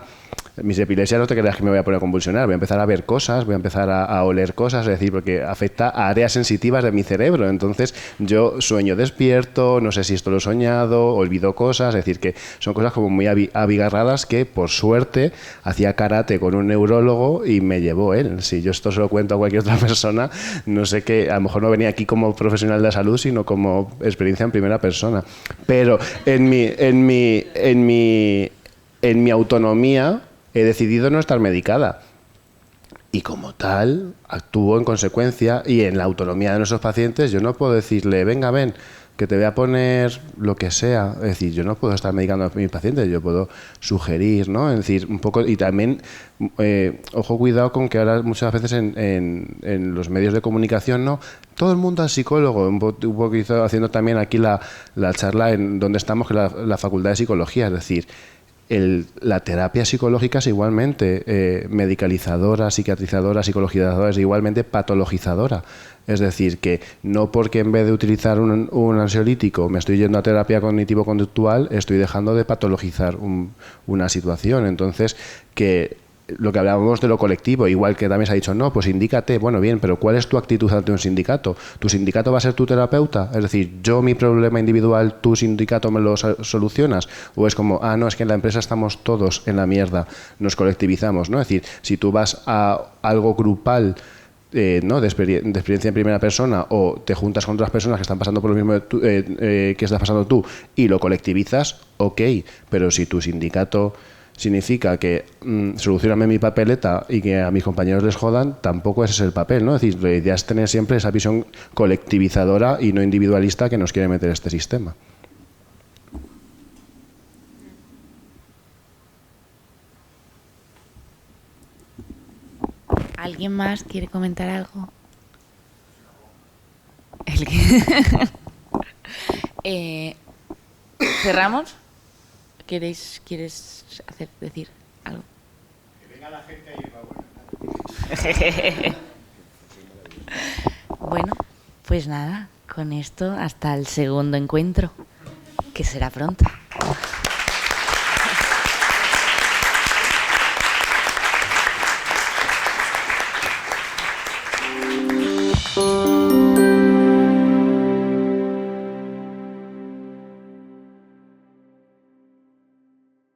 mis epilepsias no te creas que me voy a poner a convulsionar, voy a empezar a ver cosas, voy a empezar a oler cosas, es decir, porque afecta a áreas sensitivas de mi cerebro, entonces yo sueño despierto, no sé si esto lo he soñado, olvido cosas, es decir, que son cosas como muy abigarradas que, por suerte, hacía karate con un neurólogo y me llevó él. Si yo esto se lo cuento a cualquier otra persona, no sé qué, a lo mejor no venía aquí como profesional de la salud, sino como experiencia en primera persona. Pero en mi autonomía he decidido no estar medicada. Y como tal, actúo en consecuencia, y en la autonomía de nuestros pacientes yo no puedo decirle, venga, ven, que te voy a poner lo que sea. Es decir, yo no puedo estar medicando a mis pacientes, yo puedo sugerir, ¿no? Es decir, un poco, y también, ojo, cuidado con que ahora muchas veces en los medios de comunicación, ¿no? Todo el mundo es psicólogo, un poco haciendo también aquí la charla en donde estamos, que es la Facultad de Psicología, es decir, la terapia psicológica es igualmente medicalizadora, psiquiatrizadora, psicologizadora, es igualmente patologizadora. Es decir, que no porque en vez de utilizar un ansiolítico me estoy yendo a terapia cognitivo-conductual, estoy dejando de patologizar una situación. Entonces, que lo que hablábamos de lo colectivo, igual que también se ha dicho, no, pues indícate, bueno, bien, pero ¿cuál es tu actitud ante un sindicato? ¿Tu sindicato va a ser tu terapeuta? Es decir, yo mi problema individual, tu sindicato me lo solucionas, o es como, no, es que en la empresa estamos todos en la mierda, nos colectivizamos, ¿no? Es decir, si tú vas a algo grupal, ¿no? de experiencia en primera persona, o te juntas con otras personas que están pasando por lo mismo que estás pasando tú y lo colectivizas, ok, pero si tu sindicato significa que solucioname mi papeleta y que a mis compañeros les jodan, tampoco ese es el papel, ¿no? Es decir, la idea es tener siempre esa visión colectivizadora y no individualista que nos quiere meter este sistema. ¿Alguien más quiere comentar algo? ¿Cerramos? ¿Quieres decir algo? Que venga la gente ahí, Bueno, pues nada, con esto hasta el segundo encuentro, que será pronto.